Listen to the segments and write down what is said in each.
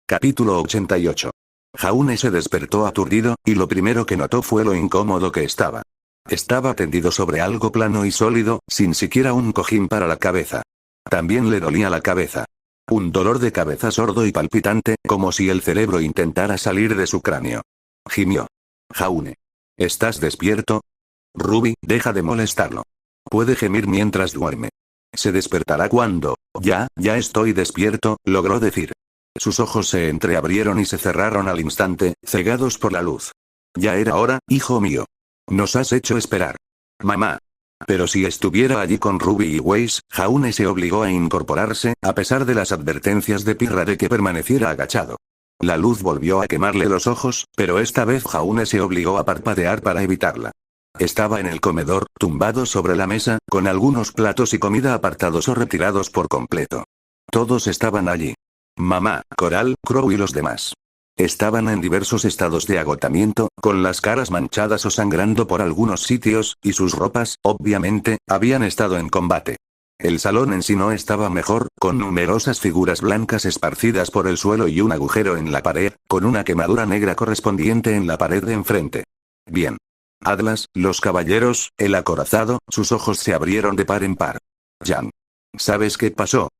Capítulo 88. Jaune se despertó aturdido, y lo primero que notó fue lo incómodo que estaba. Estaba tendido sobre algo plano y sólido, sin siquiera un cojín para la cabeza. También le dolía la cabeza. Un dolor de cabeza sordo y palpitante, como si el cerebro intentara salir de su cráneo. Gimió. Jaune. ¿Estás despierto? Ruby, deja de molestarlo. Puede gemir mientras duerme. Se despertará cuando. Ya estoy despierto, logró decir. Sus ojos se entreabrieron y se cerraron al instante, cegados por la luz. Ya era hora, hijo mío. Nos has hecho esperar. Mamá. Pero si estuviera allí con Ruby y Weiss, Jaune se obligó a incorporarse, a pesar de las advertencias de Pirra de que permaneciera agachado. La luz volvió a quemarle los ojos, pero esta vez Jaune se obligó a parpadear para evitarla. Estaba en el comedor, tumbado sobre la mesa, con algunos platos y comida apartados o retirados por completo. Todos estaban allí. Mamá, Coral, Crow y los demás. Estaban en diversos estados de agotamiento, con las caras manchadas o sangrando por algunos sitios, y sus ropas, obviamente, habían estado en combate. El salón en sí no estaba mejor, con numerosas figuras blancas esparcidas por el suelo y un agujero en la pared, con una quemadura negra correspondiente en la pared de enfrente. Bien. Atlas, los caballeros, el acorazado, sus ojos se abrieron de par en par. Jan. ¿Sabes qué pasó?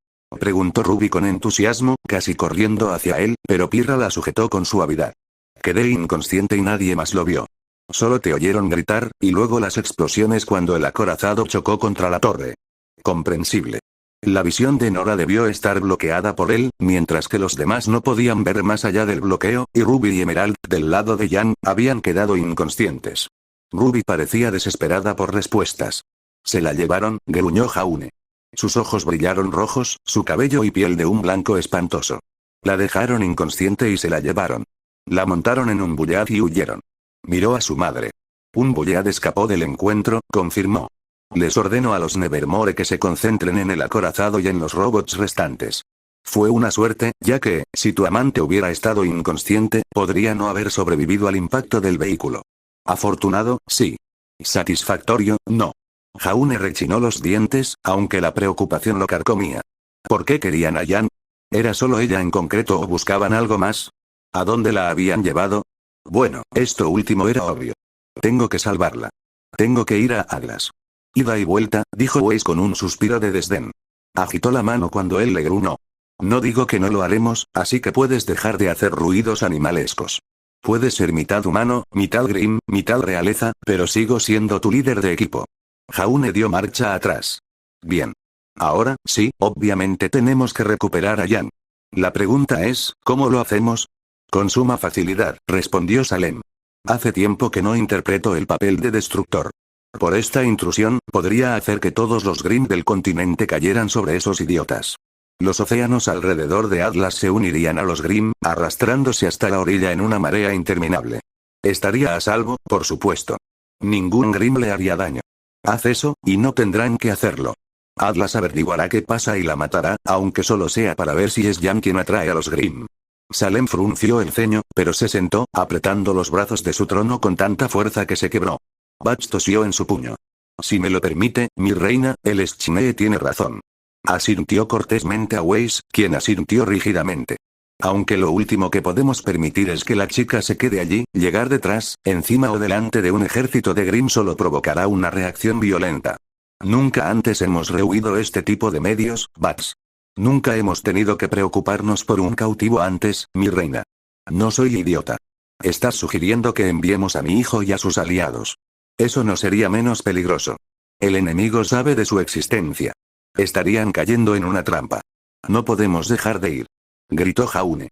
Preguntó Ruby con entusiasmo, casi corriendo hacia él, pero Pirra la sujetó con suavidad. Quedé inconsciente y nadie más lo vio. Solo te oyeron gritar, y luego las explosiones cuando el acorazado chocó contra la torre. Comprensible. La visión de Nora debió estar bloqueada por él, mientras que los demás no podían ver más allá del bloqueo, y Ruby y Emerald, del lado de Jan, habían quedado inconscientes. Ruby parecía desesperada por respuestas. Se la llevaron, gruñó Jaune. Sus ojos brillaron rojos, su cabello y piel de un blanco espantoso. La dejaron inconsciente y se la llevaron. La montaron en un Bullard y huyeron. Miró a su madre. Un Bullard escapó del encuentro, confirmó. Les ordenó a los Nevermore que se concentren en el acorazado y en los robots restantes. Fue una suerte, ya que, si tu amante hubiera estado inconsciente, podría no haber sobrevivido al impacto del vehículo. Afortunado, sí. Satisfactorio, no. Jaune rechinó los dientes, aunque la preocupación lo carcomía. ¿Por qué querían a Jan? ¿Era solo ella en concreto o buscaban algo más? ¿A dónde la habían llevado? Bueno, esto último era obvio. Tengo que salvarla. Tengo que ir a Atlas. Ida y vuelta, dijo Weiss con un suspiro de desdén. Agitó la mano cuando él le gruñó. No digo que no lo haremos, así que puedes dejar de hacer ruidos animalescos. Puedes ser mitad humano, mitad Grimm, mitad realeza, pero sigo siendo tu líder de equipo. Jaune dio marcha atrás. Bien. Ahora, sí, obviamente tenemos que recuperar a Jan. La pregunta es, ¿cómo lo hacemos? Con suma facilidad, respondió Salem. Hace tiempo que no interpreto el papel de destructor. Por esta intrusión, podría hacer que todos los Grimm del continente cayeran sobre esos idiotas. Los océanos alrededor de Atlas se unirían a los Grimm, arrastrándose hasta la orilla en una marea interminable. Estaría a salvo, por supuesto. Ningún Grimm le haría daño. Haz eso, y no tendrán que hacerlo. Atlas averiguará qué pasa y la matará, aunque solo sea para ver si es Jan quien atrae a los Grimm. Salem frunció el ceño, pero se sentó, apretando los brazos de su trono con tanta fuerza que se quebró. Bach tosió en su puño. Si me lo permite, mi reina, el Schnee tiene razón. Asintió cortésmente a Weiss, quien asintió rígidamente. Aunque lo último que podemos permitir es que la chica se quede allí, llegar detrás, encima o delante de un ejército de Grimm solo provocará una reacción violenta. Nunca antes hemos rehuido este tipo de medios, Bats. Nunca hemos tenido que preocuparnos por un cautivo antes, mi reina. No soy idiota. Estás sugiriendo que enviemos a mi hijo y a sus aliados. Eso no sería menos peligroso. El enemigo sabe de su existencia. Estarían cayendo en una trampa. No podemos dejar de ir. Gritó Jaune.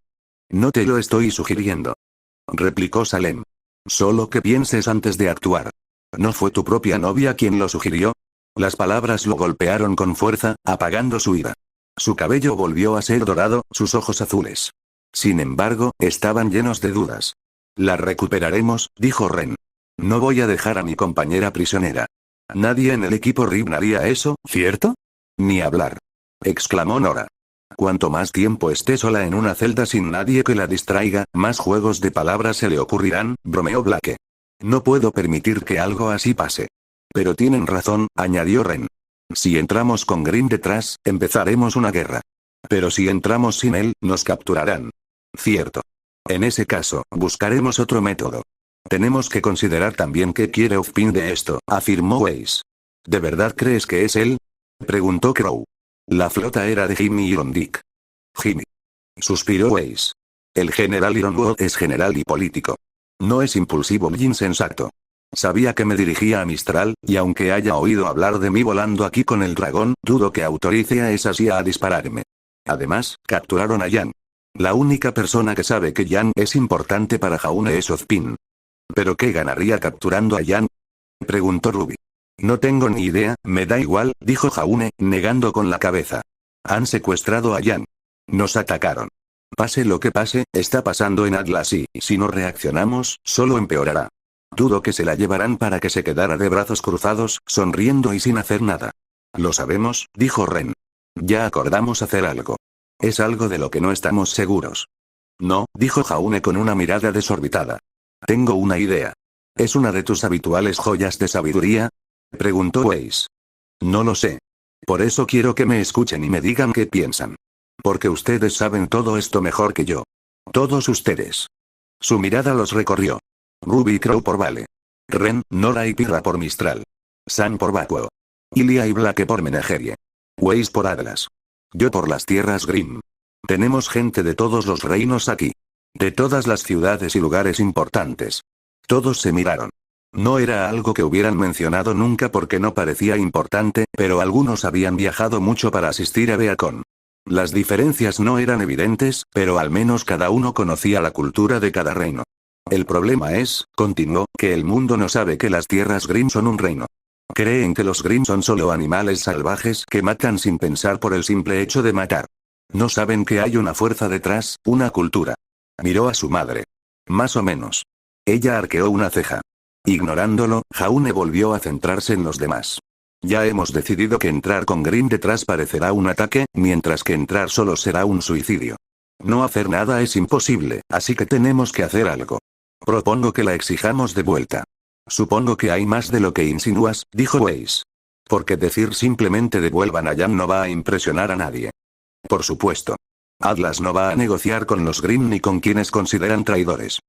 No te lo estoy sugiriendo. Replicó Salem. Solo que pienses antes de actuar. ¿No fue tu propia novia quien lo sugirió? Las palabras lo golpearon con fuerza, apagando su ira. Su cabello volvió a ser dorado, sus ojos azules. Sin embargo, estaban llenos de dudas. La recuperaremos, dijo Ren. No voy a dejar a mi compañera prisionera. Nadie en el equipo Ribbon haría eso, ¿cierto? Ni hablar. Exclamó Nora. Cuanto más tiempo esté sola en una celda sin nadie que la distraiga, más juegos de palabras se le ocurrirán, bromeó Blake. No puedo permitir que algo así pase. Pero tienen razón, añadió Ren. Si entramos con Grimm detrás, empezaremos una guerra. Pero si entramos sin él, nos capturarán. Cierto. En ese caso, buscaremos otro método. Tenemos que considerar también qué quiere Ozpin de esto, afirmó Weiss. ¿De verdad crees que es él? Preguntó Crow. La flota era de Jimmy Irondick. Jimmy. Suspiró Weiss. El general Ironwood es general y político. No es impulsivo ni insensato. Sabía que me dirigía a Mistral, y aunque haya oído hablar de mí volando aquí con el dragón, dudo que autorice a esa CIA a dispararme. Además, capturaron a Yan. La única persona que sabe que Yan es importante para Jaune es Ozpin. ¿Pero qué ganaría capturando a Yan? Preguntó Ruby. No tengo ni idea, me da igual, dijo Jaune, negando con la cabeza. Han secuestrado a Yan. Nos atacaron. Pase lo que pase, está pasando en Atlas y, si no reaccionamos, solo empeorará. Dudo que se la llevarán para que se quedara de brazos cruzados, sonriendo y sin hacer nada. Lo sabemos, dijo Ren. Ya acordamos hacer algo. Es algo de lo que no estamos seguros. No, dijo Jaune con una mirada desorbitada. Tengo una idea. ¿Es una de tus habituales joyas de sabiduría? Preguntó Weiss. No lo sé. Por eso quiero que me escuchen y me digan qué piensan. Porque ustedes saben todo esto mejor que yo. Todos ustedes. Su mirada los recorrió. Ruby y Crow por Vale. Ren, Nora y Pirra por Mistral. Sam por Vacuo. Ilia y Blake por Menagerie. Weiss por Atlas. Yo por las tierras Grimm. Tenemos gente de todos los reinos aquí. De todas las ciudades y lugares importantes. Todos se miraron. No era algo que hubieran mencionado nunca porque no parecía importante, pero algunos habían viajado mucho para asistir a Beacon. Las diferencias no eran evidentes, pero al menos cada uno conocía la cultura de cada reino. El problema es, continuó, que el mundo no sabe que las tierras Grimm son un reino. Creen que los Grimm son solo animales salvajes que matan sin pensar por el simple hecho de matar. No saben que hay una fuerza detrás, una cultura. Miró a su madre. Más o menos. Ella arqueó una ceja. Ignorándolo, Jaune volvió a centrarse en los demás. Ya hemos decidido que entrar con Grimm detrás parecerá un ataque, mientras que entrar solo será un suicidio. No hacer nada es imposible, así que tenemos que hacer algo. Propongo que la exijamos de vuelta. Supongo que hay más de lo que insinúas, dijo Weiss. Porque decir simplemente devuelvan a Yan no va a impresionar a nadie. Por supuesto. Atlas no va a negociar con los Grimm ni con quienes consideran traidores.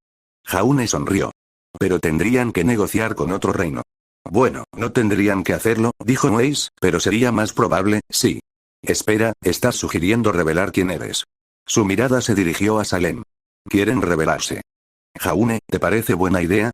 Jaune sonrió. Pero tendrían que negociar con otro reino. Bueno, no tendrían que hacerlo, dijo Weiss, pero sería más probable, sí. Espera, estás sugiriendo revelar quién eres. Su mirada se dirigió a Salem. Quieren revelarse. Jaune, ¿te parece buena idea?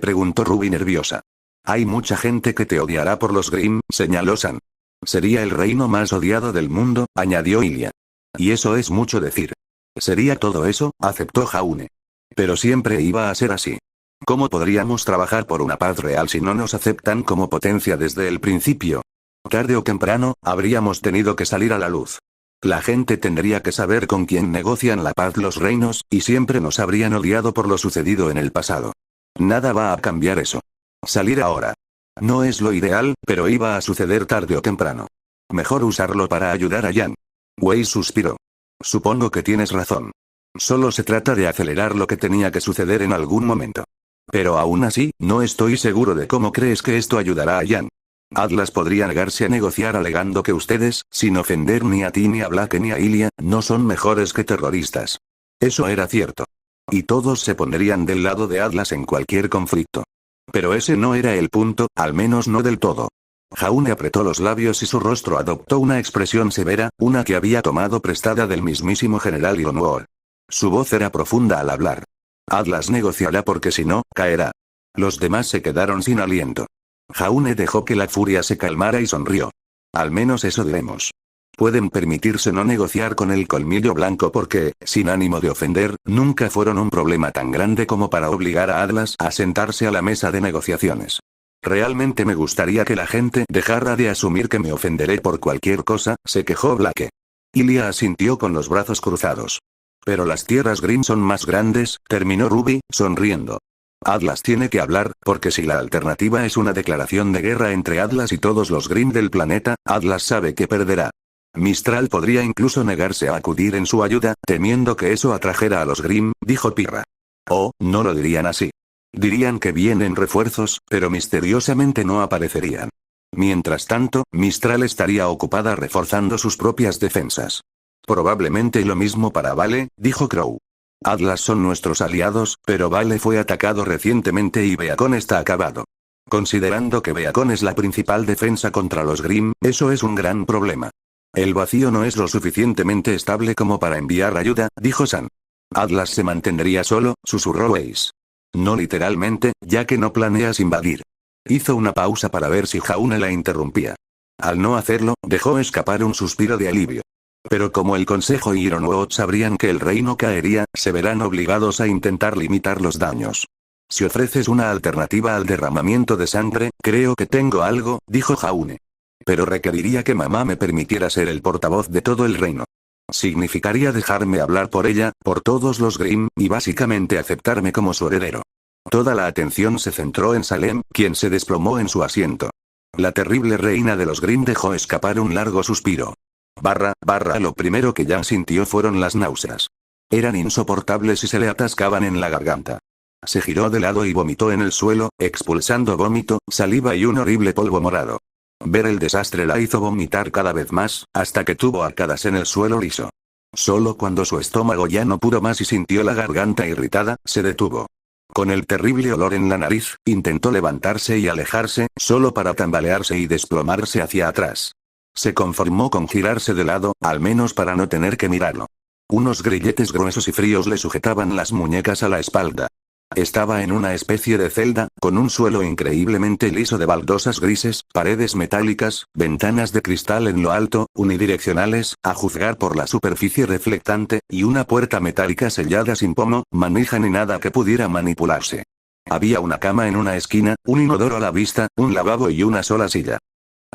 Preguntó Ruby nerviosa. Hay mucha gente que te odiará por los Grimm, señaló Sam. Sería el reino más odiado del mundo, añadió Ilia. Y eso es mucho decir. Sería todo eso, aceptó Jaune. Pero siempre iba a ser así. ¿Cómo podríamos trabajar por una paz real si no nos aceptan como potencia desde el principio? Tarde o temprano, habríamos tenido que salir a la luz. La gente tendría que saber con quién negocian la paz los reinos, y siempre nos habrían odiado por lo sucedido en el pasado. Nada va a cambiar eso. Salir ahora. No es lo ideal, pero iba a suceder tarde o temprano. Mejor usarlo para ayudar a Yan. Weiss suspiró. Supongo que tienes razón. Solo se trata de acelerar lo que tenía que suceder en algún momento. Pero aún así, no estoy seguro de cómo crees que esto ayudará a Yan. Atlas podría negarse a negociar alegando que ustedes, sin ofender ni a ti ni a Blake ni a Ilia, no son mejores que terroristas. Eso era cierto. Y todos se pondrían del lado de Atlas en cualquier conflicto. Pero ese no era el punto, al menos no del todo. Jaune apretó los labios y su rostro adoptó una expresión severa, una que había tomado prestada del mismísimo general Ironwood. Su voz era profunda al hablar. Atlas negociará porque si no, caerá. Los demás se quedaron sin aliento. Jaune dejó que la furia se calmara y sonrió. Al menos eso diremos. Pueden permitirse no negociar con el colmillo blanco porque, sin ánimo de ofender, nunca fueron un problema tan grande como para obligar a Atlas a sentarse a la mesa de negociaciones. Realmente me gustaría que la gente dejara de asumir que me ofenderé por cualquier cosa, se quejó Blake. Ilia asintió con los brazos cruzados. Pero las tierras Grimm son más grandes, terminó Ruby, sonriendo. Atlas tiene que hablar, porque si la alternativa es una declaración de guerra entre Atlas y todos los Grimm del planeta, Atlas sabe que perderá. Mistral podría incluso negarse a acudir en su ayuda, temiendo que eso atrajera a los Grimm, dijo Pirra. Oh, no lo dirían así. Dirían que vienen refuerzos, pero misteriosamente no aparecerían. Mientras tanto, Mistral estaría ocupada reforzando sus propias defensas. Probablemente lo mismo para Vale, dijo Crow. Atlas son nuestros aliados, pero Vale fue atacado recientemente y Beacon está acabado. Considerando que Beacon es la principal defensa contra los Grimm, eso es un gran problema. El vacío no es lo suficientemente estable como para enviar ayuda, dijo San. Atlas se mantendría solo, susurró Weiss. No literalmente, ya que no planeas invadir. Hizo una pausa para ver si Jaune la interrumpía. Al no hacerlo, dejó escapar un suspiro de alivio. Pero como el Consejo y Ironwood sabrían que el reino caería, se verán obligados a intentar limitar los daños. Si ofreces una alternativa al derramamiento de sangre, creo que tengo algo, dijo Jaune. Pero requeriría que mamá me permitiera ser el portavoz de todo el reino. Significaría dejarme hablar por ella, por todos los Grimm, y básicamente aceptarme como su heredero. Toda la atención se centró en Salem, quien se desplomó en su asiento. La terrible reina de los Grimm dejó escapar un largo suspiro. Lo primero que Jan sintió fueron las náuseas. Eran insoportables y se le atascaban en la garganta. Se giró de lado y vomitó en el suelo, expulsando vómito, saliva y un horrible polvo morado. Ver el desastre la hizo vomitar cada vez más, hasta que tuvo arcadas en el suelo liso. Solo cuando su estómago ya no pudo más y sintió la garganta irritada, se detuvo. Con el terrible olor en la nariz, intentó levantarse y alejarse, solo para tambalearse y desplomarse hacia atrás. Se conformó con girarse de lado, al menos para no tener que mirarlo. Unos grilletes gruesos y fríos le sujetaban las muñecas a la espalda. Estaba en una especie de celda, con un suelo increíblemente liso de baldosas grises, paredes metálicas, ventanas de cristal en lo alto, unidireccionales, a juzgar por la superficie reflectante, y una puerta metálica sellada sin pomo, manija ni nada que pudiera manipularse. Había una cama en una esquina, un inodoro a la vista, un lavabo y una sola silla.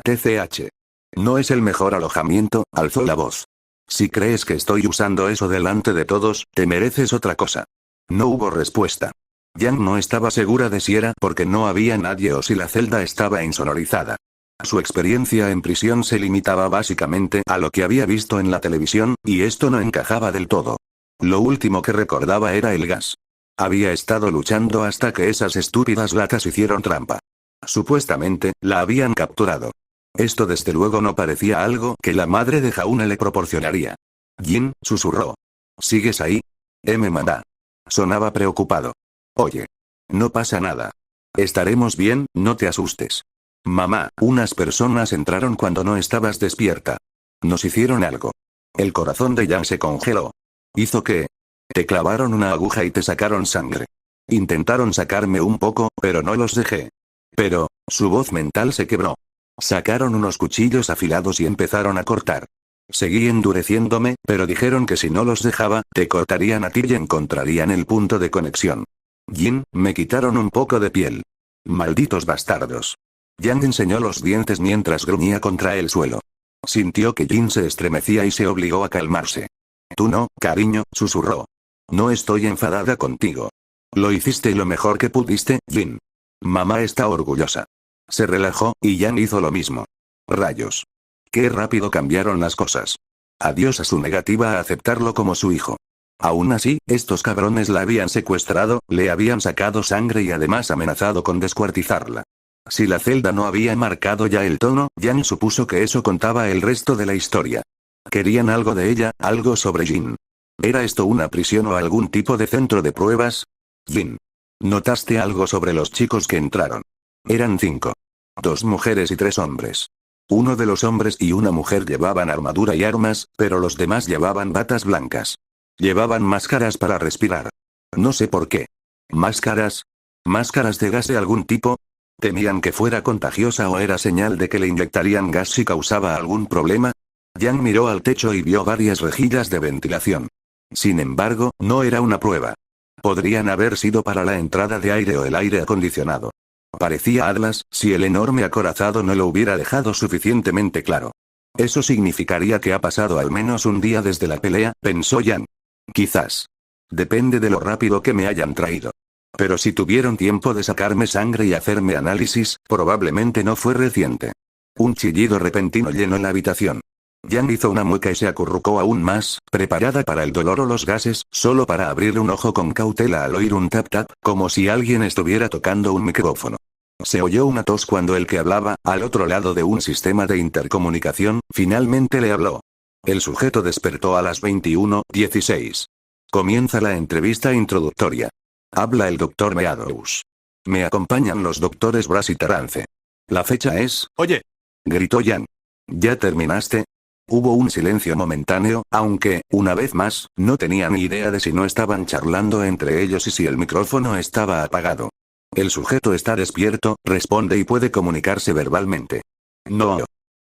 TCH. No es el mejor alojamiento, alzó la voz. Si crees que estoy usando eso delante de todos, te mereces otra cosa. No hubo respuesta. Jan no estaba segura de si era porque no había nadie o si la celda estaba insonorizada. Su experiencia en prisión se limitaba básicamente a lo que había visto en la televisión, y esto no encajaba del todo. Lo último que recordaba era el gas. Había estado luchando hasta que esas estúpidas latas hicieron trampa. Supuestamente, la habían capturado. Esto desde luego no parecía algo que la madre de Jaune le proporcionaría. Jin, susurró. ¿Sigues ahí? Mamá. Sonaba preocupado. Oye. No pasa nada. Estaremos bien, no te asustes. Mamá, unas personas entraron cuando no estabas despierta. Nos hicieron algo. El corazón de Jan se congeló. ¿Hizo qué? Te clavaron una aguja y te sacaron sangre. Intentaron sacarme un poco, pero no los dejé. Pero, su voz mental se quebró. Sacaron unos cuchillos afilados y empezaron a cortar. Seguí endureciéndome, pero dijeron que si no los dejaba, te cortarían a ti y encontrarían el punto de conexión. Jin, me quitaron un poco de piel. Malditos bastardos. Jan enseñó los dientes mientras gruñía contra el suelo. Sintió que Jin se estremecía y se obligó a calmarse. Tú no, cariño, susurró. No estoy enfadada contigo. Lo hiciste lo mejor que pudiste, Jin. Mamá está orgullosa. Se relajó, y Jan hizo lo mismo. Rayos. Qué rápido cambiaron las cosas. Adiós a su negativa a aceptarlo como su hijo. Aún así, estos cabrones la habían secuestrado, le habían sacado sangre y además amenazado con descuartizarla. Si la celda no había marcado ya el tono, Jan supuso que eso contaba el resto de la historia. Querían algo de ella, algo sobre Jin. ¿Era esto una prisión o algún tipo de centro de pruebas? Jin. ¿Notaste algo sobre los chicos que entraron? Eran 5. 2 mujeres y 3 hombres. Uno de los hombres y una mujer llevaban armadura y armas, pero los demás llevaban batas blancas. Llevaban máscaras para respirar. No sé por qué. ¿Máscaras? ¿Máscaras de gas de algún tipo? ¿Temían que fuera contagiosa o era señal de que le inyectarían gas si causaba algún problema? Jan miró al techo y vio varias rejillas de ventilación. Sin embargo, no era una prueba. Podrían haber sido para la entrada de aire o el aire acondicionado. Parecía Atlas, si el enorme acorazado no lo hubiera dejado suficientemente claro. Eso significaría que ha pasado al menos un día desde la pelea, pensó Jan. Quizás. Depende de lo rápido que me hayan traído. Pero si tuvieron tiempo de sacarme sangre y hacerme análisis, probablemente no fue reciente. Un chillido repentino llenó la habitación. Jan hizo una mueca y se acurrucó aún más, preparada para el dolor o los gases, solo para abrir un ojo con cautela al oír un tap-tap, como si alguien estuviera tocando un micrófono. Se oyó una tos cuando el que hablaba, al otro lado de un sistema de intercomunicación, finalmente le habló. El sujeto despertó a las 21:16. Comienza la entrevista introductoria. Habla el Dr. Meadows. Me acompañan los doctores Brass y Terrance. La fecha es... Oye. Gritó Jan. ¿Ya terminaste? Hubo un silencio momentáneo, aunque, una vez más, no tenía ni idea de si no estaban charlando entre ellos y si el micrófono estaba apagado. El sujeto está despierto, responde y puede comunicarse verbalmente. No.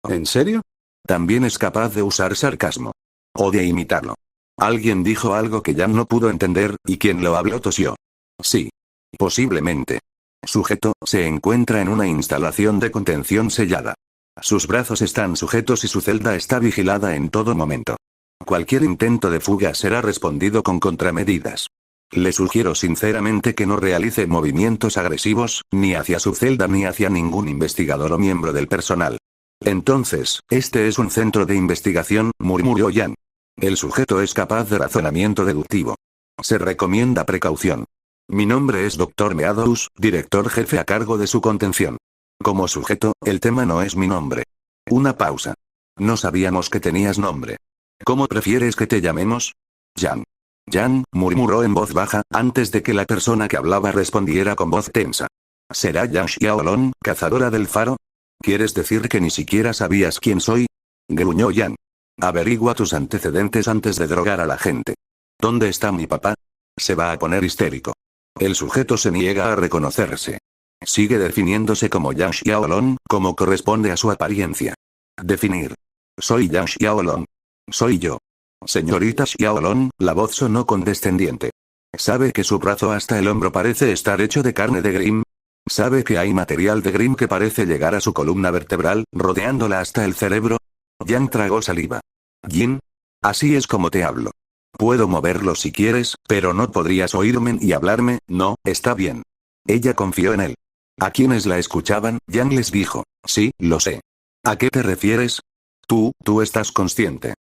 ¿En serio? También es capaz de usar sarcasmo. O de imitarlo. Alguien dijo algo que Jan no pudo entender, y quien lo habló tosió. Sí. Posiblemente. Sujeto, se encuentra en una instalación de contención sellada. Sus brazos están sujetos y su celda está vigilada en todo momento. Cualquier intento de fuga será respondido con contramedidas. Le sugiero sinceramente que no realice movimientos agresivos, ni hacia su celda ni hacia ningún investigador o miembro del personal. Entonces, este es un centro de investigación, murmuró Jan. El sujeto es capaz de razonamiento deductivo. Se recomienda precaución. Mi nombre es Dr. Meadows, director jefe a cargo de su contención. Como sujeto, el tema no es mi nombre. Una pausa. No sabíamos que tenías nombre. ¿Cómo prefieres que te llamemos? Jan. Jan, murmuró en voz baja, antes de que la persona que hablaba respondiera con voz tensa. ¿Será Jan Xiaolong, cazadora del faro? ¿Quieres decir que ni siquiera sabías quién soy? Gruñó Jan. Averigua tus antecedentes antes de drogar a la gente. ¿Dónde está mi papá? Se va a poner histérico. El sujeto se niega a reconocerse. Sigue definiéndose como Jan Xiaolong, como corresponde a su apariencia. Definir. Soy Jan Xiaolong. Soy yo. Señorita Xiaolong, la voz sonó condescendiente. ¿Sabe que su brazo hasta el hombro parece estar hecho de carne de Grimm? ¿Sabe que hay material de Grimm que parece llegar a su columna vertebral, rodeándola hasta el cerebro? Jan tragó saliva. Jin. Así es como te hablo. Puedo moverlo si quieres, pero no podrías oírme y hablarme, no, está bien. Ella confió en él. A quienes la escuchaban, Jan les dijo, sí, lo sé. ¿A qué te refieres? Tú estás consciente.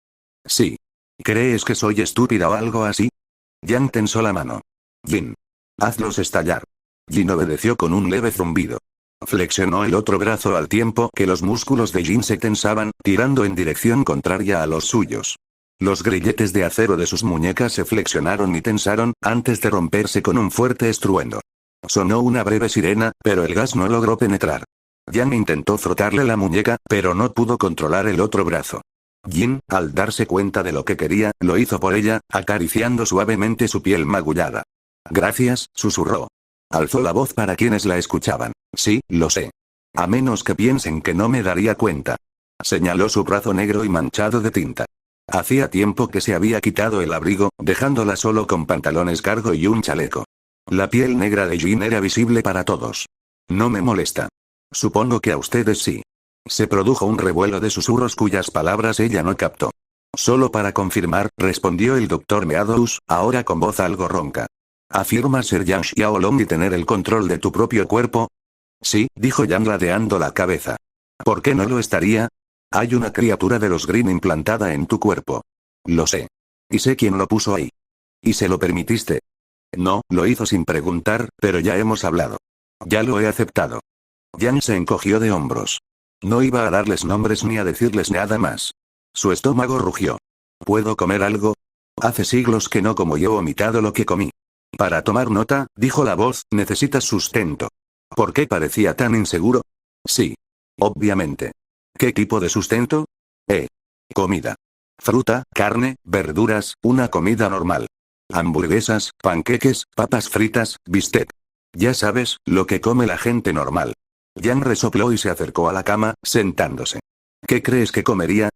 Sí. ¿Crees que soy estúpida o algo así? Jan tensó la mano. Jin. Hazlos estallar. Jin obedeció con un leve zumbido. Flexionó el otro brazo al tiempo que los músculos de Jin se tensaban, tirando en dirección contraria a los suyos. Los grilletes de acero de sus muñecas se flexionaron y tensaron, antes de romperse con un fuerte estruendo. Sonó una breve sirena, pero el gas no logró penetrar. Jan intentó frotarle la muñeca, pero no pudo controlar el otro brazo. Jin, al darse cuenta de lo que quería, lo hizo por ella, acariciando suavemente su piel magullada. Gracias, susurró. Alzó la voz para quienes la escuchaban. Sí, lo sé. A menos que piensen que no me daría cuenta. Señaló su brazo negro y manchado de tinta. Hacía tiempo que se había quitado el abrigo, dejándola solo con pantalones cargo y un chaleco. La piel negra de Jin era visible para todos. No me molesta. Supongo que a ustedes sí. Se produjo un revuelo de susurros cuyas palabras ella no captó. Solo para confirmar, respondió el Dr. Meadows, ahora con voz algo ronca. ¿Afirmas ser Jan Xiaolong y tener el control de tu propio cuerpo? Sí, dijo Jan ladeando la cabeza. ¿Por qué no lo estaría? Hay una criatura de los Grimm implantada en tu cuerpo. Lo sé. Y sé quién lo puso ahí. ¿Y se lo permitiste? No, lo hizo sin preguntar, pero ya hemos hablado. Ya lo he aceptado. Jan se encogió de hombros. No iba a darles nombres ni a decirles nada más. Su estómago rugió. ¿Puedo comer algo? Hace siglos que no como yo he vomitado lo que comí. Para tomar nota, dijo la voz, necesitas sustento. ¿Por qué parecía tan inseguro? Sí. Obviamente. ¿Qué tipo de sustento? Comida. Fruta, carne, verduras, una comida normal. Hamburguesas, panqueques, papas fritas, bistec. Ya sabes, lo que come la gente normal. Jan resopló y se acercó a la cama, sentándose. ¿Qué crees que comería?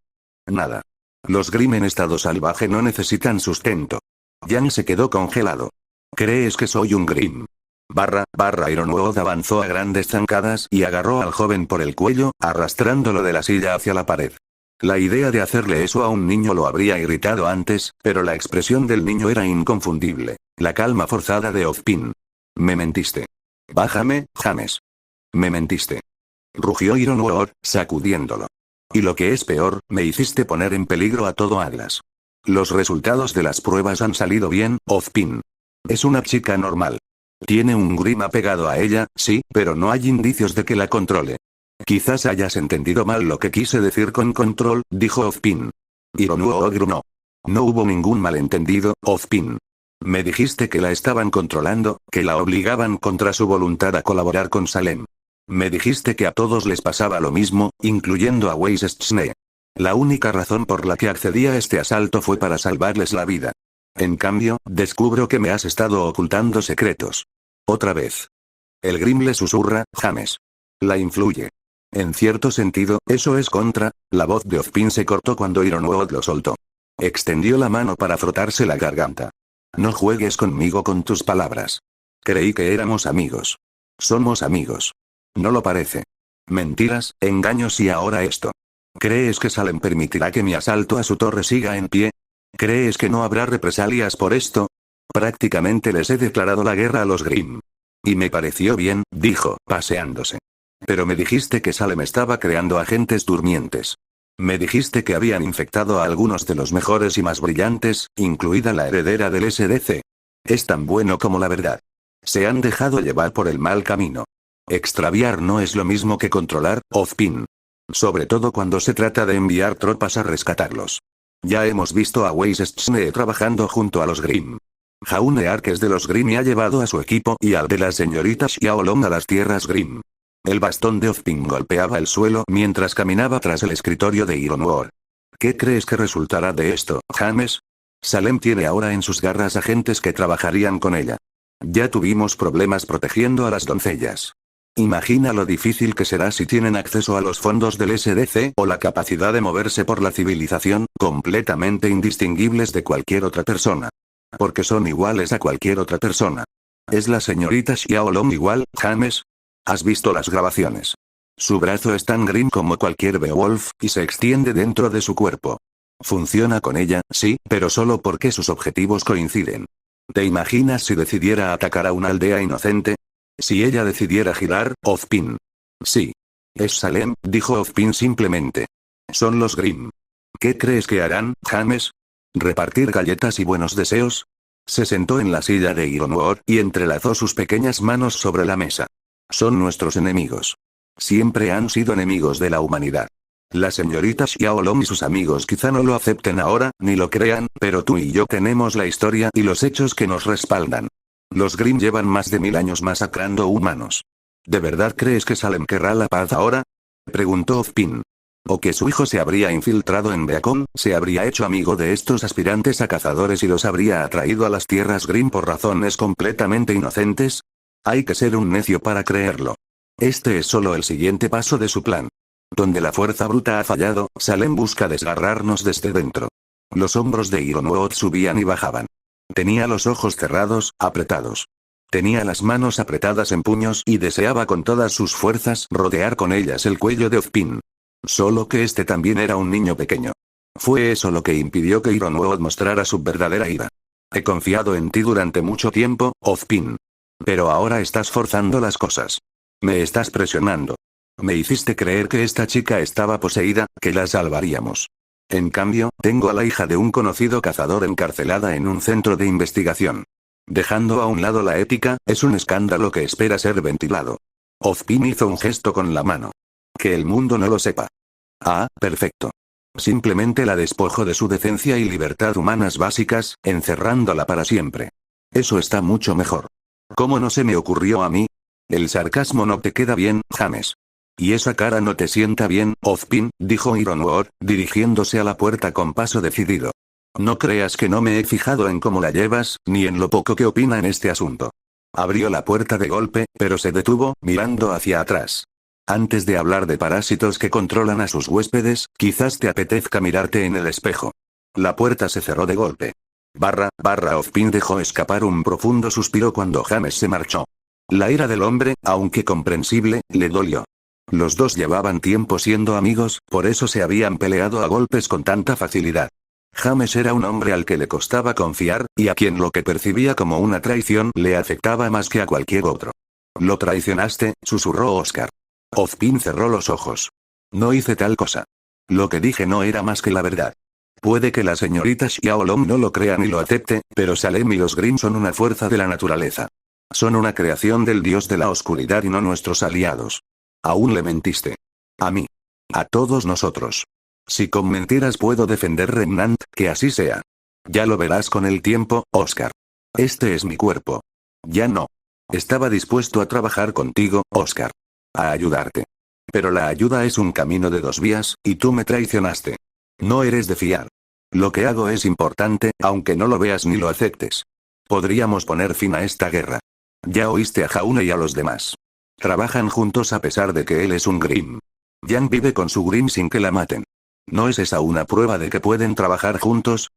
Nada. Los Grimm en estado salvaje no necesitan sustento. Jan se quedó congelado. ¿Crees que soy un Grimm? Ironwood avanzó a grandes zancadas y agarró al joven por el cuello, arrastrándolo de la silla hacia la pared. La idea de hacerle eso a un niño lo habría irritado antes, pero la expresión del niño era inconfundible. La calma forzada de Ozpin. Me mentiste. Bájame, James. Me mentiste. Rugió Ironwood, sacudiéndolo. Y lo que es peor, me hiciste poner en peligro a todo Atlas. Los resultados de las pruebas han salido bien, Ozpin. Es una chica normal. Tiene un Grimm apegado a ella, sí, pero no hay indicios de que la controle. Quizás hayas entendido mal lo que quise decir con control, dijo Ozpin. Ironwood gruñó. No hubo ningún malentendido, Ozpin. Me dijiste que la estaban controlando, que la obligaban contra su voluntad a colaborar con Salem. Me dijiste que a todos les pasaba lo mismo, incluyendo a Weissschne. La única razón por la que accedí a este asalto fue para salvarles la vida. En cambio, descubro que me has estado ocultando secretos. Otra vez. El Grim le susurra, James. La influye. En cierto sentido, eso es contra. La voz de Ozpin se cortó cuando Ironwood lo soltó. Extendió la mano para frotarse la garganta. No juegues conmigo con tus palabras. Creí que éramos amigos. Somos amigos. No lo parece. Mentiras, engaños y ahora esto. ¿Crees que Salem permitirá que mi asalto a su torre siga en pie? ¿Crees que no habrá represalias por esto? Prácticamente les he declarado la guerra a los Grimm. Y me pareció bien, dijo, paseándose. Pero me dijiste que Salem estaba creando agentes durmientes. Me dijiste que habían infectado a algunos de los mejores y más brillantes, incluida la heredera del SDC. Es tan bueno como la verdad. Se han dejado llevar por el mal camino. Extraviar no es lo mismo que controlar, Ozpin. Sobre todo cuando se trata de enviar tropas a rescatarlos. Ya hemos visto a Weissschne trabajando junto a los Grimm. Jaune Arques de los Grimm ha llevado a su equipo y al de la señorita Xiaolong a las tierras Grimm. El bastón de Ozpin golpeaba el suelo mientras caminaba tras el escritorio de Ironwood. ¿Qué crees que resultará de esto, James? Salem tiene ahora en sus garras agentes que trabajarían con ella. Ya tuvimos problemas protegiendo a las doncellas. Imagina lo difícil que será si tienen acceso a los fondos del SDC o la capacidad de moverse por la civilización, completamente indistinguibles de cualquier otra persona. Porque son iguales a cualquier otra persona. ¿Es la señorita Xiaolong igual, James? ¿Has visto las grabaciones? Su brazo es tan Grimm como cualquier Beowulf, y se extiende dentro de su cuerpo. Funciona con ella, sí, pero solo porque sus objetivos coinciden. ¿Te imaginas si decidiera atacar a una aldea inocente? Si ella decidiera girar, Ozpin. Sí. Es Salem, dijo Ozpin simplemente. Son los Grimm. ¿Qué crees que harán, James? ¿Repartir galletas y buenos deseos? Se sentó en la silla de Ironwood y entrelazó sus pequeñas manos sobre la mesa. Son nuestros enemigos. Siempre han sido enemigos de la humanidad. La señorita Xiaolong y sus amigos quizá no lo acepten ahora, ni lo crean, pero tú y yo tenemos la historia y los hechos que nos respaldan. Los Grimm llevan más de 1000 años masacrando humanos. ¿De verdad crees que Salem querrá la paz ahora? Preguntó Ozpin. ¿O que su hijo se habría infiltrado en Beacon, se habría hecho amigo de estos aspirantes a cazadores y los habría atraído a las tierras Grimm por razones completamente inocentes? Hay que ser un necio para creerlo. Este es solo el siguiente paso de su plan. Donde la fuerza bruta ha fallado, Salem busca desgarrarnos desde dentro. Los hombros de Ironwood subían y bajaban. Tenía los ojos cerrados, apretados. Tenía las manos apretadas en puños y deseaba con todas sus fuerzas rodear con ellas el cuello de Ozpin. Solo que este también era un niño pequeño. Fue eso lo que impidió que Ironwood mostrara su verdadera ira. He confiado en ti durante mucho tiempo, Ozpin. Pero ahora estás forzando las cosas. Me estás presionando. Me hiciste creer que esta chica estaba poseída, que la salvaríamos. En cambio, tengo a la hija de un conocido cazador encarcelada en un centro de investigación. Dejando a un lado la ética, es un escándalo que espera ser ventilado. Ozpin hizo un gesto con la mano. Que el mundo no lo sepa. Ah, perfecto. Simplemente la despojo de su decencia y libertad humanas básicas, encerrándola para siempre. Eso está mucho mejor. ¿Cómo no se me ocurrió a mí? El sarcasmo no te queda bien, James. Y esa cara no te sienta bien, Ozpin, dijo Ironwood, dirigiéndose a la puerta con paso decidido. No creas que no me he fijado en cómo la llevas, ni en lo poco que opina en este asunto. Abrió la puerta de golpe, pero se detuvo, mirando hacia atrás. Antes de hablar de parásitos que controlan a sus huéspedes, quizás te apetezca mirarte en el espejo. La puerta se cerró de golpe. Ozpin dejó escapar un profundo suspiro cuando James se marchó. La ira del hombre, aunque comprensible, le dolió. Los dos llevaban tiempo siendo amigos, por eso se habían peleado a golpes con tanta facilidad. James era un hombre al que le costaba confiar, y a quien lo que percibía como una traición le afectaba más que a cualquier otro. «Lo traicionaste», susurró Oscar. Ozpin cerró los ojos. «No hice tal cosa. Lo que dije no era más que la verdad. Puede que la señorita Xiaolong no lo crea ni lo acepte, pero Salem y los Grimm son una fuerza de la naturaleza. Son una creación del dios de la oscuridad y no nuestros aliados. Aún le mentiste. A mí. A todos nosotros. Si con mentiras puedo defender Remnant, que así sea. Ya lo verás con el tiempo, Oscar. Este es mi cuerpo. Ya no. Estaba dispuesto a trabajar contigo, Oscar. A ayudarte. Pero la ayuda es un camino de dos vías, y tú me traicionaste. No eres de fiar. Lo que hago es importante, aunque no lo veas ni lo aceptes. Podríamos poner fin a esta guerra. Ya oíste a Jaune y a los demás. Trabajan juntos a pesar de que él es un Grimm. Yang vive con su Grimm sin que la maten. ¿No es esa una prueba de que pueden trabajar juntos?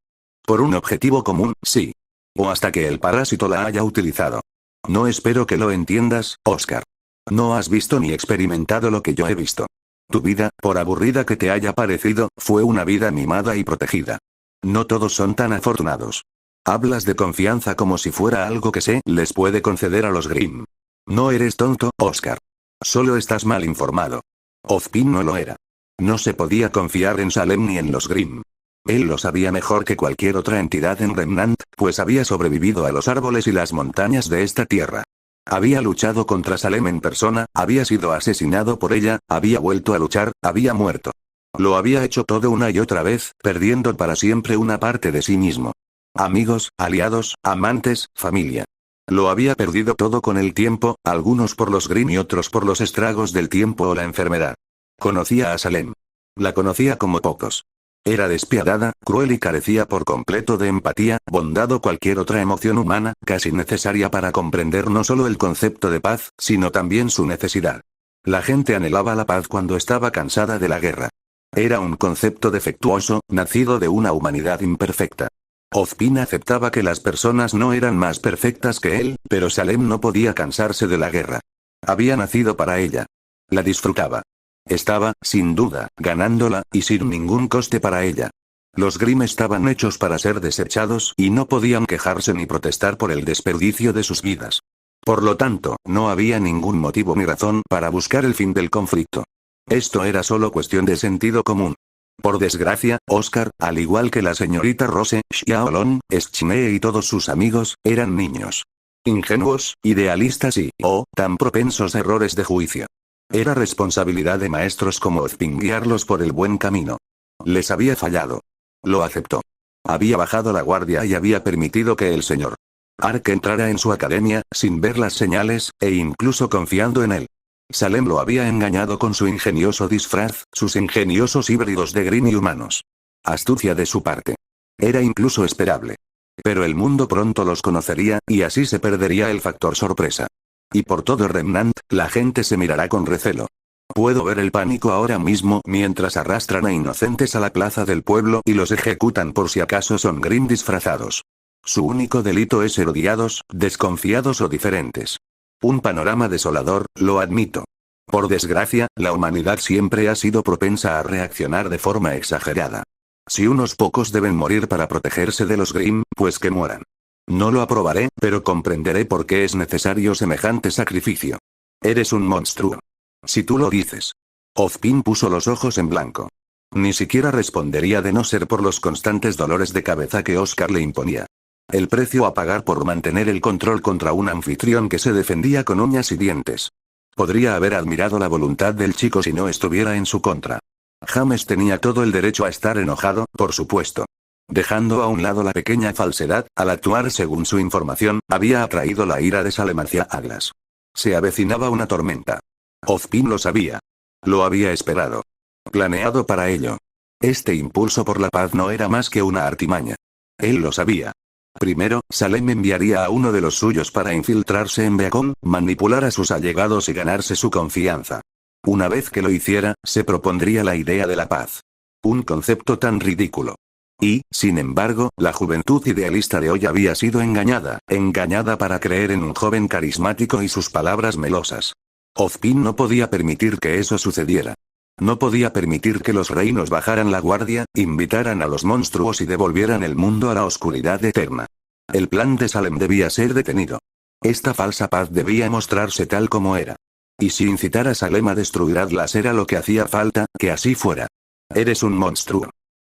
Por un objetivo común, sí. O hasta que el parásito la haya utilizado. No espero que lo entiendas, Oscar. No has visto ni experimentado lo que yo he visto. Tu vida, por aburrida que te haya parecido, fue una vida mimada y protegida. No todos son tan afortunados. Hablas de confianza como si fuera algo que se les puede conceder a los Grimm. No eres tonto, Oscar. Solo estás mal informado. Ozpin no lo era. No se podía confiar en Salem ni en los Grimm. Él lo sabía mejor que cualquier otra entidad en Remnant, pues había sobrevivido a los árboles y las montañas de esta tierra. Había luchado contra Salem en persona, había sido asesinado por ella, había vuelto a luchar, había muerto. Lo había hecho todo una y otra vez, perdiendo para siempre una parte de sí mismo. Amigos, aliados, amantes, familia. Lo había perdido todo con el tiempo, algunos por los Grimm y otros por los estragos del tiempo o la enfermedad. Conocía a Salem. La conocía como pocos. Era despiadada, cruel y carecía por completo de empatía, bondad o cualquier otra emoción humana, casi necesaria para comprender no solo el concepto de paz, sino también su necesidad. La gente anhelaba la paz cuando estaba cansada de la guerra. Era un concepto defectuoso, nacido de una humanidad imperfecta. Ozpin aceptaba que las personas no eran más perfectas que él, pero Salem no podía cansarse de la guerra. Había nacido para ella. La disfrutaba. Estaba, sin duda, ganándola, y sin ningún coste para ella. Los Grimm estaban hechos para ser desechados y no podían quejarse ni protestar por el desperdicio de sus vidas. Por lo tanto, no había ningún motivo ni razón para buscar el fin del conflicto. Esto era solo cuestión de sentido común. Por desgracia, Oscar, al igual que la señorita Rose, Xiaolong, Schne y todos sus amigos, eran niños. Ingenuos, idealistas y, tan propensos a errores de juicio. Era responsabilidad de maestros como Ozpin guiarlos por el buen camino. Les había fallado. Lo aceptó. Había bajado la guardia y había permitido que el señor Ark entrara en su academia, sin ver las señales, e incluso confiando en él. Salem lo había engañado con su ingenioso disfraz, sus ingeniosos híbridos de Grimm y humanos. Astucia de su parte. Era incluso esperable. Pero el mundo pronto los conocería, y así se perdería el factor sorpresa. Y por todo Remnant, la gente se mirará con recelo. Puedo ver el pánico ahora mismo mientras arrastran a inocentes a la plaza del pueblo y los ejecutan por si acaso son Grimm disfrazados. Su único delito es ser odiados, desconfiados o diferentes. Un panorama desolador, lo admito. Por desgracia, la humanidad siempre ha sido propensa a reaccionar de forma exagerada. Si unos pocos deben morir para protegerse de los Grimm, pues que mueran. No lo aprobaré, pero comprenderé por qué es necesario semejante sacrificio. Eres un monstruo. Si tú lo dices. Ozpin puso los ojos en blanco. Ni siquiera respondería de no ser por los constantes dolores de cabeza que Oscar le imponía. El precio a pagar por mantener el control contra un anfitrión que se defendía con uñas y dientes. Podría haber admirado la voluntad del chico si no estuviera en su contra. James tenía todo el derecho a estar enojado, por supuesto. Dejando a un lado la pequeña falsedad, al actuar según su información, había atraído la ira de Salem hacia Atlas. Se avecinaba una tormenta. Ozpin lo sabía. Lo había esperado. Planeado para ello. Este impulso por la paz no era más que una artimaña. Él lo sabía. Primero, Salem enviaría a uno de los suyos para infiltrarse en Beacon, manipular a sus allegados y ganarse su confianza. Una vez que lo hiciera, se propondría la idea de la paz. Un concepto tan ridículo. Y, sin embargo, la juventud idealista de hoy había sido engañada para creer en un joven carismático y sus palabras melosas. Ozpin no podía permitir que eso sucediera. No podía permitir que los reinos bajaran la guardia, invitaran a los monstruos y devolvieran el mundo a la oscuridad eterna. El plan de Salem debía ser detenido. Esta falsa paz debía mostrarse tal como era. Y si incitar a Salem a destruir Atlas era lo que hacía falta, que así fuera. Eres un monstruo.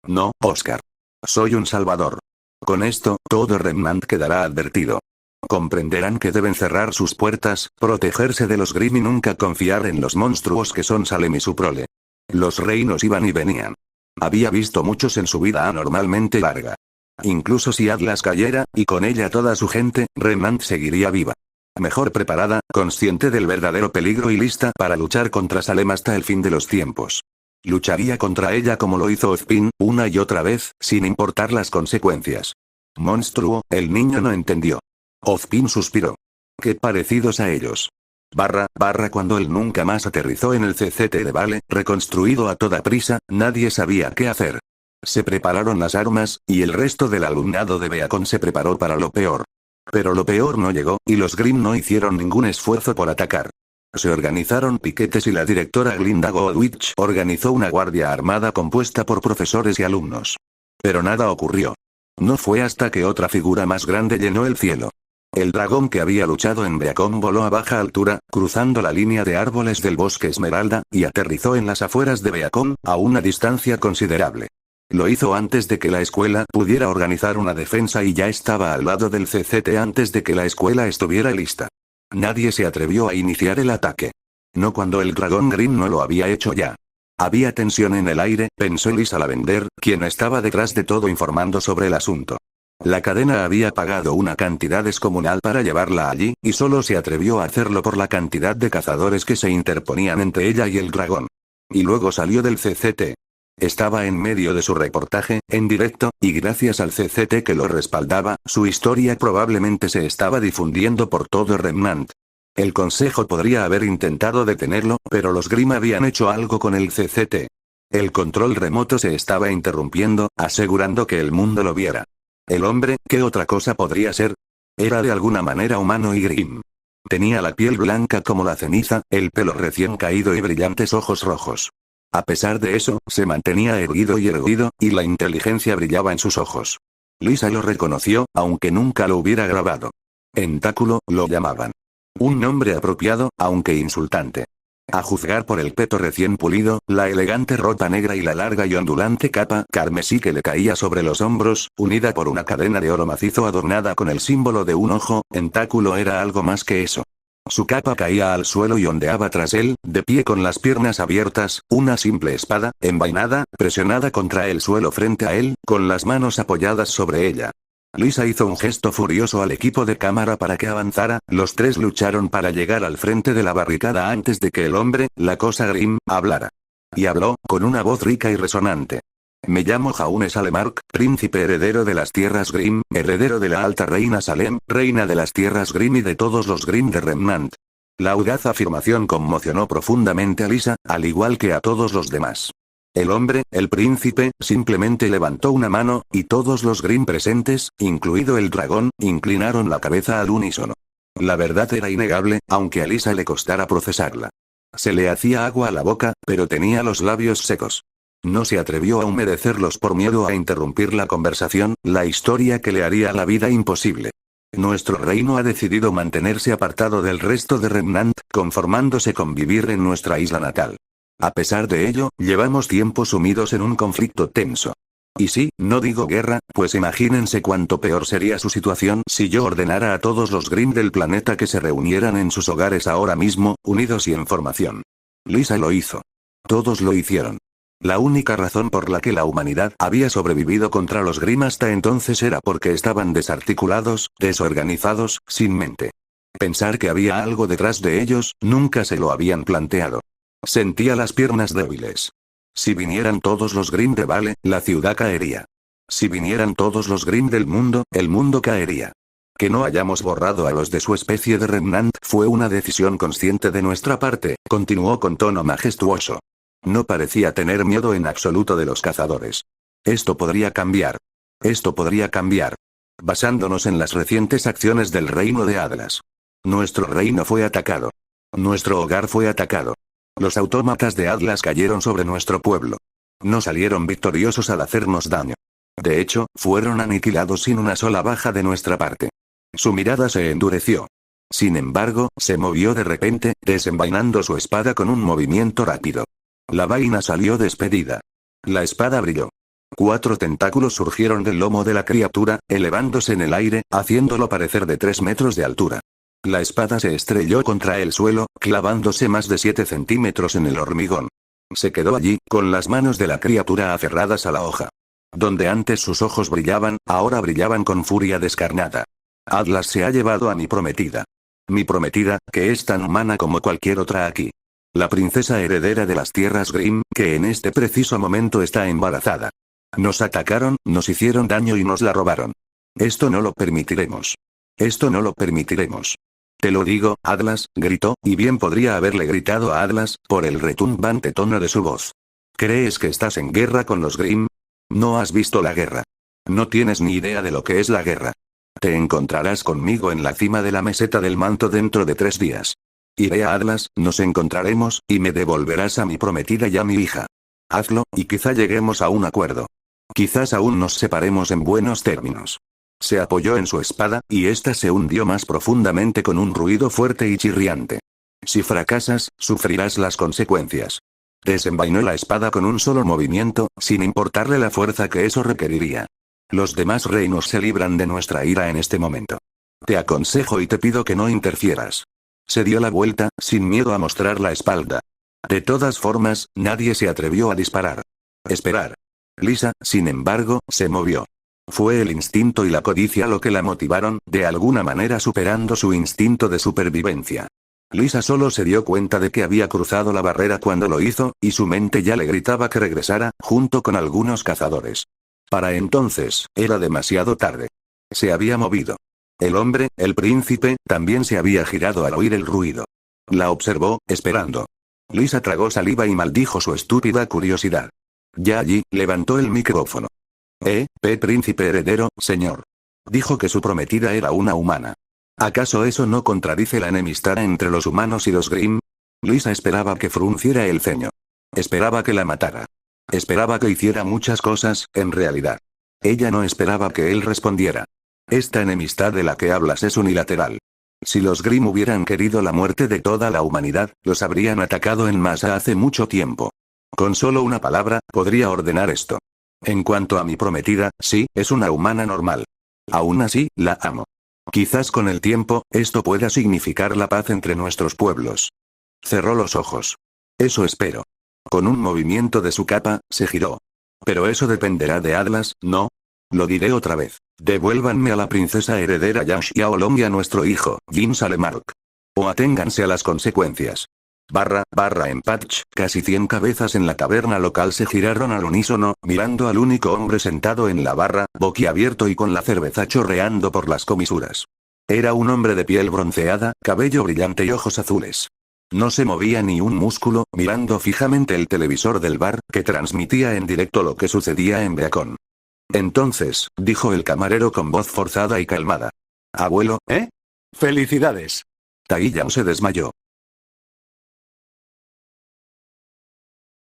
No, Oscar. Soy un salvador. Con esto, todo Remnant quedará advertido. Comprenderán que deben cerrar sus puertas, protegerse de los Grimm y nunca confiar en los monstruos que son Salem y su prole. Los reinos iban y venían. Había visto muchos en su vida anormalmente larga. Incluso si Atlas cayera, y con ella toda su gente, Remnant seguiría viva. Mejor preparada, consciente del verdadero peligro y lista para luchar contra Salem hasta el fin de los tiempos. Lucharía contra ella como lo hizo Ozpin, una y otra vez, sin importar las consecuencias. Monstruo, el niño no entendió. Ozpin suspiró. Qué parecidos a ellos. Cuando él nunca más aterrizó en el CCT de Vale, reconstruido a toda prisa, nadie sabía qué hacer. Se prepararon las armas, y el resto del alumnado de Beacon se preparó para lo peor. Pero lo peor no llegó, y los Grimm no hicieron ningún esfuerzo por atacar. Se organizaron piquetes y la directora Glinda Goodwich organizó una guardia armada compuesta por profesores y alumnos. Pero nada ocurrió. No fue hasta que otra figura más grande llenó el cielo. El dragón que había luchado en Beacon voló a baja altura, cruzando la línea de árboles del bosque Esmeralda, y aterrizó en las afueras de Beacon, a una distancia considerable. Lo hizo antes de que la escuela pudiera organizar una defensa y ya estaba al lado del CCT antes de que la escuela estuviera lista. Nadie se atrevió a iniciar el ataque. No cuando el dragón Grimm no lo había hecho ya. Había tensión en el aire, pensó Lisa Lavender, quien estaba detrás de todo informando sobre el asunto. La cadena había pagado una cantidad descomunal para llevarla allí, y solo se atrevió a hacerlo por la cantidad de cazadores que se interponían entre ella y el dragón. Y luego salió del CCT. Estaba en medio de su reportaje, en directo, y gracias al CCT que lo respaldaba, su historia probablemente se estaba difundiendo por todo Remnant. El consejo podría haber intentado detenerlo, pero los Grimm habían hecho algo con el CCT. El control remoto se estaba interrumpiendo, asegurando que el mundo lo viera. El hombre, ¿qué otra cosa podría ser? Era de alguna manera humano y Grimm. Tenía la piel blanca como la ceniza, el pelo recién caído y brillantes ojos rojos. A pesar de eso, se mantenía erguido, y la inteligencia brillaba en sus ojos. Lisa lo reconoció, aunque nunca lo hubiera grabado. Tentáculo, lo llamaban. Un nombre apropiado, aunque insultante. A juzgar por el peto recién pulido, la elegante ropa negra y la larga y ondulante capa carmesí que le caía sobre los hombros, unida por una cadena de oro macizo adornada con el símbolo de un ojo, Tentáculo era algo más que eso. Su capa caía al suelo y ondeaba tras él, de pie con las piernas abiertas, una simple espada, envainada, presionada contra el suelo frente a él, con las manos apoyadas sobre ella. Lisa hizo un gesto furioso al equipo de cámara para que avanzara, los tres lucharon para llegar al frente de la barricada antes de que el hombre, la cosa Grimm, hablara. Y habló, con una voz rica y resonante. Me llamo Jaunes Alemark, príncipe heredero de las tierras Grimm, heredero de la alta reina Salem, reina de las tierras Grimm y de todos los Grimm de Remnant. La audaz afirmación conmocionó profundamente a Lisa, al igual que a todos los demás. El hombre, el príncipe, simplemente levantó una mano, y todos los Grimm presentes, incluido el dragón, inclinaron la cabeza al unísono. La verdad era innegable, aunque a Lisa le costara procesarla. Se le hacía agua a la boca, pero tenía los labios secos. No se atrevió a humedecerlos por miedo a interrumpir la conversación, la historia que le haría la vida imposible. Nuestro reino ha decidido mantenerse apartado del resto de Remnant, conformándose con vivir en nuestra isla natal. A pesar de ello, llevamos tiempo sumidos en un conflicto tenso. Y sí, no digo guerra, pues imagínense cuánto peor sería su situación si yo ordenara a todos los Grimm del planeta que se reunieran en sus hogares ahora mismo, unidos y en formación. Lisa lo hizo. Todos lo hicieron. La única razón por la que la humanidad había sobrevivido contra los Grimm hasta entonces era porque estaban desarticulados, desorganizados, sin mente. Pensar que había algo detrás de ellos, nunca se lo habían planteado. Sentía las piernas débiles. Si vinieran todos los Grimm de Vale, la ciudad caería. Si vinieran todos los Grimm del mundo, el mundo caería. Que no hayamos borrado a los de su especie de Remnant fue una decisión consciente de nuestra parte, continuó con tono majestuoso. No parecía tener miedo en absoluto de los cazadores. Esto podría cambiar. Esto podría cambiar. Basándonos en las recientes acciones del reino de Atlas. Nuestro reino fue atacado. Nuestro hogar fue atacado. Los autómatas de Atlas cayeron sobre nuestro pueblo. No salieron victoriosos al hacernos daño. De hecho, fueron aniquilados sin una sola baja de nuestra parte. Su mirada se endureció. Sin embargo, se movió de repente, desenvainando su espada con un movimiento rápido. La vaina salió despedida. La espada brilló. 4 tentáculos surgieron del lomo de la criatura, elevándose en el aire, haciéndolo parecer de 3 metros de altura. La espada se estrelló contra el suelo, clavándose más de 7 centímetros en el hormigón. Se quedó allí, con las manos de la criatura aferradas a la hoja. Donde antes sus ojos brillaban, ahora brillaban con furia descarnada. Atlas se ha llevado a mi prometida. Mi prometida, que es tan humana como cualquier otra aquí. La princesa heredera de las tierras Grimm, que en este preciso momento está embarazada. Nos atacaron, nos hicieron daño y nos la robaron. Esto no lo permitiremos. Esto no lo permitiremos. Te lo digo, Atlas, gritó, y bien podría haberle gritado a Atlas, por el retumbante tono de su voz. ¿Crees que estás en guerra con los Grimm? No has visto la guerra. No tienes ni idea de lo que es la guerra. Te encontrarás conmigo en la cima de la meseta del manto dentro de 3 días. Iré a Atlas, nos encontraremos, y me devolverás a mi prometida y a mi hija. Hazlo, y quizá lleguemos a un acuerdo. Quizás aún nos separemos en buenos términos. Se apoyó en su espada, y ésta se hundió más profundamente con un ruido fuerte y chirriante. Si fracasas, sufrirás las consecuencias. Desenvainó la espada con un solo movimiento, sin importarle la fuerza que eso requeriría. Los demás reinos se libran de nuestra ira en este momento. Te aconsejo y te pido que no interfieras. Se dio la vuelta, sin miedo a mostrar la espalda. De todas formas, nadie se atrevió a disparar. Esperar. Lisa, sin embargo, se movió. Fue el instinto y la codicia lo que la motivaron, de alguna manera superando su instinto de supervivencia. Lisa solo se dio cuenta de que había cruzado la barrera cuando lo hizo, y su mente ya le gritaba que regresara, junto con algunos cazadores. Para entonces, era demasiado tarde. Se había movido. El hombre, el príncipe, también se había girado al oír el ruido. La observó, esperando. Lisa tragó saliva y maldijo su estúpida curiosidad. Ya allí, levantó el micrófono. Príncipe heredero, señor. Dijo que su prometida era una humana. ¿Acaso eso no contradice la enemistad entre los humanos y los Grimm? Lisa esperaba que frunciera el ceño. Esperaba que la matara. Esperaba que hiciera muchas cosas, en realidad. Ella no esperaba que él respondiera. Esta enemistad de la que hablas es unilateral. Si los Grimm hubieran querido la muerte de toda la humanidad, los habrían atacado en masa hace mucho tiempo. Con solo una palabra, podría ordenar esto. En cuanto a mi prometida, sí, es una humana normal. Aún así, la amo. Quizás con el tiempo, esto pueda significar la paz entre nuestros pueblos. Cerró los ojos. Eso espero. Con un movimiento de su capa, se giró. Pero eso dependerá de Atlas, ¿no? Lo diré otra vez. Devuélvanme a la princesa heredera Yang Xiaolong y a nuestro hijo, Jin Salemark. O aténganse a las consecuencias. Empatch, casi 100 cabezas en la taberna local se giraron al unísono, mirando al único hombre sentado en la barra, boquiabierto y con la cerveza chorreando por las comisuras. Era un hombre de piel bronceada, cabello brillante y ojos azules. No se movía ni un músculo, mirando fijamente el televisor del bar, que transmitía en directo lo que sucedía en Beacon. Entonces, dijo el camarero con voz forzada y calmada. Abuelo, ¿eh? ¡Felicidades! Taiyang se desmayó.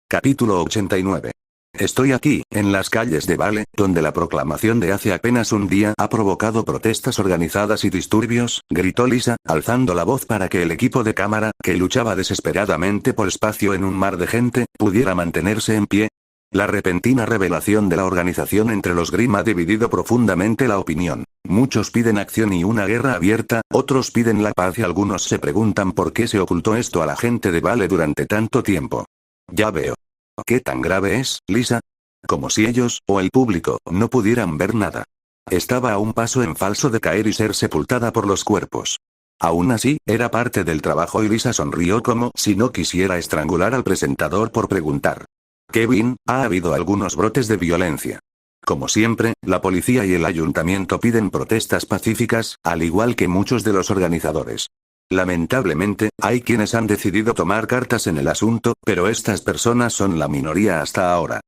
Capítulo 89. Estoy aquí, en las calles de Vale, donde la proclamación de hace apenas un día ha provocado protestas organizadas y disturbios, gritó Lisa, alzando la voz para que el equipo de cámara, que luchaba desesperadamente por espacio en un mar de gente, pudiera mantenerse en pie. La repentina revelación de la organización entre los Grimm ha dividido profundamente la opinión. Muchos piden acción y una guerra abierta, otros piden la paz y algunos se preguntan por qué se ocultó esto a la gente de Vale durante tanto tiempo. Ya veo. ¿Qué tan grave es, Lisa? Como si ellos, o el público, no pudieran ver nada. Estaba a un paso en falso de caer y ser sepultada por los cuerpos. Aún así, era parte del trabajo y Lisa sonrió como si no quisiera estrangular al presentador por preguntar. Kevin, ha habido algunos brotes de violencia. Como siempre, la policía y el ayuntamiento piden protestas pacíficas, al igual que muchos de los organizadores. Lamentablemente, hay quienes han decidido tomar cartas en el asunto, pero estas personas son la minoría hasta ahora.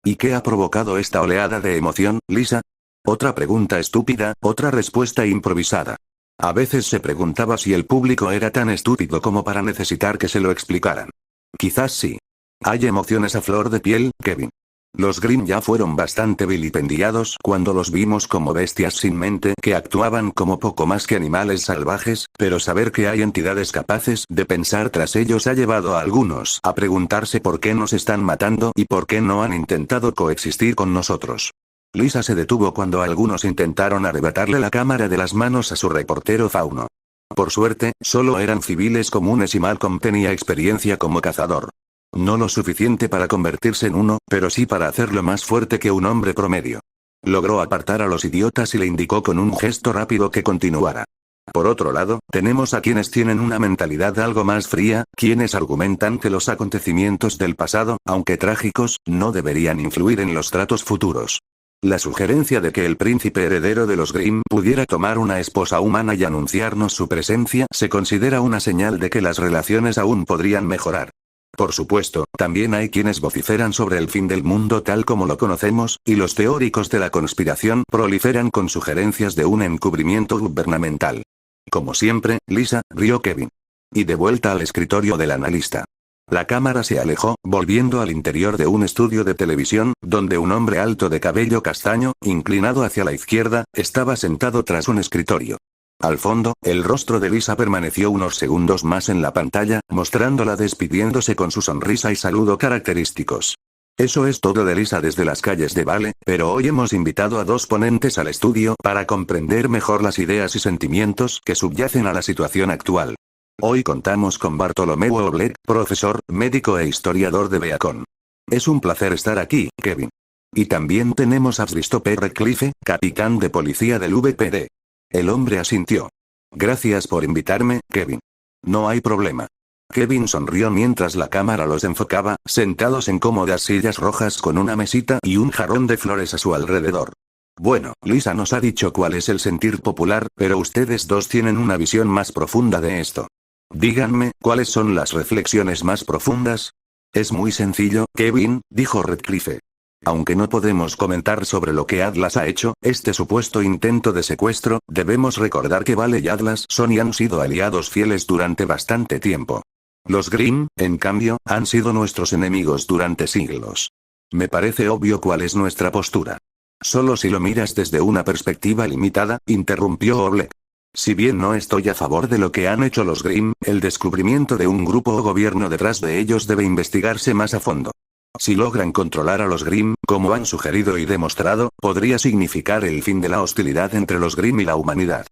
¿Y qué ha provocado esta oleada de emoción, Lisa? Otra pregunta estúpida, otra respuesta improvisada. A veces se preguntaba si el público era tan estúpido como para necesitar que se lo explicaran. Quizás sí. Hay emociones a flor de piel, Kevin. Los Grimm ya fueron bastante vilipendiados cuando los vimos como bestias sin mente que actuaban como poco más que animales salvajes, pero saber que hay entidades capaces de pensar tras ellos ha llevado a algunos a preguntarse por qué nos están matando y por qué no han intentado coexistir con nosotros. Lisa se detuvo cuando algunos intentaron arrebatarle la cámara de las manos a su reportero Fauno. Por suerte, solo eran civiles comunes y Malcolm tenía experiencia como cazador. No lo suficiente para convertirse en uno, pero sí para hacerlo más fuerte que un hombre promedio. Logró apartar a los idiotas y le indicó con un gesto rápido que continuara. Por otro lado, tenemos a quienes tienen una mentalidad algo más fría, quienes argumentan que los acontecimientos del pasado, aunque trágicos, no deberían influir en los tratos futuros. La sugerencia de que el príncipe heredero de los Grimm pudiera tomar una esposa humana y anunciarnos su presencia se considera una señal de que las relaciones aún podrían mejorar. Por supuesto, también hay quienes vociferan sobre el fin del mundo tal como lo conocemos, y los teóricos de la conspiración proliferan con sugerencias de un encubrimiento gubernamental. Como siempre, Lisa, rió Kevin. Y de vuelta al escritorio del analista. La cámara se alejó, volviendo al interior de un estudio de televisión, donde un hombre alto de cabello castaño, inclinado hacia la izquierda, estaba sentado tras un escritorio. Al fondo, el rostro de Lisa permaneció unos segundos más en la pantalla, mostrándola despidiéndose con su sonrisa y saludo característicos. Eso es todo de Lisa desde las calles de Vale, pero hoy hemos invitado a dos ponentes al estudio para comprender mejor las ideas y sentimientos que subyacen a la situación actual. Hoy contamos con Bartolomeu Oblet, profesor, médico e historiador de Beacon. Es un placer estar aquí, Kevin. Y también tenemos a Christopher Redcliffe, capitán de policía del VPD. El hombre asintió. Gracias por invitarme, Kevin. No hay problema. Kevin sonrió mientras la cámara los enfocaba, sentados en cómodas sillas rojas con una mesita y un jarrón de flores a su alrededor. Bueno, Lisa nos ha dicho cuál es el sentir popular, pero ustedes dos tienen una visión más profunda de esto. Díganme, ¿cuáles son las reflexiones más profundas? Es muy sencillo, Kevin, dijo Redcliffe. Aunque no podemos comentar sobre lo que Atlas ha hecho, este supuesto intento de secuestro, debemos recordar que Vale y Atlas son y han sido aliados fieles durante bastante tiempo. Los Grimm, en cambio, han sido nuestros enemigos durante siglos. Me parece obvio cuál es nuestra postura. Solo si lo miras desde una perspectiva limitada, interrumpió Oblek. Si bien no estoy a favor de lo que han hecho los Grimm, el descubrimiento de un grupo o gobierno detrás de ellos debe investigarse más a fondo. Si logran controlar a los Grimm, como han sugerido y demostrado, podría significar el fin de la hostilidad entre los Grimm y la humanidad.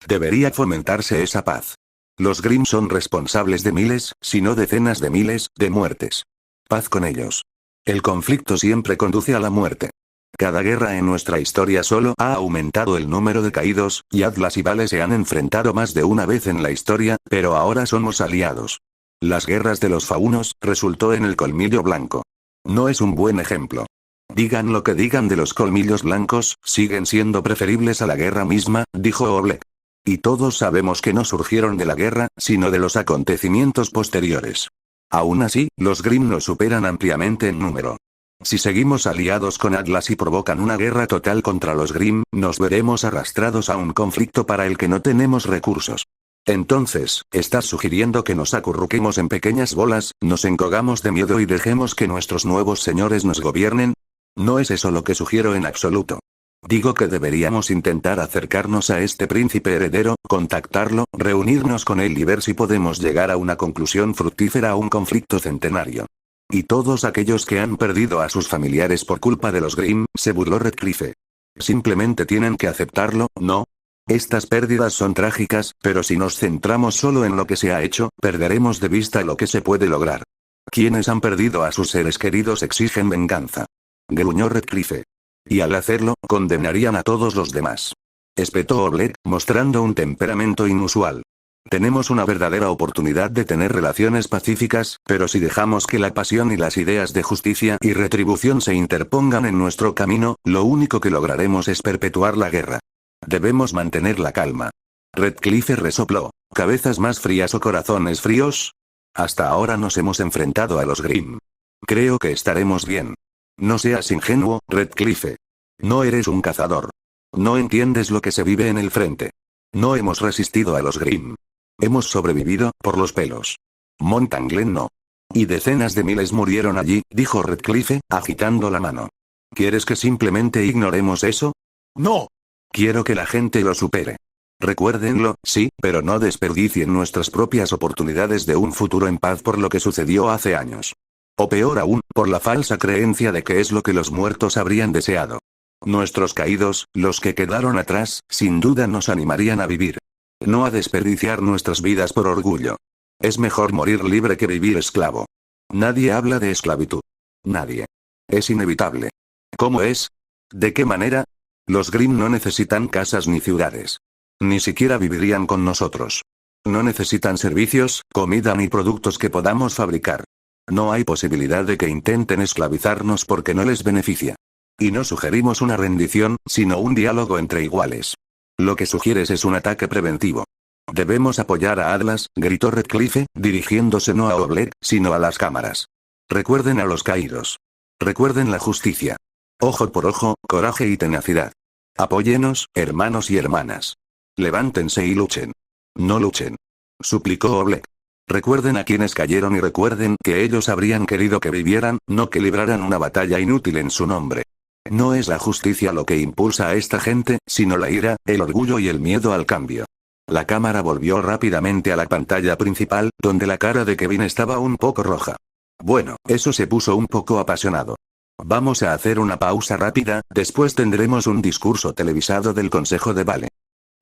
Debería fomentarse esa paz. Los Grimm son responsables de miles, si no decenas de miles, de muertes. Paz con ellos. El conflicto siempre conduce a la muerte. Cada guerra en nuestra historia solo ha aumentado el número de caídos, y Atlas y Vale se han enfrentado más de una vez en la historia, pero ahora somos aliados. Las guerras de los faunos resultó en el colmillo blanco. No es un buen ejemplo. Digan lo que digan de los colmillos blancos, siguen siendo preferibles a la guerra misma, dijo Oblek. Y todos sabemos que no surgieron de la guerra, sino de los acontecimientos posteriores. Aún así, los Grimm nos superan ampliamente en número. Si seguimos aliados con Atlas y provocan una guerra total contra los Grimm, nos veremos arrastrados a un conflicto para el que no tenemos recursos. Entonces, ¿estás sugiriendo que nos acurruquemos en pequeñas bolas, nos encogamos de miedo y dejemos que nuestros nuevos señores nos gobiernen? No es eso lo que sugiero en absoluto. Digo que deberíamos intentar acercarnos a este príncipe heredero, contactarlo, reunirnos con él y ver si podemos llegar a una conclusión fructífera a un conflicto centenario. Y todos aquellos que han perdido a sus familiares por culpa de los Grimm, se burló Redcliffe. Simplemente tienen que aceptarlo, ¿no? Estas pérdidas son trágicas, pero si nos centramos solo en lo que se ha hecho, perderemos de vista lo que se puede lograr. Quienes han perdido a sus seres queridos exigen venganza. Gruñó Redcliffe. Y al hacerlo, condenarían a todos los demás. Espetó Oblek, mostrando un temperamento inusual. Tenemos una verdadera oportunidad de tener relaciones pacíficas, pero si dejamos que la pasión y las ideas de justicia y retribución se interpongan en nuestro camino, lo único que lograremos es perpetuar la guerra. Debemos mantener la calma. Redcliffe resopló. ¿Cabezas más frías o corazones fríos? Hasta ahora nos hemos enfrentado a los Grimm. Creo que estaremos bien. No seas ingenuo, Redcliffe. No eres un cazador. No entiendes lo que se vive en el frente. No hemos resistido a los Grimm. Hemos sobrevivido, por los pelos. Montan Glen no. Y decenas de miles murieron allí, dijo Redcliffe, agitando la mano. ¿Quieres que simplemente ignoremos eso? No. Quiero que la gente lo supere. Recuérdenlo, sí, pero no desperdicien nuestras propias oportunidades de un futuro en paz por lo que sucedió hace años. O peor aún, por la falsa creencia de que es lo que los muertos habrían deseado. Nuestros caídos, los que quedaron atrás, sin duda nos animarían a vivir. No a desperdiciar nuestras vidas por orgullo. Es mejor morir libre que vivir esclavo. Nadie habla de esclavitud. Nadie. Es inevitable. ¿Cómo es? ¿De qué manera? Los Grimm no necesitan casas ni ciudades. Ni siquiera vivirían con nosotros. No necesitan servicios, comida ni productos que podamos fabricar. No hay posibilidad de que intenten esclavizarnos porque no les beneficia. Y no sugerimos una rendición, sino un diálogo entre iguales. Lo que sugieres es un ataque preventivo. Debemos apoyar a Atlas, gritó Redcliffe, dirigiéndose no a Oblek, sino a las cámaras. Recuerden a los caídos. Recuerden la justicia. Ojo por ojo, coraje y tenacidad. Apóyenos, hermanos y hermanas. Levántense y luchen. No luchen. Suplicó Oblek. Recuerden a quienes cayeron y recuerden que ellos habrían querido que vivieran, no que libraran una batalla inútil en su nombre. No es la justicia lo que impulsa a esta gente, sino la ira, el orgullo y el miedo al cambio. La cámara volvió rápidamente a la pantalla principal, donde la cara de Kevin estaba un poco roja. Bueno, eso se puso un poco apasionado. Vamos a hacer una pausa rápida, después tendremos un discurso televisado del Consejo de Vale.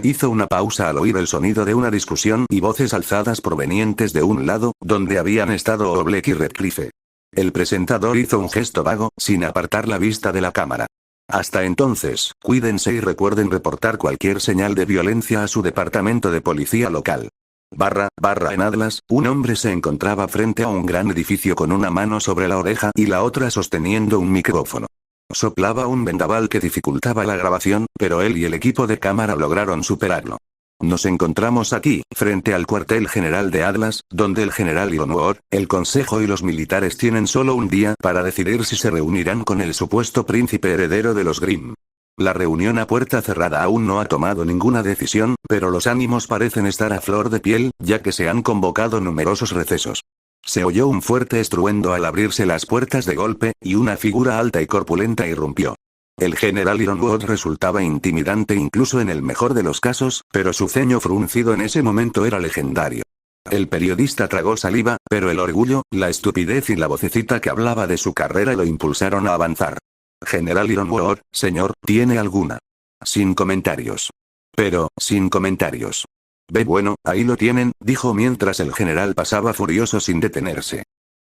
Hizo una pausa al oír el sonido de una discusión y voces alzadas provenientes de un lado, donde habían estado Oblek y Redcliffe. El presentador hizo un gesto vago, sin apartar la vista de la cámara. Hasta entonces, cuídense y recuerden reportar cualquier señal de violencia a su departamento de policía local. En Atlas, un hombre se encontraba frente a un gran edificio con una mano sobre la oreja y la otra sosteniendo un micrófono. Soplaba un vendaval que dificultaba la grabación, pero él y el equipo de cámara lograron superarlo. Nos encontramos aquí, frente al cuartel general de Atlas, donde el general Ironwood, el consejo y los militares tienen solo un día para decidir si se reunirán con el supuesto príncipe heredero de los Grimm. La reunión a puerta cerrada aún no ha tomado ninguna decisión, pero los ánimos parecen estar a flor de piel, ya que se han convocado numerosos recesos. Se oyó un fuerte estruendo al abrirse las puertas de golpe, y una figura alta y corpulenta irrumpió. El general Ironwood resultaba intimidante incluso en el mejor de los casos, pero su ceño fruncido en ese momento era legendario. El periodista tragó saliva, pero el orgullo, la estupidez y la vocecita que hablaba de su carrera lo impulsaron a avanzar. General Ironwood, señor, ¿tiene alguna? Sin comentarios. Pero, sin comentarios. Bueno, ahí lo tienen, dijo mientras el general pasaba furioso sin detenerse.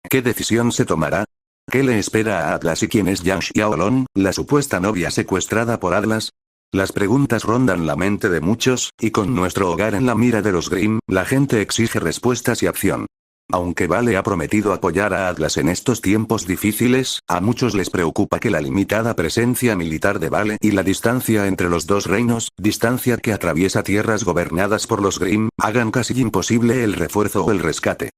¿Qué decisión se tomará? ¿Qué le espera a Atlas y quién es Yang Xiaolong, la supuesta novia secuestrada por Atlas? Las preguntas rondan la mente de muchos, y con nuestro hogar en la mira de los Grimm, la gente exige respuestas y acción. Aunque Vale ha prometido apoyar a Atlas en estos tiempos difíciles, a muchos les preocupa que la limitada presencia militar de Vale y la distancia entre los dos reinos, distancia que atraviesa tierras gobernadas por los Grimm, hagan casi imposible el refuerzo o el rescate.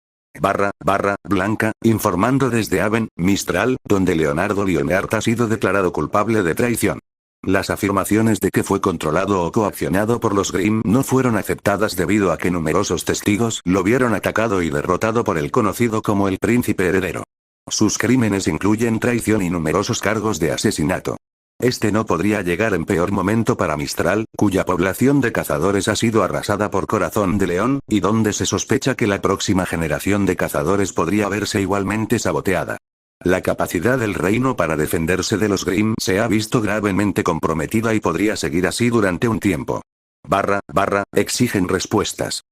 Blanca, informando desde Aven, Mistral, donde Leonardo Lionheart ha sido declarado culpable de traición. Las afirmaciones de que fue controlado o coaccionado por los Grimm no fueron aceptadas debido a que numerosos testigos lo vieron atacado y derrotado por el conocido como el príncipe heredero. Sus crímenes incluyen traición y numerosos cargos de asesinato. Este no podría llegar en peor momento para Mistral, cuya población de cazadores ha sido arrasada por Corazón de León, y donde se sospecha que la próxima generación de cazadores podría verse igualmente saboteada. La capacidad del reino para defenderse de los Grimm se ha visto gravemente comprometida y podría seguir así durante un tiempo. Exigen respuestas.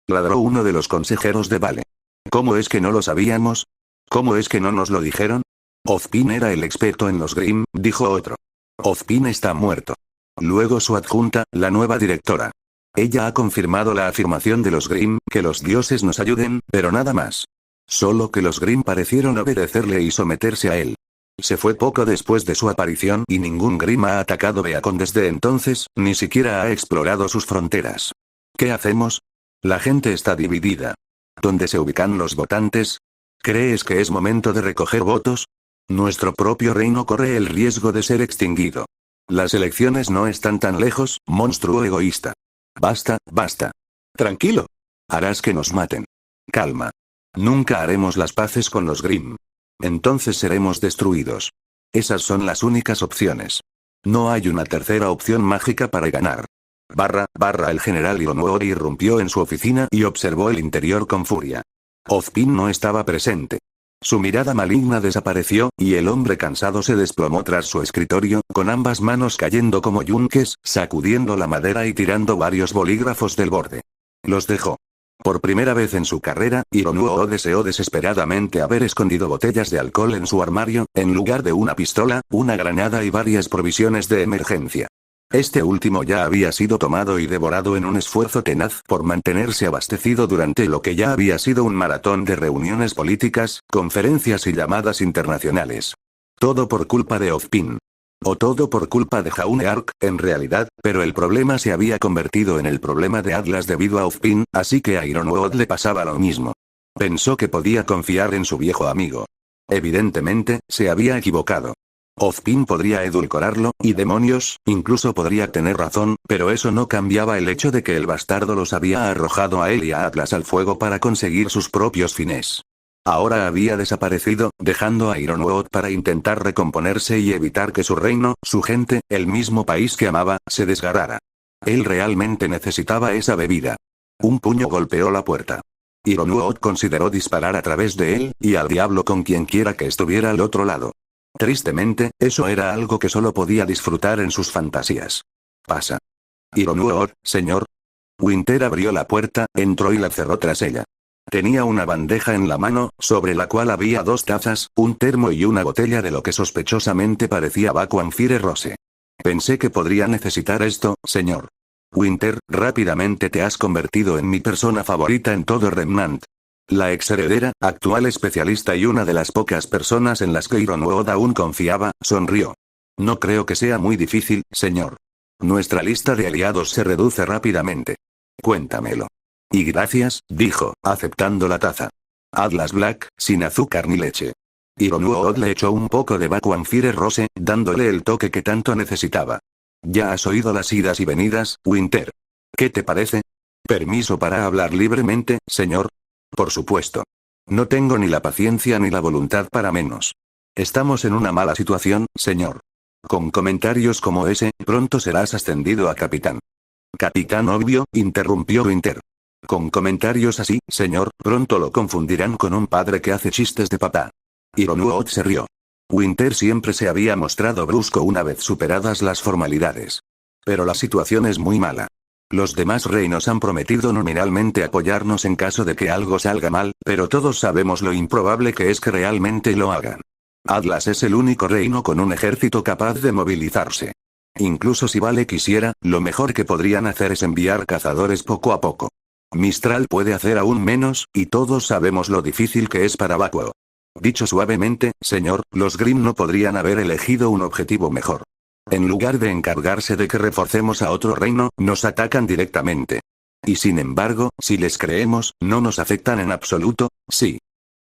Ladró uno de los consejeros de Vale. ¿Cómo es que no lo sabíamos? ¿Cómo es que no nos lo dijeron? Ozpin era el experto en los Grimm, dijo otro. Ozpin está muerto. Luego su adjunta, la nueva directora. Ella ha confirmado la afirmación de los Grimm, que los dioses nos ayuden, pero nada más. Solo que los Grimm parecieron obedecerle y someterse a él. Se fue poco después de su aparición y ningún Grimm ha atacado Beacon desde entonces, ni siquiera ha explorado sus fronteras. ¿Qué hacemos? La gente está dividida. ¿Dónde se ubican los votantes? ¿Crees que es momento de recoger votos? Nuestro propio reino corre el riesgo de ser extinguido. Las elecciones no están tan lejos, monstruo egoísta. Basta. Tranquilo. Harás que nos maten. Calma. Nunca haremos las paces con los Grimm. Entonces seremos destruidos. Esas son las únicas opciones. No hay una tercera opción mágica para ganar. El general Ironwood irrumpió en su oficina y observó el interior con furia. Ozpin no estaba presente. Su mirada maligna desapareció, y el hombre cansado se desplomó tras su escritorio, con ambas manos cayendo como yunques, sacudiendo la madera y tirando varios bolígrafos del borde. Los dejó. Por primera vez en su carrera, Hironuo deseó desesperadamente haber escondido botellas de alcohol en su armario, en lugar de una pistola, una granada y varias provisiones de emergencia. Este último ya había sido tomado y devorado en un esfuerzo tenaz por mantenerse abastecido durante lo que ya había sido un maratón de reuniones políticas, conferencias y llamadas internacionales. Todo por culpa de Ozpin. O todo por culpa de Jaune Ark, en realidad, pero el problema se había convertido en el problema de Atlas debido a Ozpin, así que a Ironwood le pasaba lo mismo. Pensó que podía confiar en su viejo amigo. Evidentemente, se había equivocado. Ozpin podría edulcorarlo, y demonios, incluso podría tener razón, pero eso no cambiaba el hecho de que el bastardo los había arrojado a él y a Atlas al fuego para conseguir sus propios fines. Ahora había desaparecido, dejando a Ironwood para intentar recomponerse y evitar que su reino, su gente, el mismo país que amaba, se desgarrara. Él realmente necesitaba esa bebida. Un puño golpeó la puerta. Ironwood consideró disparar a través de él, y al diablo con quien quiera que estuviera al otro lado. Tristemente, eso era algo que solo podía disfrutar en sus fantasías. Pasa. Ironwood, señor. Winter abrió la puerta, entró y la cerró tras ella. Tenía una bandeja en la mano, sobre la cual había 2 tazas, un termo y una botella de lo que sospechosamente parecía Vacuum Fire Rose. Pensé que podría necesitar esto, señor. Winter, rápidamente te has convertido en mi persona favorita en todo Remnant. La exheredera, actual especialista y una de las pocas personas en las que Ironwood aún confiaba, sonrió. No creo que sea muy difícil, señor. Nuestra lista de aliados se reduce rápidamente. Cuéntamelo. Y gracias, dijo, aceptando la taza. Atlas Black, sin azúcar ni leche. Ironwood le echó un poco de Vacuum Fire Rose, dándole el toque que tanto necesitaba. Ya has oído las idas y venidas, Winter. ¿Qué te parece? ¿Permiso para hablar libremente, señor? Por supuesto. No tengo ni la paciencia ni la voluntad para menos. Estamos en una mala situación, señor. Con comentarios como ese, pronto serás ascendido a capitán. Capitán obvio, interrumpió Winter. Con comentarios así, señor, pronto lo confundirán con un padre que hace chistes de papá. Ironwood se rió. Winter siempre se había mostrado brusco una vez superadas las formalidades. Pero la situación es muy mala. Los demás reinos han prometido nominalmente apoyarnos en caso de que algo salga mal, pero todos sabemos lo improbable que es que realmente lo hagan. Atlas es el único reino con un ejército capaz de movilizarse. Incluso si Vale quisiera, lo mejor que podrían hacer es enviar cazadores poco a poco. Mistral puede hacer aún menos, y todos sabemos lo difícil que es para Vacuo. Dicho suavemente, señor, los Grimm no podrían haber elegido un objetivo mejor. En lugar de encargarse de que reforcemos a otro reino, nos atacan directamente. Y sin embargo, si les creemos, no nos afectan en absoluto, sí.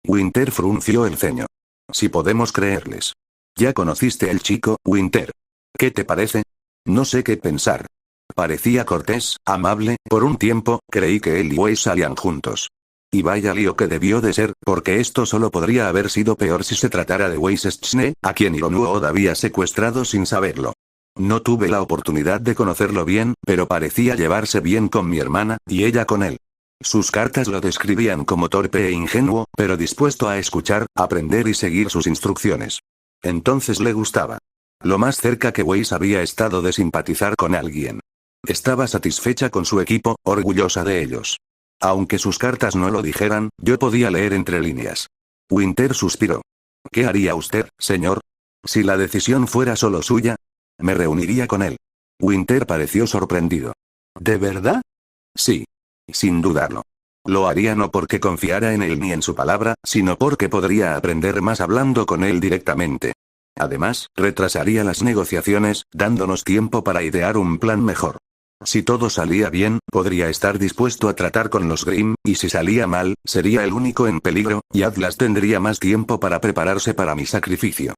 Winter frunció el ceño. Si podemos creerles. Ya conociste el chico, Winter. ¿Qué te parece? No sé qué pensar. Parecía cortés, amable, por un tiempo, creí que él y Weiss salían juntos. Y vaya lío que debió de ser, porque esto solo podría haber sido peor si se tratara de Weiss Schne, a quien Ironwood había secuestrado sin saberlo. No tuve la oportunidad de conocerlo bien, pero parecía llevarse bien con mi hermana, y ella con él. Sus cartas lo describían como torpe e ingenuo, pero dispuesto a escuchar, aprender y seguir sus instrucciones. Entonces le gustaba. Lo más cerca que Weiss había estado de simpatizar con alguien. Estaba satisfecha con su equipo, orgullosa de ellos. Aunque sus cartas no lo dijeran, yo podía leer entre líneas. Winter suspiró. ¿Qué haría usted, señor? Si la decisión fuera solo suya, me reuniría con él. Winter pareció sorprendido. ¿De verdad? Sí. Sin dudarlo. Lo haría no porque confiara en él ni en su palabra, sino porque podría aprender más hablando con él directamente. Además, retrasaría las negociaciones, dándonos tiempo para idear un plan mejor. Si todo salía bien, podría estar dispuesto a tratar con los Grimm, y si salía mal, sería el único en peligro, y Atlas tendría más tiempo para prepararse para mi sacrificio.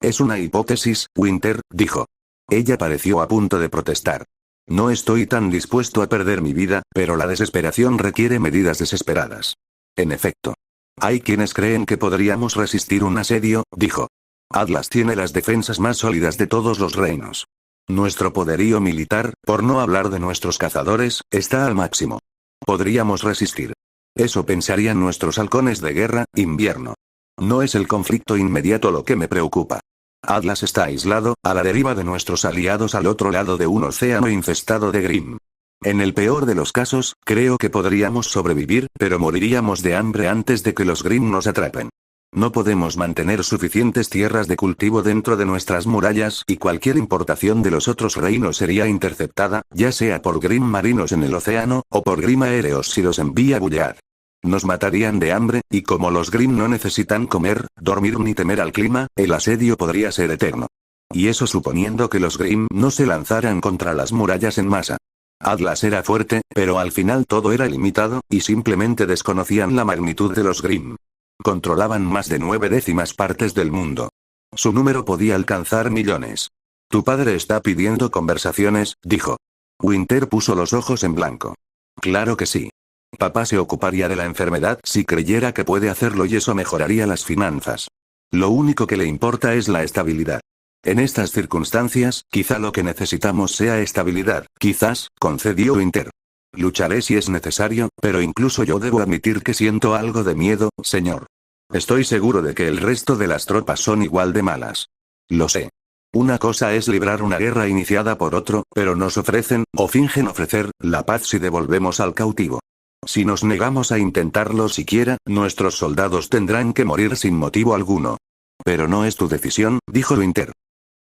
Es una hipótesis, Winter, dijo. Ella pareció a punto de protestar. No estoy tan dispuesto a perder mi vida, pero la desesperación requiere medidas desesperadas. En efecto. Hay quienes creen que podríamos resistir un asedio, dijo. Atlas tiene las defensas más sólidas de todos los reinos. Nuestro poderío militar, por no hablar de nuestros cazadores, está al máximo. Podríamos resistir. Eso pensarían nuestros halcones de guerra, invierno. No es el conflicto inmediato lo que me preocupa. Atlas está aislado, a la deriva de nuestros aliados al otro lado de un océano infestado de Grimm. En el peor de los casos, creo que podríamos sobrevivir, pero moriríamos de hambre antes de que los Grimm nos atrapen. No podemos mantener suficientes tierras de cultivo dentro de nuestras murallas y cualquier importación de los otros reinos sería interceptada, ya sea por Grimm marinos en el océano, o por Grimm aéreos si los envía Bullard. Nos matarían de hambre, y como los Grimm no necesitan comer, dormir ni temer al clima, el asedio podría ser eterno. Y eso suponiendo que los Grimm no se lanzaran contra las murallas en masa. Atlas era fuerte, pero al final todo era limitado, y simplemente desconocían la magnitud de los Grimm. Controlaban más de 9/10 partes del mundo. Su número podía alcanzar millones. Tu padre está pidiendo conversaciones, dijo. Winter puso los ojos en blanco. Claro que sí. Papá se ocuparía de la enfermedad si creyera que puede hacerlo y eso mejoraría las finanzas. Lo único que le importa es la estabilidad. En estas circunstancias, quizá lo que necesitamos sea estabilidad, quizás, concedió Winter. Lucharé si es necesario, pero incluso yo debo admitir que siento algo de miedo, señor. Estoy seguro de que el resto de las tropas son igual de malas. Lo sé. Una cosa es librar una guerra iniciada por otro, pero nos ofrecen, o fingen ofrecer, la paz si devolvemos al cautivo. Si nos negamos a intentarlo siquiera, nuestros soldados tendrán que morir sin motivo alguno. Pero no es tu decisión, dijo Winter.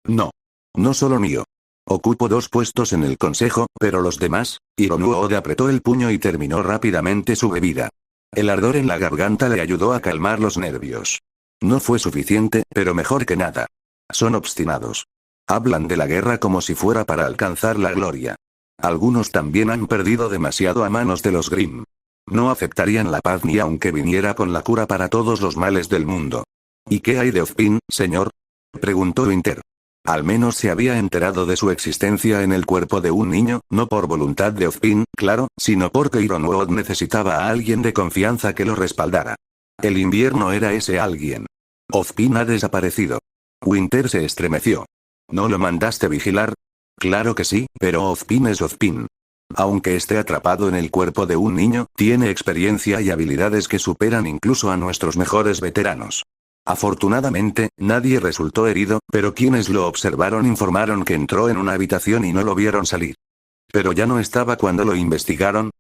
No. No solo mío. Ocupo 2 puestos en el consejo, pero los demás. Ironuode apretó el puño y terminó rápidamente su bebida. El ardor en la garganta le ayudó a calmar los nervios. No fue suficiente, pero mejor que nada. Son obstinados. Hablan de la guerra como si fuera para alcanzar la gloria. Algunos también han perdido demasiado a manos de los Grimm. No aceptarían la paz ni aunque viniera con la cura para todos los males del mundo. ¿Y qué hay de Ozpin, señor? Preguntó Winter. Al menos se había enterado de su existencia en el cuerpo de un niño, no por voluntad de Ozpin, claro, sino porque Ironwood necesitaba a alguien de confianza que lo respaldara. El invierno era ese alguien. Ozpin ha desaparecido. Winter se estremeció. ¿No lo mandaste vigilar? Claro que sí, pero Ozpin es Ozpin. Aunque esté atrapado en el cuerpo de un niño, tiene experiencia y habilidades que superan incluso a nuestros mejores veteranos. Afortunadamente, nadie resultó herido, pero quienes lo observaron informaron que entró en una habitación y no lo vieron salir. ¿Pero ya no estaba cuando lo investigaron?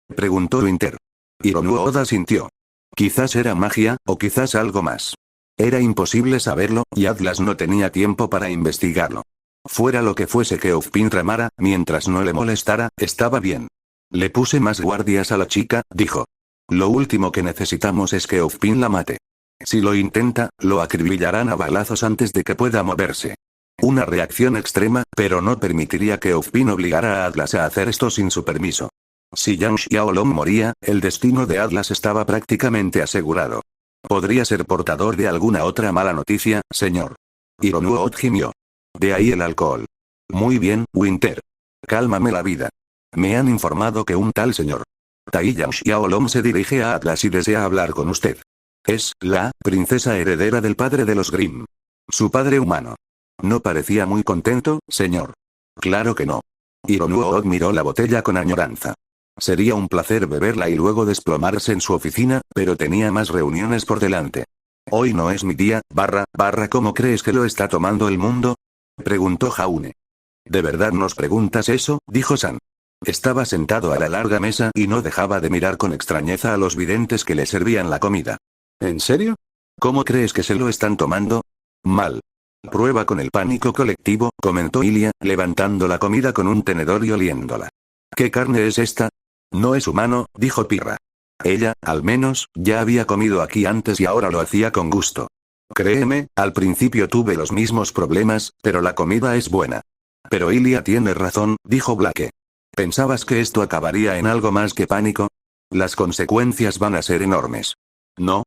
Preguntó Winter. Ironwood asintió. Quizás era magia, o quizás algo más. Era imposible saberlo, y Atlas no tenía tiempo para investigarlo. Fuera lo que fuese que Ozpin tramara, mientras no le molestara, estaba bien. Le puse más guardias a la chica, dijo. Lo último que necesitamos es que Ozpin la mate. Si lo intenta, lo acribillarán a balazos antes de que pueda moverse. Una reacción extrema, pero no permitiría que Ozpin obligara a Atlas a hacer esto sin su permiso. Si Yang Xiaolong moría, el destino de Atlas estaba prácticamente asegurado. Podría ser portador de alguna otra mala noticia, señor. Ironwood gimió. De ahí el alcohol. Muy bien, Winter. Cálmame la vida. Me han informado que un tal señor Tai Yang Xiaolong se dirige a Atlas y desea hablar con usted. Es la princesa heredera del padre de los Grimm. Su padre humano. No parecía muy contento, señor. Claro que no. Ironwood miró la botella con añoranza. Sería un placer beberla y luego desplomarse en su oficina, pero tenía más reuniones por delante. Hoy no es mi día, ¿cómo crees que lo está tomando el mundo? Preguntó Jaune. ¿De verdad nos preguntas eso? Dijo San. Estaba sentado a la larga mesa y no dejaba de mirar con extrañeza a los videntes que le servían la comida. ¿En serio? ¿Cómo crees que se lo están tomando? Mal. Prueba con el pánico colectivo, comentó Ilia, levantando la comida con un tenedor y oliéndola. ¿Qué carne es esta? No es humano, dijo Pirra. Ella, al menos, ya había comido aquí antes y ahora lo hacía con gusto. Créeme, al principio tuve los mismos problemas, pero la comida es buena. Pero Ilia tiene razón, dijo Blake. ¿Pensabas que esto acabaría en algo más que pánico? Las consecuencias van a ser enormes. No,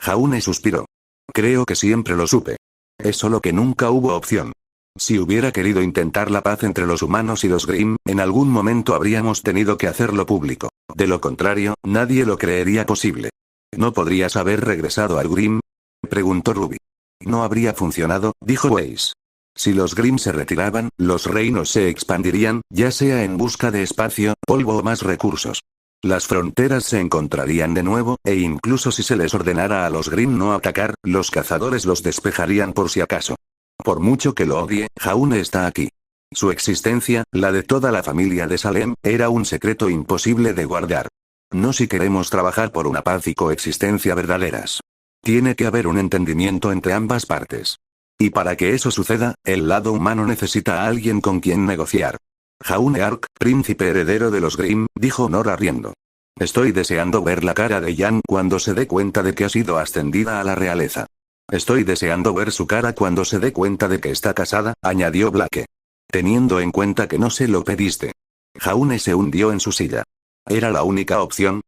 Jaune suspiró. Creo que siempre lo supe. Es solo que nunca hubo opción. Si hubiera querido intentar la paz entre los humanos y los Grimm, en algún momento habríamos tenido que hacerlo público. De lo contrario, nadie lo creería posible. ¿No podrías haber regresado al Grimm? Preguntó Ruby. No habría funcionado, dijo Weiss. Si los Grimm se retiraban, los reinos se expandirían, ya sea en busca de espacio, polvo o más recursos. Las fronteras se encontrarían de nuevo, e incluso si se les ordenara a los Grimm no atacar, los cazadores los despejarían por si acaso. Por mucho que lo odie, Jaune está aquí. Su existencia, la de toda la familia de Salem, era un secreto imposible de guardar. No si queremos trabajar por una paz y coexistencia verdaderas. Tiene que haber un entendimiento entre ambas partes. Y para que eso suceda, el lado humano necesita a alguien con quien negociar. Jaune Ark, príncipe heredero de los Grimm, dijo Nora riendo. Estoy deseando ver la cara de Jan cuando se dé cuenta de que ha sido ascendida a la realeza. Estoy deseando ver su cara cuando se dé cuenta de que está casada, añadió Blake. Teniendo en cuenta que no se lo pediste. Jaune se hundió en su silla. Era la única opción,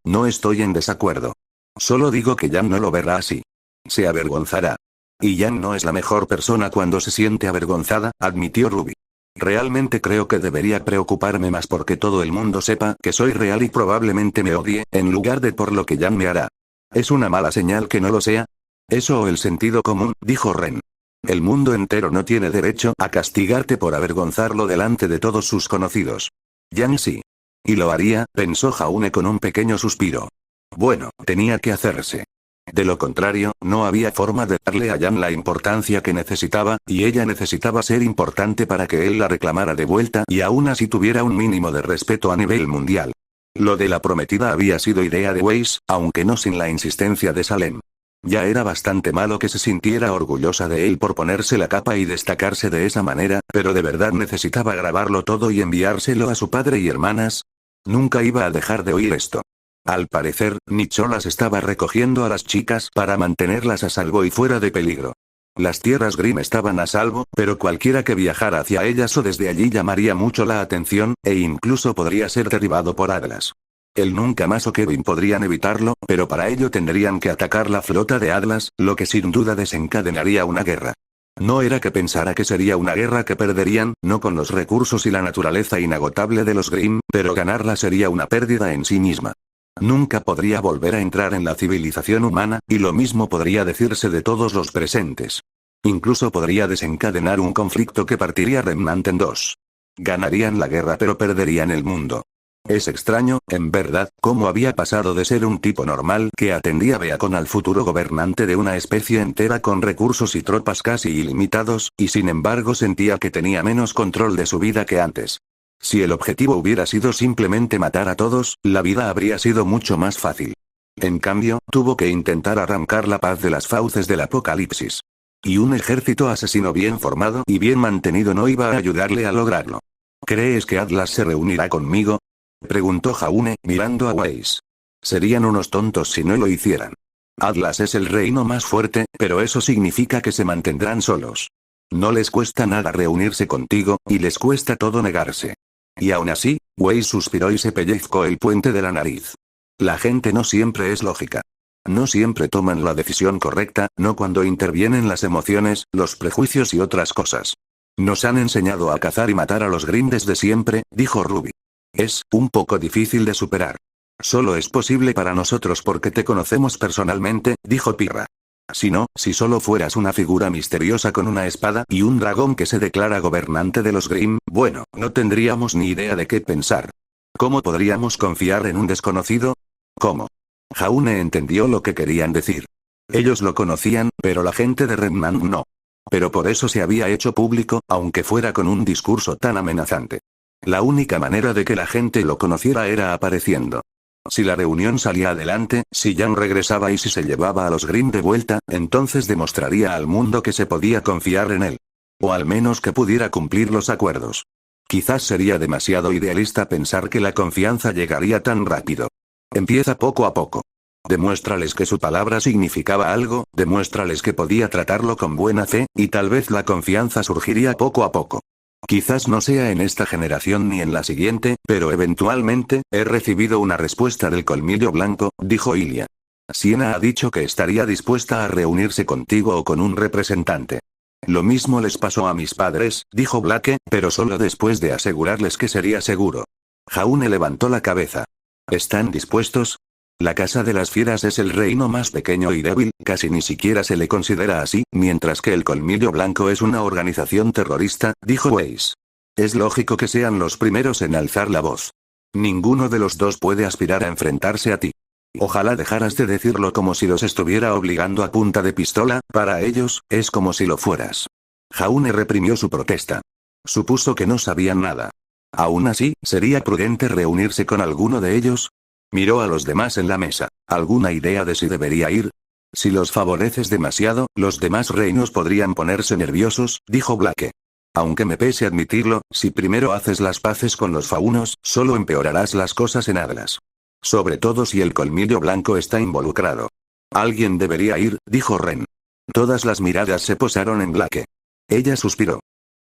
no estoy en desacuerdo. Solo digo que Jan no lo verá así. Se avergonzará. Y Jan no es la mejor persona cuando se siente avergonzada, admitió Ruby. Realmente creo que debería preocuparme más porque todo el mundo sepa que soy real y probablemente me odie, en lugar de por lo que Jan me hará. ¿Es una mala señal que no lo sea? Eso o el sentido común, dijo Ren. El mundo entero no tiene derecho a castigarte por avergonzarlo delante de todos sus conocidos. Jan sí. Y lo haría, pensó Jaune con un pequeño suspiro. Bueno, tenía que hacerse. De lo contrario, no había forma de darle a Jan la importancia que necesitaba, y ella necesitaba ser importante para que él la reclamara de vuelta y aún así tuviera un mínimo de respeto a nivel mundial. Lo de la prometida había sido idea de Weiss, aunque no sin la insistencia de Salem. Ya era bastante malo que se sintiera orgullosa de él por ponerse la capa y destacarse de esa manera, pero de verdad necesitaba grabarlo todo y enviárselo a su padre y hermanas. Nunca iba a dejar de oír esto. Al parecer, Nicholas estaba recogiendo a las chicas para mantenerlas a salvo y fuera de peligro. Las tierras Grimm estaban a salvo, pero cualquiera que viajara hacia ellas o desde allí llamaría mucho la atención, e incluso podría ser derribado por Atlas. Él nunca más o Kevin podrían evitarlo, pero para ello tendrían que atacar la flota de Atlas, lo que sin duda desencadenaría una guerra. No era que pensara que sería una guerra que perderían, no con los recursos y la naturaleza inagotable de los Grimm, pero ganarla sería una pérdida en sí misma. Nunca podría volver a entrar en la civilización humana, y lo mismo podría decirse de todos los presentes. Incluso podría desencadenar un conflicto que partiría Remnant en dos. Ganarían la guerra pero perderían el mundo. Es extraño, en verdad, cómo había pasado de ser un tipo normal que atendía a Beacon al futuro gobernante de una especie entera con recursos y tropas casi ilimitados, y sin embargo sentía que tenía menos control de su vida que antes. Si el objetivo hubiera sido simplemente matar a todos, la vida habría sido mucho más fácil. En cambio, tuvo que intentar arrancar la paz de las fauces del apocalipsis. Y un ejército asesino bien formado y bien mantenido no iba a ayudarle a lograrlo. ¿Crees que Atlas se reunirá conmigo?, preguntó Jaune, mirando a Weiss. Serían unos tontos si no lo hicieran. Atlas es el reino más fuerte, pero eso significa que se mantendrán solos. No les cuesta nada reunirse contigo, y les cuesta todo negarse. Y aún así, Weiss suspiró y se pellizcó el puente de la nariz. La gente no siempre es lógica. No siempre toman la decisión correcta, no cuando intervienen las emociones, los prejuicios y otras cosas. Nos han enseñado a cazar y matar a los Grimm desde siempre, dijo Ruby. Es un poco difícil de superar. Solo es posible para nosotros porque te conocemos personalmente, dijo Pirra. Si solo fueras una figura misteriosa con una espada y un dragón que se declara gobernante de los Grimm, bueno, no tendríamos ni idea de qué pensar. ¿Cómo podríamos confiar en un desconocido? ¿Cómo? Jaune entendió lo que querían decir. Ellos lo conocían, pero la gente de Remnant no. Pero por eso se había hecho público, aunque fuera con un discurso tan amenazante. La única manera de que la gente lo conociera era apareciendo. Si la reunión salía adelante, si Jan regresaba y si se llevaba a los Grimm de vuelta, entonces demostraría al mundo que se podía confiar en él. O al menos que pudiera cumplir los acuerdos. Quizás sería demasiado idealista pensar que la confianza llegaría tan rápido. Empieza poco a poco. Demuéstrales que su palabra significaba algo, demuéstrales que podía tratarlo con buena fe, y tal vez la confianza surgiría poco a poco. Quizás no sea en esta generación ni en la siguiente, pero eventualmente, he recibido una respuesta del Colmillo Blanco, dijo Ilia. Siena ha dicho que estaría dispuesta a reunirse contigo o con un representante. Lo mismo les pasó a mis padres, dijo Blake, pero solo después de asegurarles que sería seguro. Jaune levantó la cabeza. ¿Están dispuestos? La Casa de las Fieras es el reino más pequeño y débil, casi ni siquiera se le considera así, mientras que el Colmillo Blanco es una organización terrorista, dijo Weiss. Es lógico que sean los primeros en alzar la voz. Ninguno de los dos puede aspirar a enfrentarse a ti. Ojalá dejaras de decirlo como si los estuviera obligando a punta de pistola, para ellos, es como si lo fueras. Jaune reprimió su protesta. Supuso que no sabían nada. Aún así, ¿sería prudente reunirse con alguno de ellos? Miró a los demás en la mesa. ¿Alguna idea de si debería ir? Si los favoreces demasiado, los demás reinos podrían ponerse nerviosos, dijo Blake. Aunque me pese admitirlo, si primero haces las paces con los faunos, solo empeorarás las cosas en Atlas. Sobre todo si el colmillo blanco está involucrado. Alguien debería ir, dijo Ren. Todas las miradas se posaron en Blake. Ella suspiró.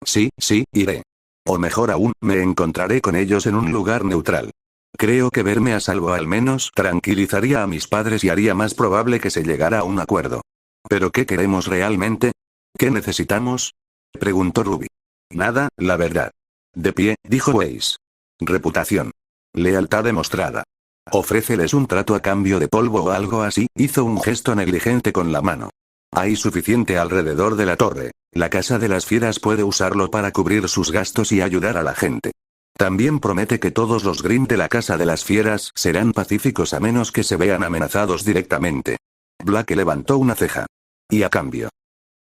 Sí, iré. O mejor aún, me encontraré con ellos en un lugar neutral. Creo que verme a salvo al menos tranquilizaría a mis padres y haría más probable que se llegara a un acuerdo. ¿Pero qué queremos realmente? ¿Qué necesitamos? Preguntó Ruby. Nada, la verdad. De pie, dijo Weiss. Reputación. Lealtad demostrada. Ofréceles un trato a cambio de polvo o algo así, hizo un gesto negligente con la mano. Hay suficiente alrededor de la torre. La casa de las fieras puede usarlo para cubrir sus gastos y ayudar a la gente. También promete que todos los Grimm de la casa de las fieras serán pacíficos a menos que se vean amenazados directamente. Blake levantó una ceja. ¿Y a cambio?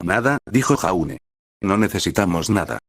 Nada, dijo Jaune. No necesitamos nada.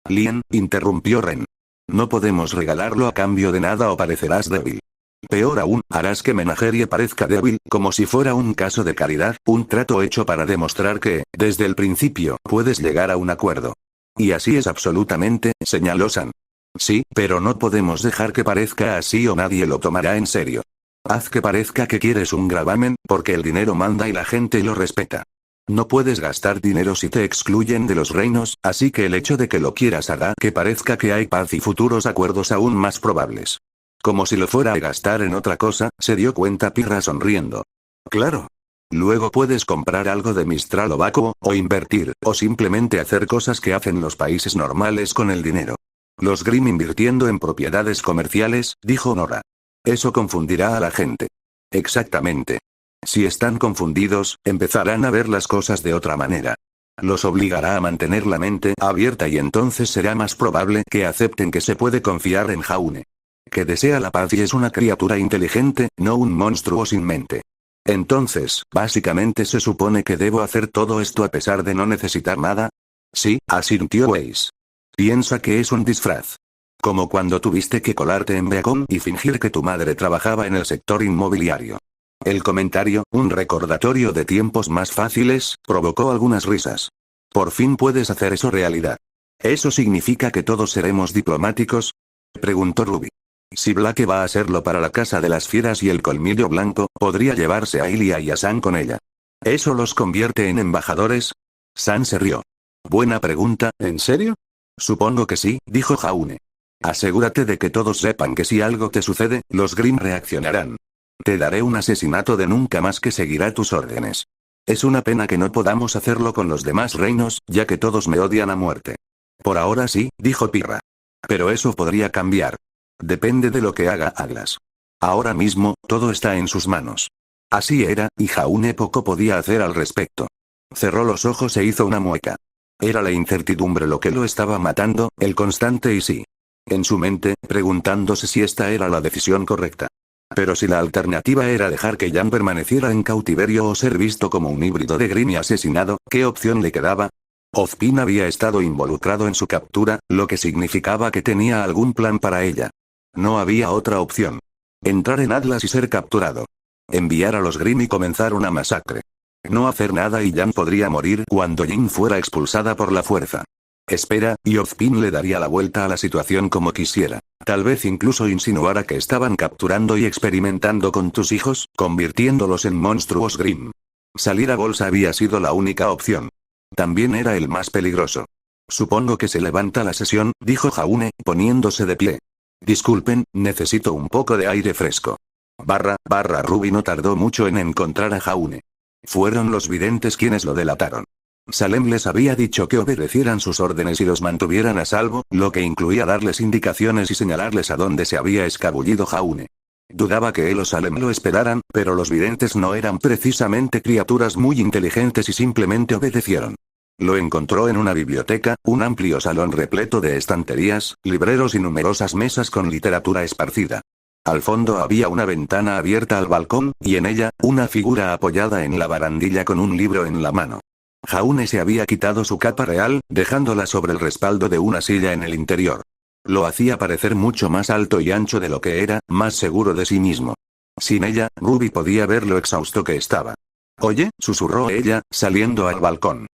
Lien, interrumpió Ren. No podemos regalarlo a cambio de nada o parecerás débil. Peor aún, harás que Menagerie parezca débil, como si fuera un caso de caridad, un trato hecho para demostrar que, desde el principio, puedes llegar a un acuerdo. Y así es absolutamente, señaló San. Sí, pero no podemos dejar que parezca así o nadie lo tomará en serio. Haz que parezca que quieres un gravamen, porque el dinero manda y la gente lo respeta. No puedes gastar dinero si te excluyen de los reinos, así que el hecho de que lo quieras hará que parezca que hay paz y futuros acuerdos aún más probables. Como si lo fuera a gastar en otra cosa, se dio cuenta Pirra sonriendo. Claro. Luego puedes comprar algo de Mistral o Vacuo, o invertir, o simplemente hacer cosas que hacen los países normales con el dinero. Los Grimm invirtiendo en propiedades comerciales, dijo Nora. Eso confundirá a la gente. Exactamente. Si están confundidos, empezarán a ver las cosas de otra manera. Los obligará a mantener la mente abierta y entonces será más probable que acepten que se puede confiar en Jaune. Que desea la paz y es una criatura inteligente, no un monstruo sin mente. Entonces, básicamente se supone que debo hacer todo esto a pesar de no necesitar nada. Sí, asintió Weiss. Piensa que es un disfraz. Como cuando tuviste que colarte en Beacon y fingir que tu madre trabajaba en el sector inmobiliario. El comentario, un recordatorio de tiempos más fáciles, provocó algunas risas. Por fin puedes hacer eso realidad. ¿Eso significa que todos seremos diplomáticos? Preguntó Ruby. Si Blake va a hacerlo para la casa de las fieras y el colmillo blanco, podría llevarse a Ilia y a San con ella. ¿Eso los convierte en embajadores? San se rió. Buena pregunta, ¿en serio? Supongo que sí, dijo Jaune. Asegúrate de que todos sepan que si algo te sucede, los Grimm reaccionarán. Te daré un asesinato de nunca más que seguirá tus órdenes. Es una pena que no podamos hacerlo con los demás reinos, ya que todos me odian a muerte. Por ahora sí, dijo Pirra. Pero eso podría cambiar. Depende de lo que haga Atlas. Ahora mismo, todo está en sus manos. Así era, y Jaune poco podía hacer al respecto. Cerró los ojos e hizo una mueca. Era la incertidumbre lo que lo estaba matando, el constante y sí. En su mente, preguntándose si esta era la decisión correcta. Pero si la alternativa era dejar que Jan permaneciera en cautiverio o ser visto como un híbrido de Grimm y asesinado, ¿qué opción le quedaba? Ozpin había estado involucrado en su captura, lo que significaba que tenía algún plan para ella. No había otra opción. Entrar en Atlas y ser capturado. Enviar a los Grimm y comenzar una masacre. No hacer nada y Jan podría morir cuando Jin fuera expulsada por la fuerza. Espera, y Ozpin le daría la vuelta a la situación como quisiera. Tal vez incluso insinuara que estaban capturando y experimentando con tus hijos, convirtiéndolos en monstruos Grimm. Salir a bolsa había sido la única opción. También era el más peligroso. Supongo que se levanta la sesión, dijo Jaune, poniéndose de pie. Disculpen, necesito un poco de aire fresco. Ruby no tardó mucho en encontrar a Jaune. Fueron los videntes quienes lo delataron. Salem les había dicho que obedecieran sus órdenes y los mantuvieran a salvo, lo que incluía darles indicaciones y señalarles a dónde se había escabullido Jaune. Dudaba que él o Salem lo esperaran, pero los videntes no eran precisamente criaturas muy inteligentes y simplemente obedecieron. Lo encontró en una biblioteca, un amplio salón repleto de estanterías, libreros y numerosas mesas con literatura esparcida. Al fondo había una ventana abierta al balcón, y en ella, una figura apoyada en la barandilla con un libro en la mano. Jaune se había quitado su capa real, dejándola sobre el respaldo de una silla en el interior. Lo hacía parecer mucho más alto y ancho de lo que era, más seguro de sí mismo. Sin ella, Ruby podía ver lo exhausto que estaba. «Oye», susurró ella, saliendo al balcón.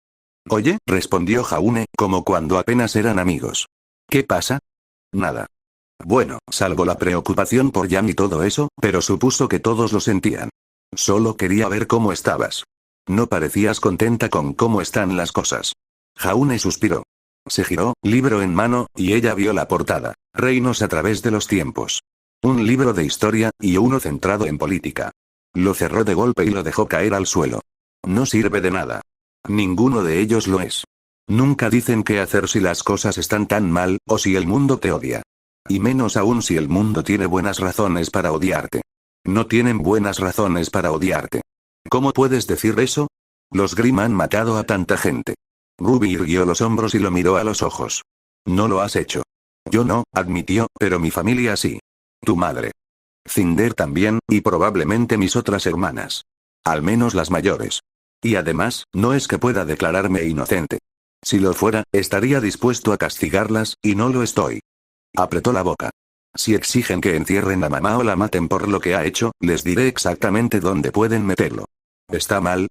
«Oye», respondió Jaune, como cuando apenas eran amigos. «¿Qué pasa?» «Nada». Bueno, salvo la preocupación por Jan y todo eso, pero supuso que todos lo sentían. Solo quería ver cómo estabas. No parecías contenta con cómo están las cosas. Jaune suspiró. Se giró, libro en mano, y ella vio la portada. Reinos a través de los tiempos. Un libro de historia, y uno centrado en política. Lo cerró de golpe y lo dejó caer al suelo. No sirve de nada. Ninguno de ellos lo es. Nunca dicen qué hacer si las cosas están tan mal, o si el mundo te odia. Y menos aún si el mundo tiene buenas razones para odiarte. No tienen buenas razones para odiarte. ¿Cómo puedes decir eso? Los Grimm han matado a tanta gente. Ruby irguió los hombros y lo miró a los ojos. No lo has hecho. Yo no, admitió, pero mi familia sí. Tu madre. Cinder también, y probablemente mis otras hermanas. Al menos las mayores. Y además, no es que pueda declararme inocente. Si lo fuera, estaría dispuesto a castigarlas, y no lo estoy. Apretó la boca. Si exigen que encierren a mamá o la maten por lo que ha hecho, les diré exactamente dónde pueden meterlo. ¿Está mal?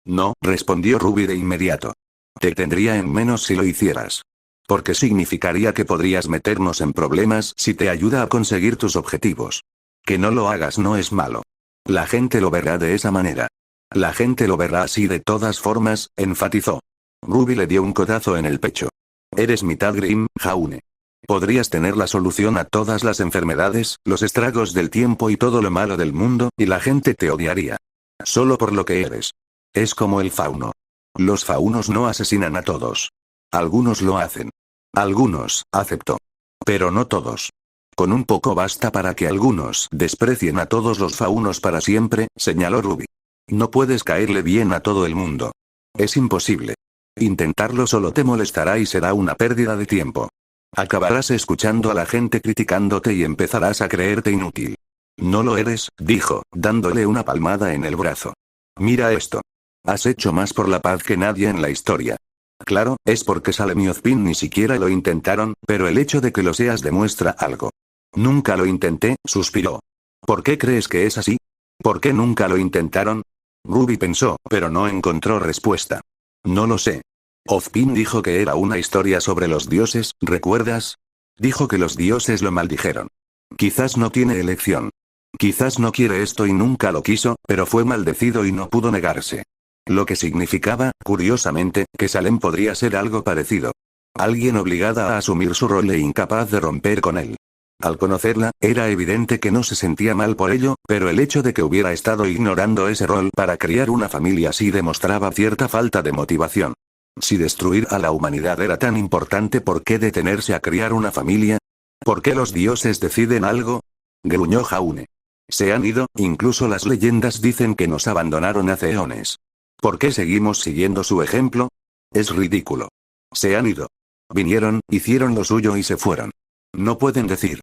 No, respondió Ruby de inmediato. Te tendría en menos si lo hicieras. Porque significaría que podrías meternos en problemas si te ayuda a conseguir tus objetivos. Que no lo hagas no es malo. La gente lo verá de esa manera. La gente lo verá así de todas formas, enfatizó. Ruby le dio un codazo en el pecho. Eres mitad Grimm, Jaune. Podrías tener la solución a todas las enfermedades, los estragos del tiempo y todo lo malo del mundo, y la gente te odiaría. Solo por lo que eres. Es como el fauno. Los faunos no asesinan a todos. Algunos lo hacen. Algunos, aceptó. Pero no todos. Con un poco basta para que algunos desprecien a todos los faunos para siempre, señaló Ruby. No puedes caerle bien a todo el mundo. Es imposible. Intentarlo solo te molestará y será una pérdida de tiempo. Acabarás escuchando a la gente criticándote y empezarás a creerte inútil. No lo eres, dijo, dándole una palmada en el brazo. Mira esto. Has hecho más por la paz que nadie en la historia. Claro, es porque Salem y Ozpin ni siquiera lo intentaron, pero el hecho de que lo seas demuestra algo. Nunca lo intenté, suspiró. ¿Por qué crees que es así? ¿Por qué nunca lo intentaron? Ruby pensó, pero no encontró respuesta. No lo sé. Ozpin dijo que era una historia sobre los dioses, ¿recuerdas? Dijo que los dioses lo maldijeron. Quizás no tiene elección. Quizás no quiere esto y nunca lo quiso, pero fue maldecido y no pudo negarse. Lo que significaba, curiosamente, que Salem podría ser algo parecido. Alguien obligada a asumir su rol e incapaz de romper con él. Al conocerla, era evidente que no se sentía mal por ello, pero el hecho de que hubiera estado ignorando ese rol para criar una familia sí demostraba cierta falta de motivación. Si destruir a la humanidad era tan importante, ¿por qué detenerse a criar una familia? ¿Por qué los dioses deciden algo? Gruñó Jaune. Se han ido, incluso las leyendas dicen que nos abandonaron hace eones. ¿Por qué seguimos siguiendo su ejemplo? Es ridículo. Se han ido. Vinieron, hicieron lo suyo y se fueron. No pueden decir,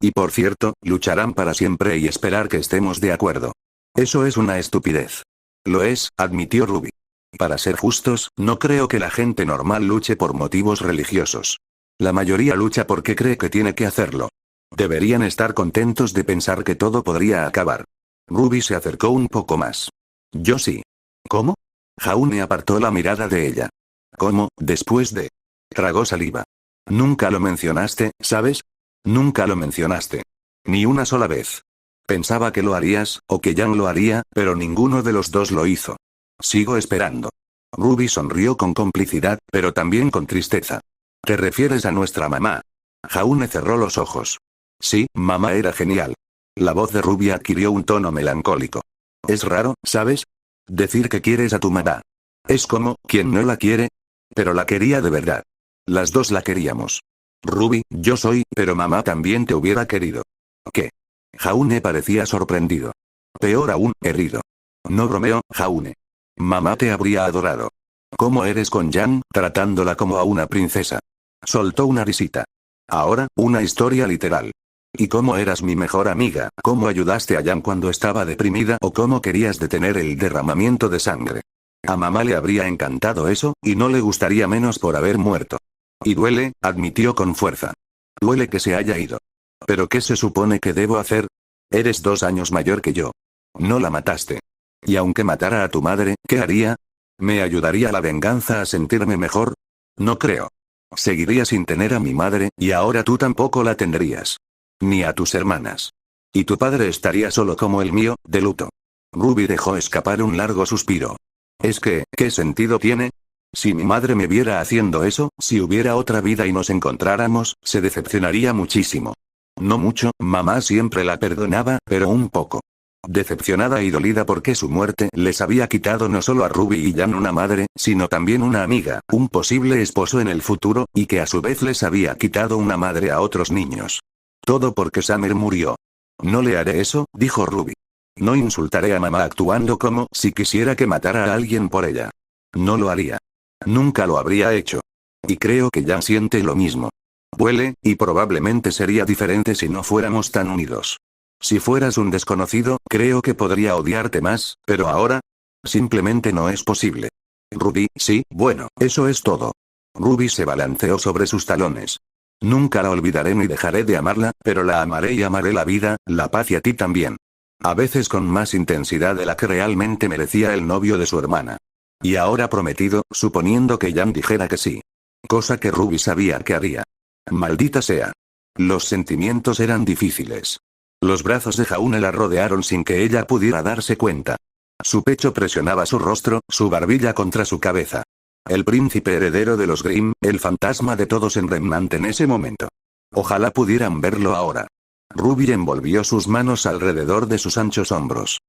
y por cierto, lucharán para siempre y esperar que estemos de acuerdo. Eso es una estupidez. Lo es, admitió Ruby. Para ser justos, no creo que la gente normal luche por motivos religiosos. La mayoría lucha porque cree que tiene que hacerlo. Deberían estar contentos de pensar que todo podría acabar. Ruby se acercó un poco más. Yo sí. ¿Cómo? Jaune apartó la mirada de ella. ¿Cómo, después de...? Tragó saliva. Nunca lo mencionaste, ¿sabes? Nunca lo mencionaste. Ni una sola vez. Pensaba que lo harías, o que Jan lo haría, pero ninguno de los dos lo hizo. Sigo esperando. Ruby sonrió con complicidad, pero también con tristeza. ¿Te refieres a nuestra mamá? Jaune cerró los ojos. Sí, mamá era genial. La voz de Ruby adquirió un tono melancólico. Es raro, ¿sabes? Decir que quieres a tu mamá. Es como, ¿quién no la quiere? Pero la quería de verdad. Las dos la queríamos. Ruby, yo soy, pero mamá también te hubiera querido. ¿Qué? Jaune parecía sorprendido. Peor aún, herido. No bromeo, Jaune. Mamá te habría adorado. ¿Cómo eres con Jan, tratándola como a una princesa? Soltó una risita. Ahora, una historia literal. ¿Y cómo eras mi mejor amiga? ¿Cómo ayudaste a Jan cuando estaba deprimida o cómo querías detener el derramamiento de sangre? A mamá le habría encantado eso, y no le gustaría menos por haber muerto. Y duele, admitió con fuerza. Duele que se haya ido. ¿Pero qué se supone que debo hacer? Eres 2 años mayor que yo. No la mataste. Y aunque matara a tu madre, ¿qué haría? ¿Me ayudaría la venganza a sentirme mejor? No creo. Seguiría sin tener a mi madre, y ahora tú tampoco la tendrías. Ni a tus hermanas. Y tu padre estaría solo como el mío, de luto. Ruby dejó escapar un largo suspiro. Es que, ¿qué sentido tiene? Si mi madre me viera haciendo eso, si hubiera otra vida y nos encontráramos, se decepcionaría muchísimo. No mucho, mamá siempre la perdonaba, pero un poco. Decepcionada y dolida porque su muerte les había quitado no solo a Ruby y Jan una madre, sino también una amiga, un posible esposo en el futuro, y que a su vez les había quitado una madre a otros niños. Todo porque Summer murió. No le haré eso, dijo Ruby. No insultaré a mamá actuando como si quisiera que matara a alguien por ella. No lo haría. Nunca lo habría hecho. Y creo que Jan siente lo mismo. Duele, y probablemente sería diferente si no fuéramos tan unidos. Si fueras un desconocido, creo que podría odiarte más, pero ahora, simplemente no es posible. Ruby, sí, bueno, eso es todo. Ruby se balanceó sobre sus talones. Nunca la olvidaré ni dejaré de amarla, pero la amaré y amaré la vida, la paz y a ti también. A veces con más intensidad de la que realmente merecía el novio de su hermana. Y ahora prometido, suponiendo que Jan dijera que sí. Cosa que Ruby sabía que haría. Maldita sea. Los sentimientos eran difíciles. Los brazos de Jaune la rodearon sin que ella pudiera darse cuenta. Su pecho presionaba su rostro, su barbilla contra su cabeza. El príncipe heredero de los Grimm, el fantasma de todos en Remnant en ese momento. Ojalá pudieran verlo ahora. Ruby envolvió sus manos alrededor de sus anchos hombros.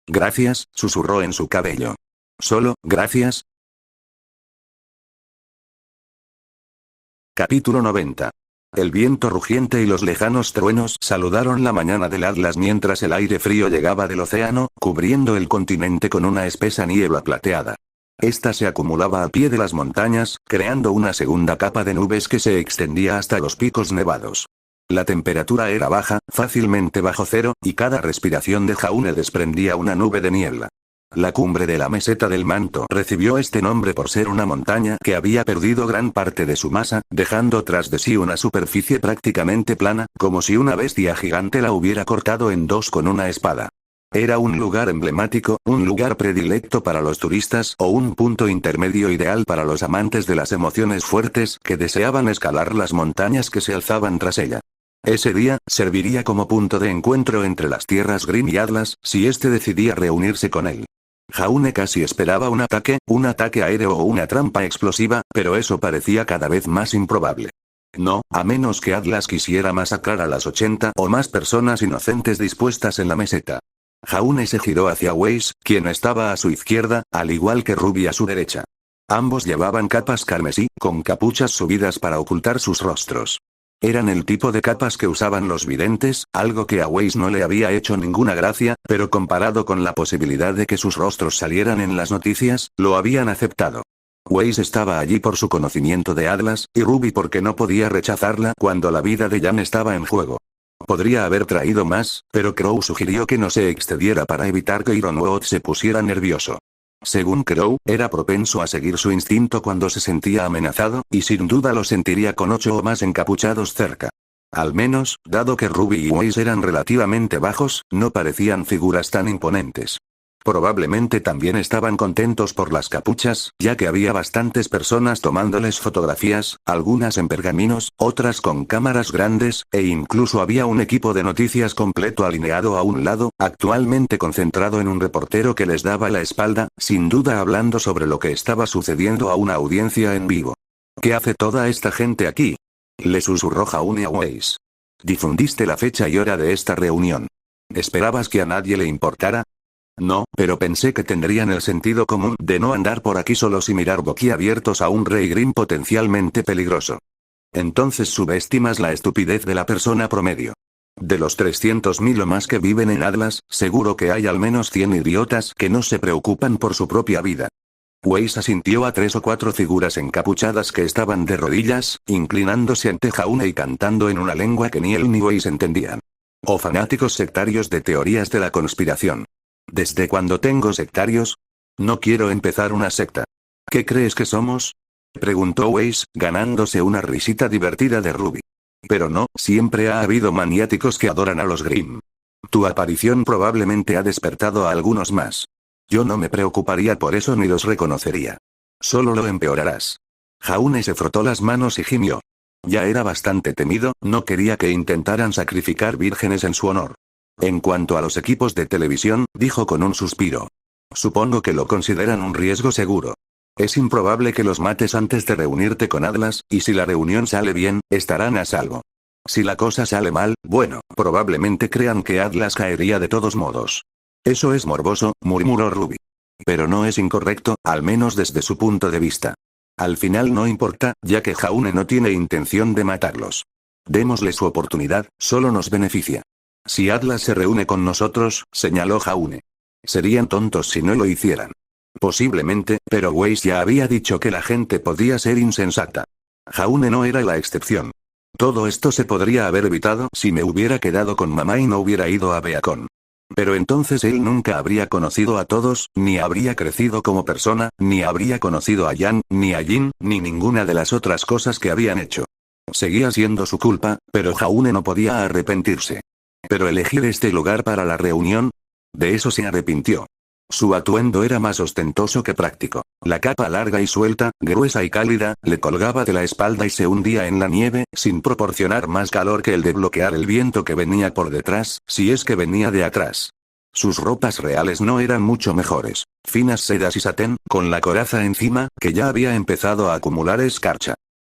Gracias, susurró en su cabello. Solo, gracias. Capítulo 90. El viento rugiente y los lejanos truenos saludaron la mañana del Atlas mientras el aire frío llegaba del océano, cubriendo el continente con una espesa niebla plateada. Esta se acumulaba al pie de las montañas, creando una segunda capa de nubes que se extendía hasta los picos nevados. La temperatura era baja, fácilmente bajo cero, y cada respiración de Jaune desprendía una nube de niebla. La cumbre de la meseta del manto recibió este nombre por ser una montaña que había perdido gran parte de su masa, dejando tras de sí una superficie prácticamente plana, como si una bestia gigante la hubiera cortado en dos con una espada. Era un lugar emblemático, un lugar predilecto para los turistas o un punto intermedio ideal para los amantes de las emociones fuertes que deseaban escalar las montañas que se alzaban tras ella. Ese día, serviría como punto de encuentro entre las tierras Grimm y Atlas, si éste decidía reunirse con él. Jaune casi esperaba un ataque aéreo o una trampa explosiva, pero eso parecía cada vez más improbable. No, a menos que Atlas quisiera masacrar a las 80 o más personas inocentes dispuestas en la meseta. Jaune se giró hacia Weiss, quien estaba a su izquierda, al igual que Ruby a su derecha. Ambos llevaban capas carmesí, con capuchas subidas para ocultar sus rostros. Eran el tipo de capas que usaban los videntes, algo que a Weiss no le había hecho ninguna gracia, pero comparado con la posibilidad de que sus rostros salieran en las noticias, lo habían aceptado. Weiss estaba allí por su conocimiento de Atlas, y Ruby porque no podía rechazarla cuando la vida de Jan estaba en juego. Podría haber traído más, pero Crow sugirió que no se excediera para evitar que Ironwood se pusiera nervioso. Según Crow, era propenso a seguir su instinto cuando se sentía amenazado, y sin duda lo sentiría con 8 o más encapuchados cerca. Al menos, dado que Ruby y Weiss eran relativamente bajos, no parecían figuras tan imponentes. Probablemente también estaban contentos por las capuchas, ya que había bastantes personas tomándoles fotografías, algunas en pergaminos, otras con cámaras grandes, e incluso había un equipo de noticias completo alineado a un lado, actualmente concentrado en un reportero que les daba la espalda, sin duda hablando sobre lo que estaba sucediendo a una audiencia en vivo. ¿Qué hace toda esta gente aquí?, le susurró Jaune a Weiss. ¿Difundiste la fecha y hora de esta reunión? ¿Esperabas que a nadie le importara? No, pero pensé que tendrían el sentido común de no andar por aquí solos y mirar boquiabiertos a un rey Grimm potencialmente peligroso. Entonces subestimas la estupidez de la persona promedio. De los 300.000 o más que viven en Atlas, seguro que hay al menos 100 idiotas que no se preocupan por su propia vida. Weiss asintió a 3 o 4 figuras encapuchadas que estaban de rodillas, inclinándose ante Jaune y cantando en una lengua que ni él ni Weiss entendían. O fanáticos sectarios de teorías de la conspiración. ¿Desde cuándo tengo sectarios? No quiero empezar una secta. ¿Qué crees que somos? Preguntó Weiss, ganándose una risita divertida de Ruby. Pero no, siempre ha habido maniáticos que adoran a los Grimm. Tu aparición probablemente ha despertado a algunos más. Yo no me preocuparía por eso ni los reconocería. Solo lo empeorarás. Jaune se frotó las manos y gimió. Ya era bastante temido, no quería que intentaran sacrificar vírgenes en su honor. En cuanto a los equipos de televisión, dijo con un suspiro. Supongo que lo consideran un riesgo seguro. Es improbable que los mates antes de reunirte con Atlas, y si la reunión sale bien, estarán a salvo. Si la cosa sale mal, bueno, probablemente crean que Atlas caería de todos modos. Eso es morboso, murmuró Ruby. Pero no es incorrecto, al menos desde su punto de vista. Al final no importa, ya que Jaune no tiene intención de matarlos. Démosle su oportunidad, solo nos beneficia. Si Atlas se reúne con nosotros, señaló Jaune. Serían tontos si no lo hicieran. Posiblemente, pero Weiss ya había dicho que la gente podía ser insensata. Jaune no era la excepción. Todo esto se podría haber evitado si me hubiera quedado con mamá y no hubiera ido a Beacon. Pero entonces él nunca habría conocido a todos, ni habría crecido como persona, ni habría conocido a Yan, ni a Jin, ni ninguna de las otras cosas que habían hecho. Seguía siendo su culpa, pero Jaune no podía arrepentirse. Pero elegir este lugar para la reunión, de eso se arrepintió. Su atuendo era más ostentoso que práctico. La capa larga y suelta, gruesa y cálida, le colgaba de la espalda y se hundía en la nieve, sin proporcionar más calor que el de bloquear el viento que venía por detrás, si es que venía de atrás. Sus ropas reales no eran mucho mejores. Finas sedas y satén, con la coraza encima, que ya había empezado a acumular escarcha.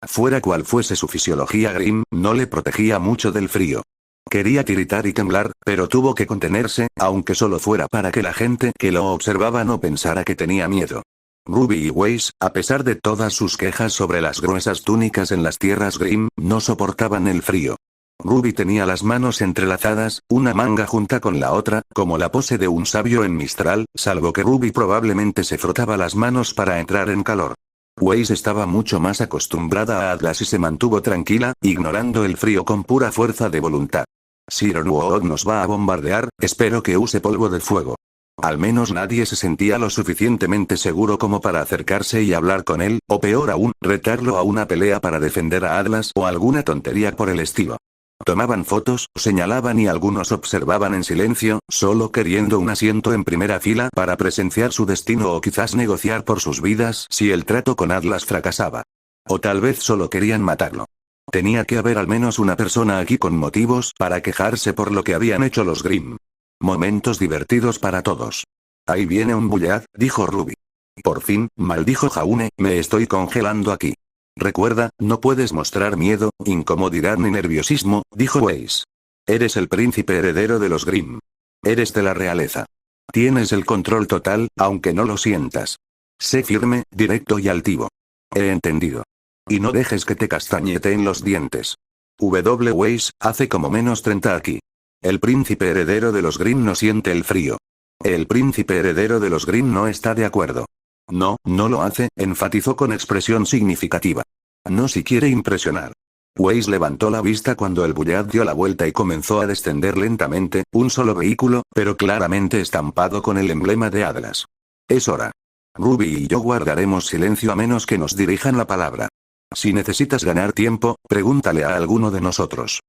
Fuera cual fuese su fisiología Grimm, no le protegía mucho del frío. Quería tiritar y temblar, pero tuvo que contenerse, aunque solo fuera para que la gente que lo observaba no pensara que tenía miedo. Ruby y Weiss, a pesar de todas sus quejas sobre las gruesas túnicas en las tierras Grimm, no soportaban el frío. Ruby tenía las manos entrelazadas, una manga junta con la otra, como la pose de un sabio en Mistral, salvo que Ruby probablemente se frotaba las manos para entrar en calor. Weiss estaba mucho más acostumbrada a Atlas y se mantuvo tranquila, ignorando el frío con pura fuerza de voluntad. Sir Nuood nos va a bombardear, espero que use polvo de fuego. Al menos nadie se sentía lo suficientemente seguro como para acercarse y hablar con él, o peor aún, retarlo a una pelea para defender a Atlas o alguna tontería por el estilo. Tomaban fotos, señalaban y algunos observaban en silencio, solo queriendo un asiento en primera fila para presenciar su destino o quizás negociar por sus vidas si el trato con Atlas fracasaba. O tal vez solo querían matarlo. Tenía que haber al menos una persona aquí con motivos para quejarse por lo que habían hecho los Grimm. Momentos divertidos para todos. Ahí viene un Bullard, dijo Ruby. Por fin, maldijo Jaune, me estoy congelando aquí. Recuerda, no puedes mostrar miedo, incomodidad ni nerviosismo, dijo Weiss. Eres el príncipe heredero de los Grimm. Eres de la realeza. Tienes el control total, aunque no lo sientas. Sé firme, directo y altivo. He entendido. Y no dejes que te castañeteen los dientes. W. Weiss, hace como menos 30 aquí. El príncipe heredero de los Grimm no siente el frío. El príncipe heredero de los Grimm no está de acuerdo. No, no lo hace, enfatizó con expresión significativa. No si quiere impresionar. Weiss levantó la vista cuando el Bullard dio la vuelta y comenzó a descender lentamente, un solo vehículo, pero claramente estampado con el emblema de Atlas. Es hora. Ruby y yo guardaremos silencio a menos que nos dirijan la palabra. Si necesitas ganar tiempo, pregúntale a alguno de nosotros.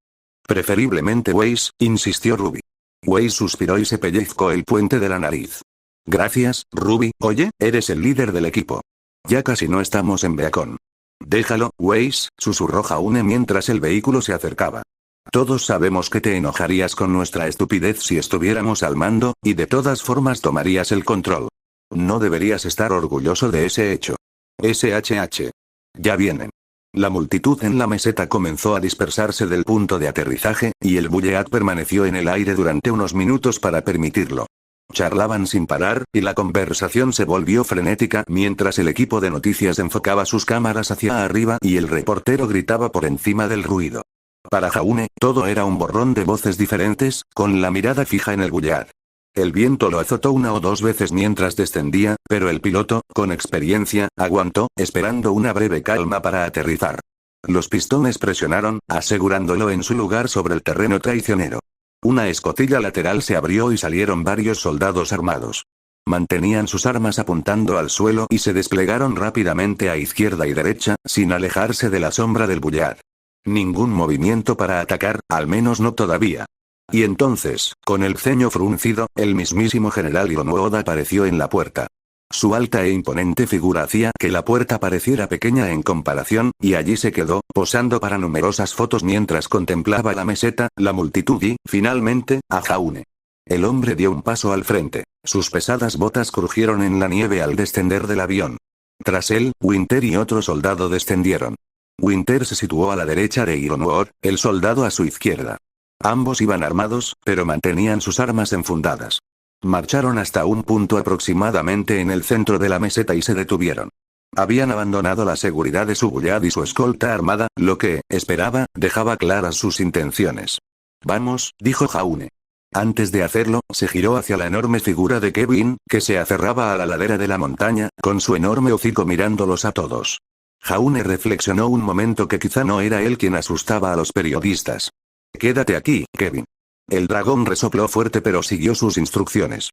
Preferiblemente Weiss, insistió Ruby. Weiss suspiró y se pellizcó el puente de la nariz. Gracias, Ruby. Oye, eres el líder del equipo. Ya casi no estamos en Beacon. Déjalo, Weiss, susurró Jaune mientras el vehículo se acercaba. Todos sabemos que te enojarías con nuestra estupidez si estuviéramos al mando, y de todas formas tomarías el control. No deberías estar orgulloso de ese hecho. SHH. Ya vienen. La multitud en la meseta comenzó a dispersarse del punto de aterrizaje, y el Bullard permaneció en el aire durante unos minutos para permitirlo. Charlaban sin parar, y la conversación se volvió frenética mientras el equipo de noticias enfocaba sus cámaras hacia arriba y el reportero gritaba por encima del ruido. Para Jaune, todo era un borrón de voces diferentes, con la mirada fija en el Bullard. El viento lo azotó una o dos veces mientras descendía, pero el piloto, con experiencia, aguantó, esperando una breve calma para aterrizar. Los pistones presionaron, asegurándolo en su lugar sobre el terreno traicionero. Una escotilla lateral se abrió y salieron varios soldados armados. mantenían sus armas apuntando al suelo y se desplegaron rápidamente a izquierda y derecha, sin alejarse de la sombra del Bullard. Ningún movimiento para atacar, al menos no todavía. Y entonces, con el ceño fruncido, el mismísimo general Hironobu Oda apareció en la puerta. Su alta e imponente figura hacía que la puerta pareciera pequeña en comparación, y allí se quedó, posando para numerosas fotos mientras contemplaba la meseta, la multitud y, finalmente, a Jaune. El hombre dio un paso al frente. Sus pesadas botas crujieron en la nieve al descender del avión. Tras él, Winter y otro soldado descendieron. Winter se situó a la derecha de Hironobu, el soldado a su izquierda. Ambos iban armados, pero mantenían sus armas enfundadas. Marcharon hasta un punto aproximadamente en el centro de la meseta y se detuvieron. Habían abandonado la seguridad de su Bullard y su escolta armada, lo que, esperaba, dejaba claras sus intenciones. Vamos, dijo Jaune. Antes de hacerlo, se giró hacia la enorme figura de Kevin, que se aferraba a la ladera de la montaña, con su enorme hocico mirándolos a todos. Jaune reflexionó un momento que quizá no era él quien asustaba a los periodistas. Quédate aquí, Kevin. El dragón resopló fuerte pero siguió sus instrucciones.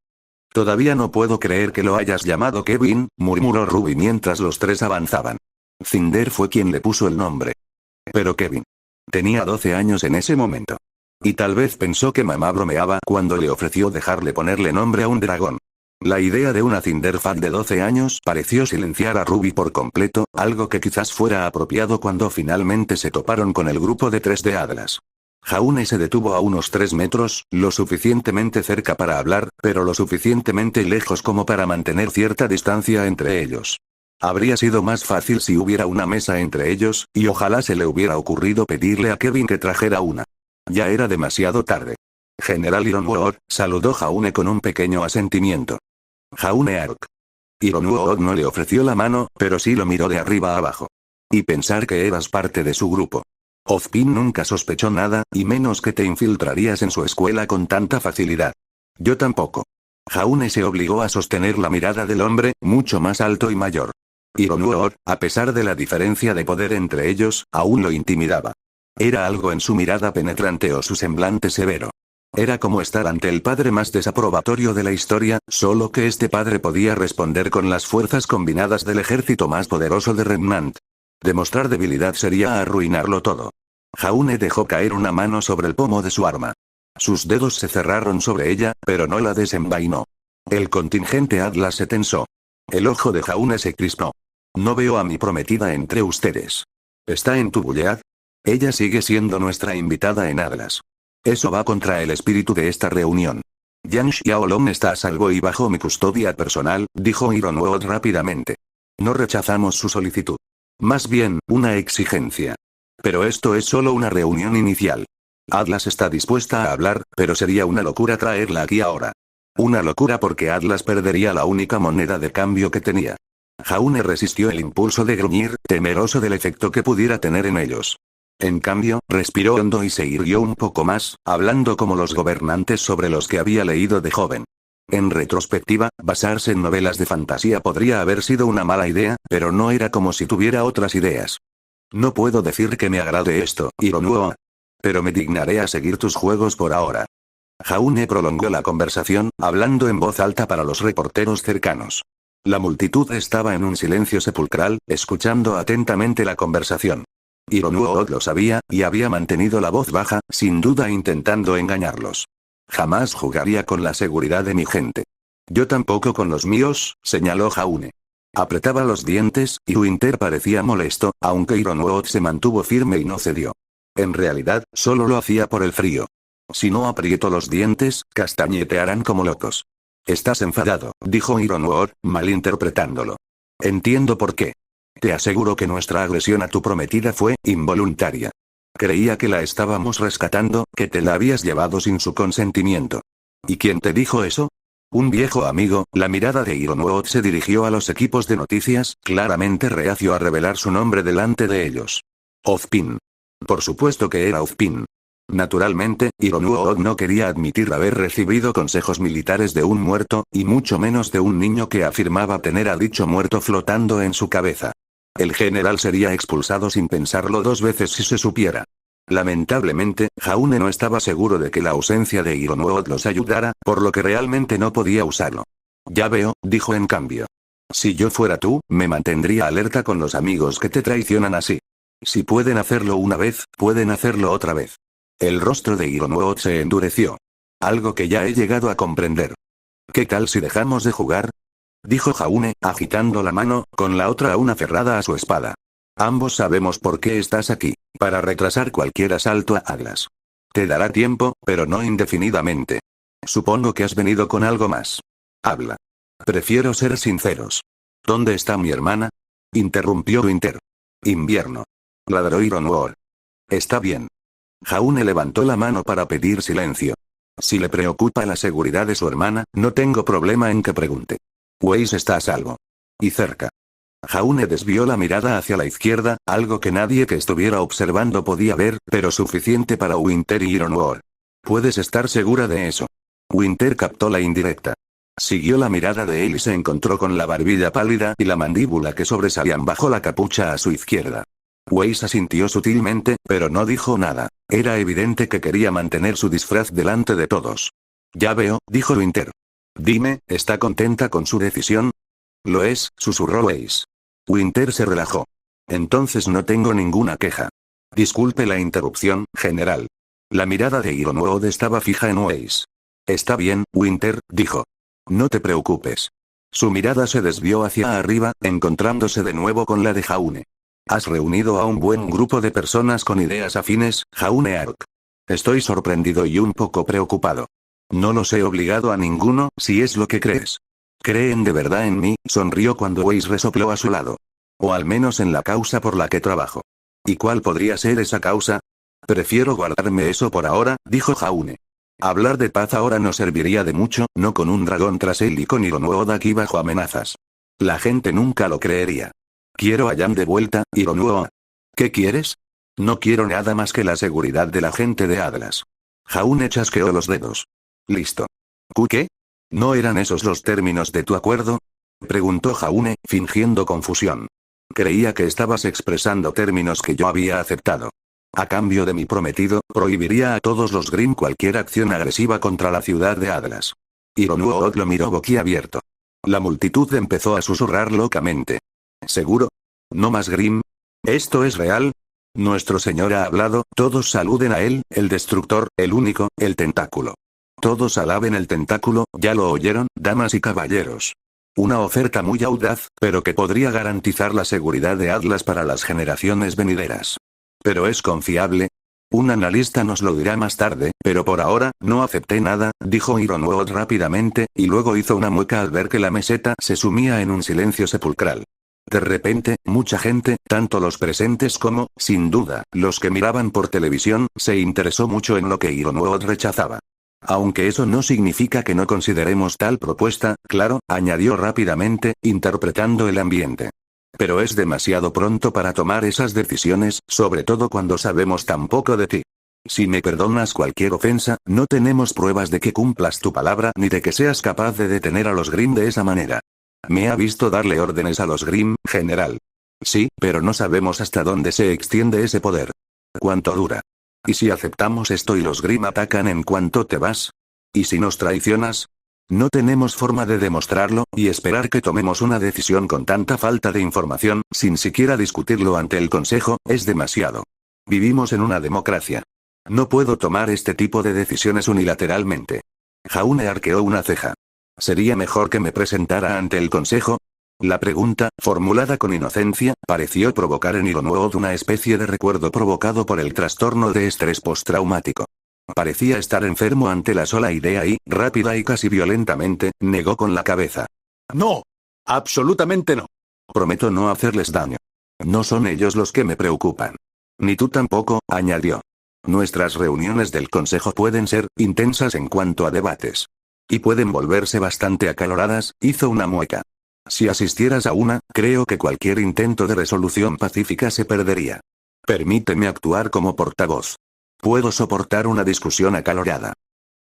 Todavía no puedo creer que lo hayas llamado Kevin, murmuró Ruby mientras los tres avanzaban. Cinder fue quien le puso el nombre. Pero Kevin. Tenía 12 años en ese momento. Y tal vez pensó que mamá bromeaba cuando le ofreció dejarle ponerle nombre a un dragón. La idea de una Cinderfat de 12 años pareció silenciar a Ruby por completo, algo que quizás fuera apropiado cuando finalmente se toparon con el grupo de 3 de Atlas. Jaune se detuvo a unos 3 metros, lo suficientemente cerca para hablar, pero lo suficientemente lejos como para mantener cierta distancia entre ellos. Habría sido más fácil si hubiera una mesa entre ellos, y ojalá se le hubiera ocurrido pedirle a Kevin que trajera una. Ya era demasiado tarde. General Hironobu, saludó Jaune con un pequeño asentimiento. Jaune Ark. Hironobu no le ofreció la mano, pero sí lo miró de arriba a abajo. Y pensar que eras parte de su grupo. Ozpin nunca sospechó nada, y menos que te infiltrarías en su escuela con tanta facilidad. Yo tampoco. Jaune se obligó a sostener la mirada del hombre, mucho más alto y mayor. Hironobu, a pesar de la diferencia de poder entre ellos, aún lo intimidaba. Era algo en su mirada penetrante o su semblante severo. Era como estar ante el padre más desaprobatorio de la historia, solo que este padre podía responder con las fuerzas combinadas del ejército más poderoso de Remnant. Demostrar debilidad sería arruinarlo todo. Jaune dejó caer una mano sobre el pomo de su arma. Sus dedos se cerraron sobre ella, pero no la desenvainó. El contingente Atlas se tensó. El ojo de Jaune se crispó. No veo a mi prometida entre ustedes. ¿Está en tu Bullard? Ella sigue siendo nuestra invitada en Atlas. Eso va contra el espíritu de esta reunión. Yang Xiaolong está a salvo y bajo mi custodia personal, dijo Hironobu rápidamente. No rechazamos su solicitud. Más bien, una exigencia. Pero esto es solo una reunión inicial. Atlas está dispuesta a hablar, pero sería una locura traerla aquí ahora. Una locura porque Atlas perdería la única moneda de cambio que tenía. Jaune resistió el impulso de gruñir, temeroso del efecto que pudiera tener en ellos. En cambio, respiró hondo y se irguió un poco más, hablando como los gobernantes sobre los que había leído de joven. En retrospectiva, basarse en novelas de fantasía podría haber sido una mala idea, pero no era como si tuviera otras ideas. No puedo decir que me agrade esto, Hironobu. Pero me dignaré a seguir tus juegos por ahora. Jaune prolongó la conversación, hablando en voz alta para los reporteros cercanos. La multitud estaba en un silencio sepulcral, escuchando atentamente la conversación. Hironobu lo sabía, y había mantenido la voz baja, sin duda intentando engañarlos. Jamás jugaría con la seguridad de mi gente. Yo tampoco con los míos, señaló Jaune. Apretaba los dientes, y Winter parecía molesto, aunque Hironobu se mantuvo firme y no cedió. En realidad, solo lo hacía por el frío. Si no aprieto los dientes, castañetearán como locos. Estás enfadado, dijo Hironobu, malinterpretándolo. Entiendo por qué. Te aseguro que nuestra agresión a tu prometida fue involuntaria. Creía que la estábamos rescatando, que te la habías llevado sin su consentimiento. ¿Y quién te dijo eso? Un viejo amigo. La mirada de Hironobu se dirigió a los equipos de noticias, claramente reacio a revelar su nombre delante de ellos. Ozpin. Por supuesto que era Ozpin. Naturalmente, Hironobu no quería admitir haber recibido consejos militares de un muerto, y mucho menos de un niño que afirmaba tener a dicho muerto flotando en su cabeza. El general sería expulsado sin pensarlo 2 veces si se supiera. Lamentablemente, Jaune no estaba seguro de que la ausencia de Hironobu los ayudara, por lo que realmente no podía usarlo. Ya veo, dijo en cambio. Si yo fuera tú, me mantendría alerta con los amigos que te traicionan así. Si pueden hacerlo una vez, pueden hacerlo otra vez. El rostro de Ironuot se endureció. Algo que ya he llegado a comprender. ¿Qué tal si dejamos de jugar? Dijo Jaune, agitando la mano, con la otra aún aferrada a su espada. Ambos sabemos por qué estás aquí, para retrasar cualquier asalto a Atlas. Te dará tiempo, pero no indefinidamente. Supongo que has venido con algo más. Habla. Prefiero ser sinceros. ¿Dónde está mi hermana? Interrumpió Winter. Invierno. Ladró Ironuot. Está bien. Jaune levantó la mano para pedir silencio. Si le preocupa la seguridad de su hermana, no tengo problema en que pregunte. Weiss está a salvo. Y cerca. Jaune desvió la mirada hacia la izquierda, algo que nadie que estuviera observando podía ver, pero suficiente para Winter y Ironuot. Puedes estar segura de eso. Winter captó la indirecta. Siguió la mirada de él y se encontró con la barbilla pálida y la mandíbula que sobresalían bajo la capucha a su izquierda. Weiss asintió sutilmente, pero no dijo nada. Era evidente que quería mantener su disfraz delante de todos. Ya veo, dijo Winter. Dime, ¿está contenta con su decisión? Lo es, susurró Weiss. Winter se relajó. Entonces no tengo ninguna queja. Disculpe la interrupción, general. La mirada de Ironuot estaba fija en Weiss. Está bien, Winter, dijo. No te preocupes. Su mirada se desvió hacia arriba, encontrándose de nuevo con la de Jaune. Has reunido a un buen grupo de personas con ideas afines, Jaune Ark. Estoy sorprendido y un poco preocupado. No los he obligado a ninguno, si es lo que crees. ¿Creen de verdad en mí? Sonrió cuando Weiss resopló a su lado. O al menos en la causa por la que trabajo. ¿Y cuál podría ser esa causa? Prefiero guardarme eso por ahora, dijo Jaune. Hablar de paz ahora no serviría de mucho, no con un dragón tras él y con Ironuot aquí bajo amenazas. La gente nunca lo creería. Quiero a Jan de vuelta, Ironuot. ¿Qué quieres? No quiero nada más que la seguridad de la gente de Atlas. Jaune chasqueó los dedos. Listo. ¿Qué? ¿No eran esos los términos de tu acuerdo? Preguntó Jaune, fingiendo confusión. Creía que estabas expresando términos que yo había aceptado. A cambio de mi prometido, prohibiría a todos los Grimm cualquier acción agresiva contra la ciudad de Atlas. Ironuot lo miró boquiabierto. La multitud empezó a susurrar locamente. ¿Seguro? ¿No más Grimm? ¿Esto es real? Nuestro señor ha hablado, todos saluden a él, el destructor, el único, el tentáculo. Todos alaben el tentáculo, ¿ya lo oyeron, damas y caballeros? Una oferta muy audaz, pero que podría garantizar la seguridad de Atlas para las generaciones venideras. ¿Pero es confiable? Un analista nos lo dirá más tarde, pero por ahora, no acepté nada, dijo Ironuot rápidamente, y luego hizo una mueca al ver que la meseta se sumía en un silencio sepulcral. De repente, mucha gente, tanto los presentes como, sin duda, los que miraban por televisión, se interesó mucho en lo que Ironuot rechazaba. Aunque eso no significa que no consideremos tal propuesta, claro, añadió rápidamente, interpretando el ambiente. Pero es demasiado pronto para tomar esas decisiones, sobre todo cuando sabemos tan poco de ti. Si me perdonas cualquier ofensa, no tenemos pruebas de que cumplas tu palabra ni de que seas capaz de detener a los Grimm de esa manera. Me ha visto darle órdenes a los Grimm, general. Sí, pero no sabemos hasta dónde se extiende ese poder. ¿Cuánto dura? ¿Y si aceptamos esto y los Grimm atacan en cuanto te vas? ¿Y si nos traicionas? No tenemos forma de demostrarlo, y esperar que tomemos una decisión con tanta falta de información, sin siquiera discutirlo ante el Consejo, es demasiado. Vivimos en una democracia. No puedo tomar este tipo de decisiones unilateralmente. Jaune arqueó una ceja. ¿Sería mejor que me presentara ante el Consejo? La pregunta, formulada con inocencia, pareció provocar en Ironuot una especie de recuerdo provocado por el trastorno de estrés postraumático. Parecía estar enfermo ante la sola idea y, rápida y casi violentamente, negó con la cabeza. No. Absolutamente no. Prometo no hacerles daño. No son ellos los que me preocupan. Ni tú tampoco, añadió. Nuestras reuniones del Consejo pueden ser intensas en cuanto a debates. Y pueden volverse bastante acaloradas, hizo una mueca. Si asistieras a una, creo que cualquier intento de resolución pacífica se perdería. Permíteme actuar como portavoz. Puedo soportar una discusión acalorada.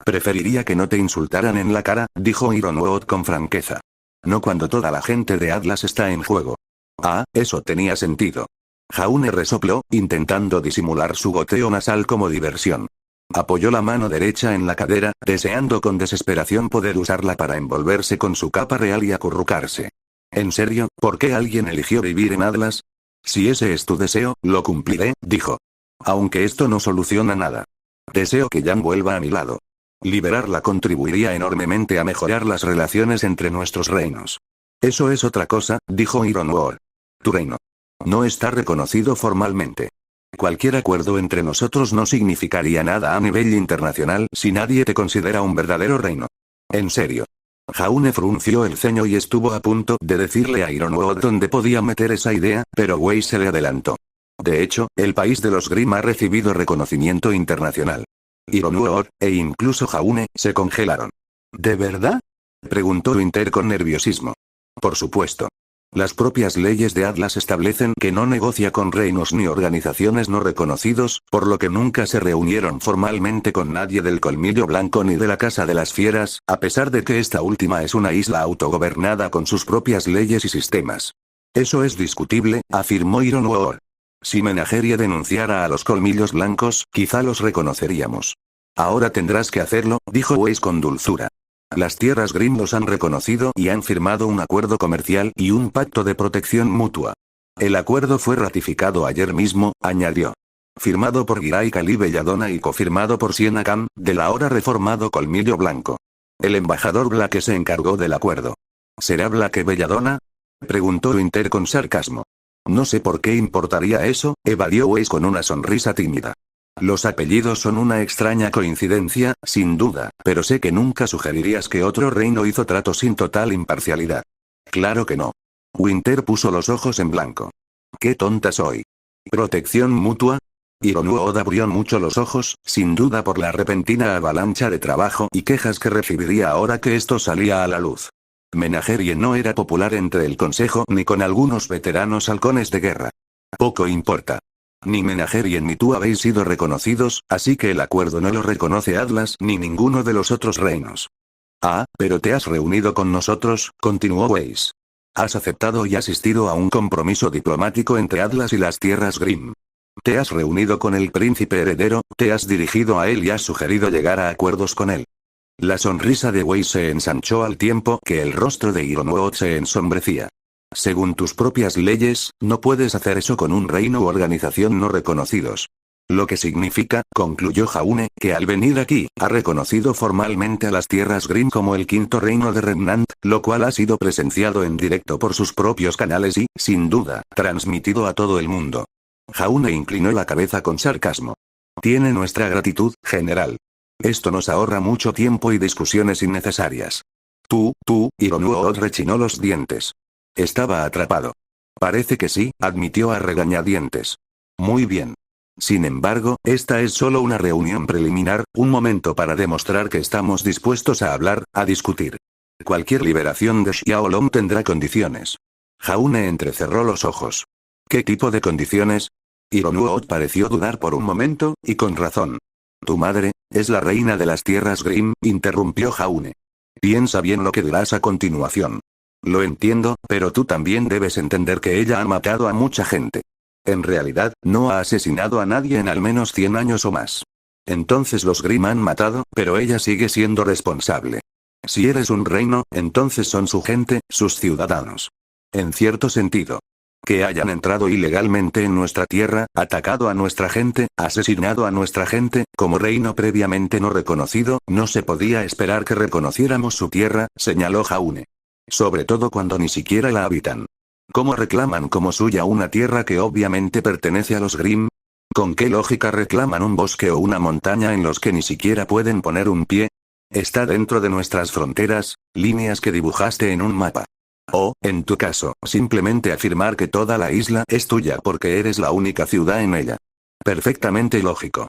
Preferiría que no te insultaran en la cara, dijo Ironuot con franqueza. No cuando toda la gente de Atlas está en juego. Ah, eso tenía sentido. Jaune resopló, intentando disimular su goteo nasal como diversión. Apoyó la mano derecha en la cadera, deseando con desesperación poder usarla para envolverse con su capa real y acurrucarse. ¿En serio? ¿Por qué alguien eligió vivir en Atlas? Si ese es tu deseo, lo cumpliré, dijo. Aunque esto no soluciona nada. Deseo que Jan vuelva a mi lado. Liberarla contribuiría enormemente a mejorar las relaciones entre nuestros reinos. Eso es otra cosa, dijo Ironwood. Tu reino no está reconocido formalmente. Cualquier acuerdo entre nosotros no significaría nada a nivel internacional si nadie te considera un verdadero reino. En serio. Jaune frunció el ceño y estuvo a punto de decirle a Ironwood dónde podía meter esa idea, pero Wei se le adelantó. De hecho, el país de los Grimm ha recibido reconocimiento internacional. Ironwood, e incluso Jaune, se congelaron. ¿De verdad? Preguntó Winter con nerviosismo. Por supuesto. Las propias leyes de Atlas establecen que no negocia con reinos ni organizaciones no reconocidos, por lo que nunca se reunieron formalmente con nadie del Colmillo Blanco ni de la Casa de las Fieras, a pesar de que esta última es una isla autogobernada con sus propias leyes y sistemas. Eso es discutible, afirmó Ironwood. Si Menagerie denunciara a los Colmillos Blancos, quizá los reconoceríamos. Ahora tendrás que hacerlo, dijo Weiss con dulzura. Las tierras Grimm los han reconocido y han firmado un acuerdo comercial y un pacto de protección mutua. El acuerdo fue ratificado ayer mismo, añadió. Firmado por Girai Kali Belladonna y cofirmado por Siena Kam, del ahora reformado Colmillo Blanco. El embajador Blake se encargó del acuerdo. ¿Será Blake Belladonna? Preguntó Winter con sarcasmo. No sé por qué importaría eso, evadió Weiss con una sonrisa tímida. Los apellidos son una extraña coincidencia, sin duda, pero sé que nunca sugerirías que otro reino hizo trato sin total imparcialidad. Claro que no. Winter puso los ojos en blanco. ¡Qué tonta soy! ¿Protección mutua? Ironwood abrió mucho los ojos, sin duda por la repentina avalancha de trabajo y quejas que recibiría ahora que esto salía a la luz. Menagerie no era popular entre el consejo ni con algunos veteranos halcones de guerra. Poco importa. Ni Menagerie ni tú habéis sido reconocidos, así que el acuerdo no lo reconoce Atlas ni ninguno de los otros reinos. Ah, pero te has reunido con nosotros, continuó Weiss. Has aceptado y asistido a un compromiso diplomático entre Atlas y las tierras Grimm. Te has reunido con el príncipe heredero, te has dirigido a él y has sugerido llegar a acuerdos con él. La sonrisa de Weiss se ensanchó al tiempo que el rostro de Ironwood se ensombrecía. Según tus propias leyes, no puedes hacer eso con un reino u organización no reconocidos. Lo que significa, concluyó Jaune, que al venir aquí, ha reconocido formalmente a las tierras Grimm como el quinto reino de Remnant, lo cual ha sido presenciado en directo por sus propios canales y, sin duda, transmitido a todo el mundo. Jaune inclinó la cabeza con sarcasmo. Tiene nuestra gratitud, general. Esto nos ahorra mucho tiempo y discusiones innecesarias. Ironwood rechinó los dientes. Estaba atrapado. Parece que sí, admitió a regañadientes. Muy bien. Sin embargo, esta es solo una reunión preliminar, un momento para demostrar que estamos dispuestos a hablar, a discutir. Cualquier liberación de Xiaolong tendrá condiciones. Jaune entrecerró los ojos. ¿Qué tipo de condiciones? Ironwood pareció dudar por un momento, y con razón. Tu madre es la reina de las tierras Grimm, interrumpió Jaune. Piensa bien lo que dirás a continuación. Lo entiendo, pero tú también debes entender que ella ha matado a mucha gente. En realidad, no ha asesinado a nadie en al menos 100 años o más. Entonces los Grimm han matado, pero ella sigue siendo responsable. Si eres un reino, entonces son su gente, sus ciudadanos. En cierto sentido. Que hayan entrado ilegalmente en nuestra tierra, atacado a nuestra gente, asesinado a nuestra gente, como reino previamente no reconocido, no se podía esperar que reconociéramos su tierra, señaló Jaune. Sobre todo cuando ni siquiera la habitan. ¿Cómo reclaman como suya una tierra que obviamente pertenece a los Grimm? ¿Con qué lógica reclaman un bosque o una montaña en los que ni siquiera pueden poner un pie? Está dentro de nuestras fronteras, líneas que dibujaste en un mapa. O, en tu caso, simplemente afirmar que toda la isla es tuya porque eres la única ciudad en ella. Perfectamente lógico.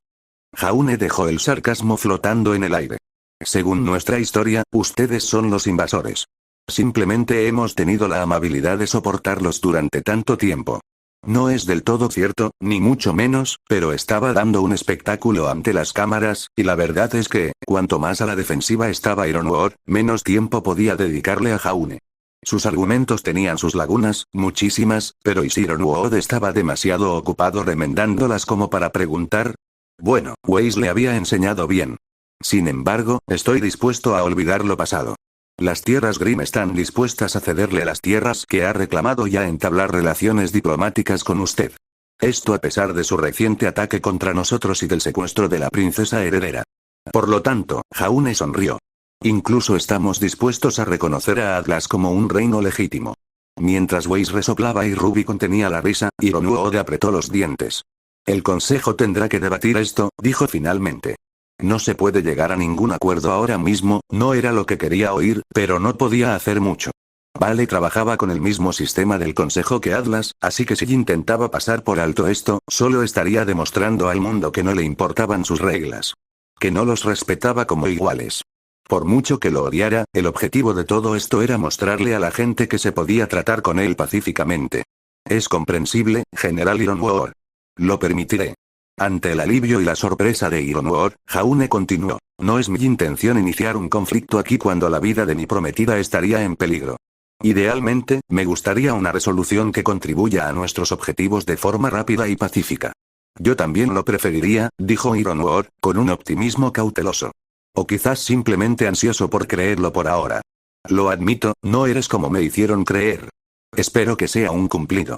Jaune dejó el sarcasmo flotando en el aire. Según nuestra historia, ustedes son los invasores. Simplemente hemos tenido la amabilidad de soportarlos durante tanto tiempo. No es del todo cierto, ni mucho menos, pero estaba dando un espectáculo ante las cámaras, y la verdad es que, cuanto más a la defensiva estaba Ironwood, menos tiempo podía dedicarle a Jaune. Sus argumentos tenían sus lagunas, muchísimas, pero Ironwood estaba demasiado ocupado remendándolas como para preguntar. Bueno, Weiss le había enseñado bien. Sin embargo, estoy dispuesto a olvidar lo pasado. Las tierras Grimm están dispuestas a cederle las tierras que ha reclamado y a entablar relaciones diplomáticas con usted. Esto a pesar de su reciente ataque contra nosotros y del secuestro de la princesa heredera. Por lo tanto, Jaune sonrió. Incluso estamos dispuestos a reconocer a Atlas como un reino legítimo. Mientras Weiss resoplaba y Ruby contenía la risa, Ironuode apretó los dientes. El consejo tendrá que debatir esto, dijo finalmente. No se puede llegar a ningún acuerdo ahora mismo, no era lo que quería oír, pero no podía hacer mucho. Vale trabajaba con el mismo sistema del consejo que Atlas, así que si intentaba pasar por alto esto, solo estaría demostrando al mundo que no le importaban sus reglas. Que no los respetaba como iguales. Por mucho que lo odiara, el objetivo de todo esto era mostrarle a la gente que se podía tratar con él pacíficamente. Es comprensible, General Ironwood. Lo permitiré. Ante el alivio y la sorpresa de Ironwood, Jaune continuó. No es mi intención iniciar un conflicto aquí cuando la vida de mi prometida estaría en peligro. Idealmente, me gustaría una resolución que contribuya a nuestros objetivos de forma rápida y pacífica. Yo también lo preferiría, dijo Ironwood, con un optimismo cauteloso. O quizás simplemente ansioso por creerlo por ahora. Lo admito, no eres como me hicieron creer. Espero que sea un cumplido.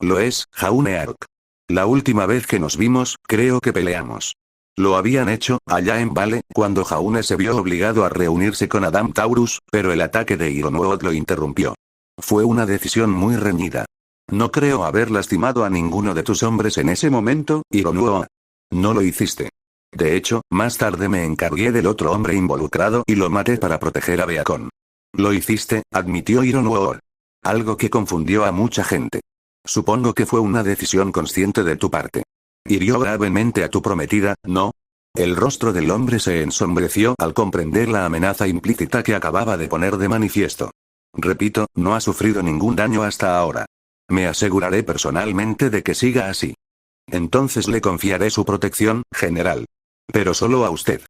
Lo es, Jaune Ark. La última vez que nos vimos, creo que peleamos. Lo habían hecho, allá en Vale, cuando Jaune se vio obligado a reunirse con Adam Taurus, pero el ataque de Ironwood lo interrumpió. Fue una decisión muy reñida. No creo haber lastimado a ninguno de tus hombres en ese momento, Ironwood. No lo hiciste. De hecho, más tarde me encargué del otro hombre involucrado y lo maté para proteger a Beacon. Lo hiciste, admitió Ironwood. Algo que confundió a mucha gente. Supongo que fue una decisión consciente de tu parte. Hirió gravemente a tu prometida, ¿no? El rostro del hombre se ensombreció al comprender la amenaza implícita que acababa de poner de manifiesto. Repito, no ha sufrido ningún daño hasta ahora. Me aseguraré personalmente de que siga así. Entonces le confiaré su protección, general. Pero solo a usted.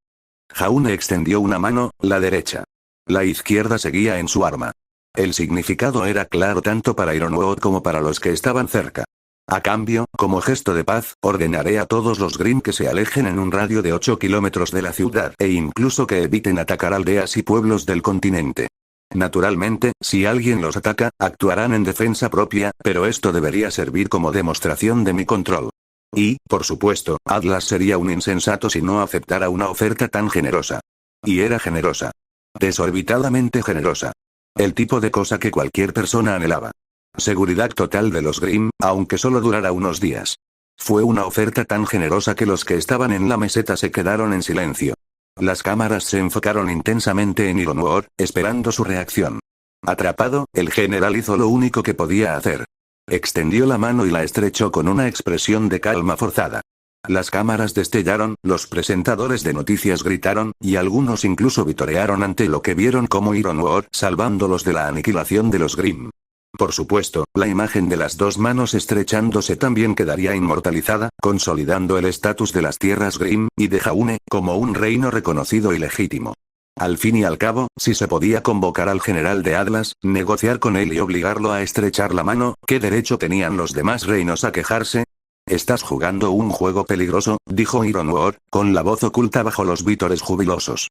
Jaune extendió una mano, la derecha. La izquierda seguía en su arma. El significado era claro tanto para Ironwood como para los que estaban cerca. A cambio, como gesto de paz, ordenaré a todos los Grimm que se alejen en un radio de 8 kilómetros de la ciudad e incluso que eviten atacar aldeas y pueblos del continente. Naturalmente, si alguien los ataca, actuarán en defensa propia, pero esto debería servir como demostración de mi control. Y, por supuesto, Atlas sería un insensato si no aceptara una oferta tan generosa. Y era generosa. Desorbitadamente generosa. El tipo de cosa que cualquier persona anhelaba. Seguridad total de los Grimm, aunque solo durara unos días. Fue una oferta tan generosa que los que estaban en la meseta se quedaron en silencio. Las cámaras se enfocaron intensamente en Ironwood, esperando su reacción. Atrapado, el general hizo lo único que podía hacer. Extendió la mano y la estrechó con una expresión de calma forzada. Las cámaras destellaron, los presentadores de noticias gritaron, y algunos incluso vitorearon ante lo que vieron como Ironwood salvándolos de la aniquilación de los Grimm. Por supuesto, la imagen de las dos manos estrechándose también quedaría inmortalizada, consolidando el estatus de las tierras Grimm, y de Jaune, como un reino reconocido y legítimo. Al fin y al cabo, si se podía convocar al general de Atlas, negociar con él y obligarlo a estrechar la mano, ¿qué derecho tenían los demás reinos a quejarse? Estás jugando un juego peligroso, dijo Ironwood, con la voz oculta bajo los vítores jubilosos.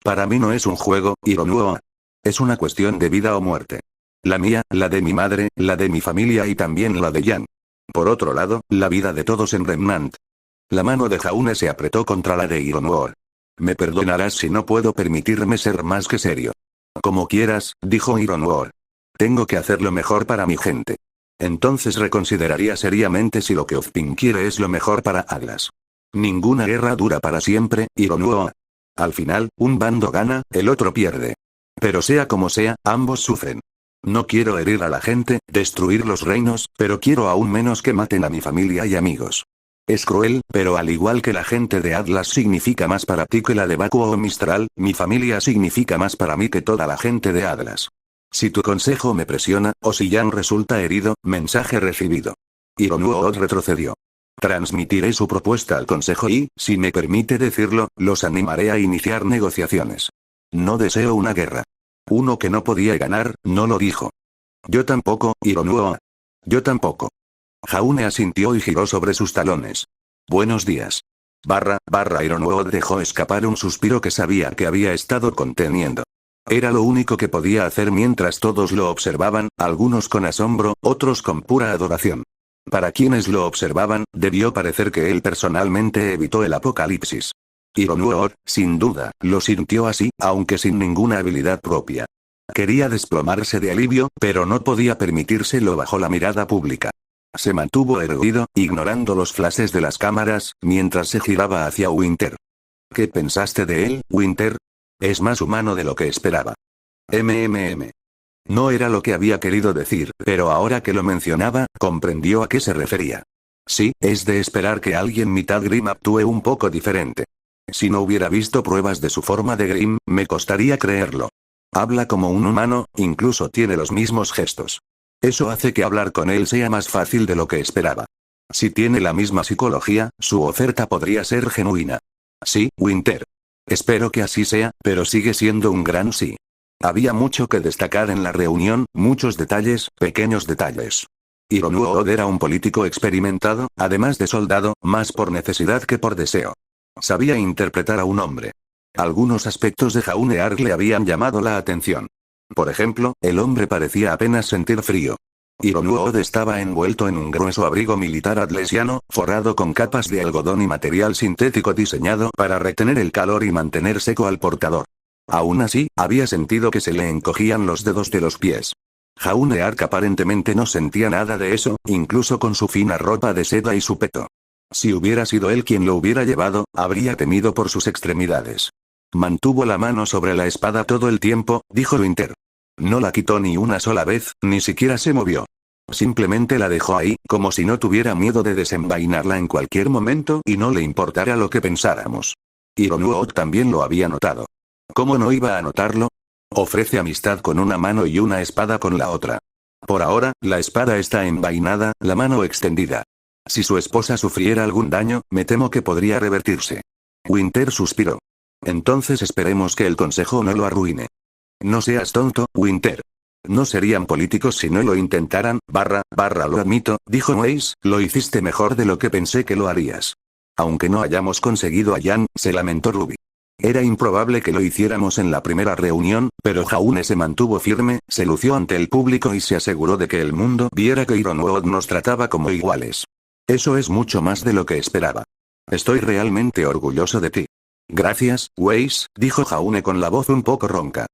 Para mí no es un juego, Ironwood. Es una cuestión de vida o muerte. La mía, la de mi madre, la de mi familia y también la de Jan. Por otro lado, la vida de todos en Remnant. La mano de Jaune se apretó contra la de Ironwood. Me perdonarás si no puedo permitirme ser más que serio. Como quieras, dijo Ironwood. Tengo que hacer lo mejor para mi gente. Entonces reconsideraría seriamente si lo que Ozpin quiere es lo mejor para Atlas. Ninguna guerra dura para siempre, Ironwood. Al final, un bando gana, el otro pierde. Pero sea como sea, ambos sufren. No quiero herir a la gente, destruir los reinos, pero quiero aún menos que maten a mi familia y amigos. Es cruel, pero al igual que la gente de Atlas significa más para ti que la de Vacuo o Mistral, mi familia significa más para mí que toda la gente de Atlas. Si tu consejo me presiona, o si Jan resulta herido, mensaje recibido. Ironwood retrocedió. Transmitiré su propuesta al consejo y, si me permite decirlo, los animaré a iniciar negociaciones. No deseo una guerra. Uno que no podía ganar, no lo dijo. Yo tampoco, Ironwood. Yo tampoco. Jaune asintió y giró sobre sus talones. Buenos días. Ironwood dejó escapar un suspiro que sabía que había estado conteniendo. Era lo único que podía hacer mientras todos lo observaban, algunos con asombro, otros con pura adoración. Para quienes lo observaban, debió parecer que él personalmente evitó el apocalipsis. Ironwood, sin duda, lo sintió así, aunque sin ninguna habilidad propia. Quería desplomarse de alivio, pero no podía permitírselo bajo la mirada pública. Se mantuvo erguido, ignorando los flashes de las cámaras, mientras se giraba hacia Winter. ¿Qué pensaste de él, Winter? Es más humano de lo que esperaba. No era lo que había querido decir, pero ahora que lo mencionaba, comprendió a qué se refería. Sí, es de esperar que alguien mitad Grimm actúe un poco diferente. Si no hubiera visto pruebas de su forma de Grimm, me costaría creerlo. Habla como un humano, incluso tiene los mismos gestos. Eso hace que hablar con él sea más fácil de lo que esperaba. Si tiene la misma psicología, su oferta podría ser genuina. Sí, Winter. Espero que así sea, pero sigue siendo un gran sí. Había mucho que destacar en la reunión, muchos detalles, pequeños detalles. Ironwood era un político experimentado, además de soldado, más por necesidad que por deseo. Sabía interpretar a un hombre. Algunos aspectos de Jaune Ark le habían llamado la atención. Por ejemplo, el hombre parecía apenas sentir frío. Ironwood estaba envuelto en un grueso abrigo militar atlesiano, forrado con capas de algodón y material sintético diseñado para retener el calor y mantener seco al portador. Aún así, había sentido que se le encogían los dedos de los pies. Jaune Ark aparentemente no sentía nada de eso, incluso con su fina ropa de seda y su peto. Si hubiera sido él quien lo hubiera llevado, habría temido por sus extremidades. Mantuvo la mano sobre la espada todo el tiempo, dijo Winter. No la quitó ni una sola vez, ni siquiera se movió. Simplemente la dejó ahí, como si no tuviera miedo de desenvainarla en cualquier momento y no le importara lo que pensáramos. Ironwood también lo había notado. ¿Cómo no iba a notarlo? Ofrece amistad con una mano y una espada con la otra. Por ahora, la espada está envainada, la mano extendida. Si su esposa sufriera algún daño, me temo que podría revertirse. Winter suspiró. Entonces esperemos que el consejo no lo arruine. No seas tonto, Winter. No serían políticos si no lo intentaran, lo admito, dijo Weiss, lo hiciste mejor de lo que pensé que lo harías. Aunque no hayamos conseguido a Jan, se lamentó Ruby. Era improbable que lo hiciéramos en la primera reunión, pero Jaune se mantuvo firme, se lució ante el público y se aseguró de que el mundo viera que Ironwood nos trataba como iguales. Eso es mucho más de lo que esperaba. Estoy realmente orgulloso de ti. Gracias, Weiss, dijo Jaune con la voz un poco ronca.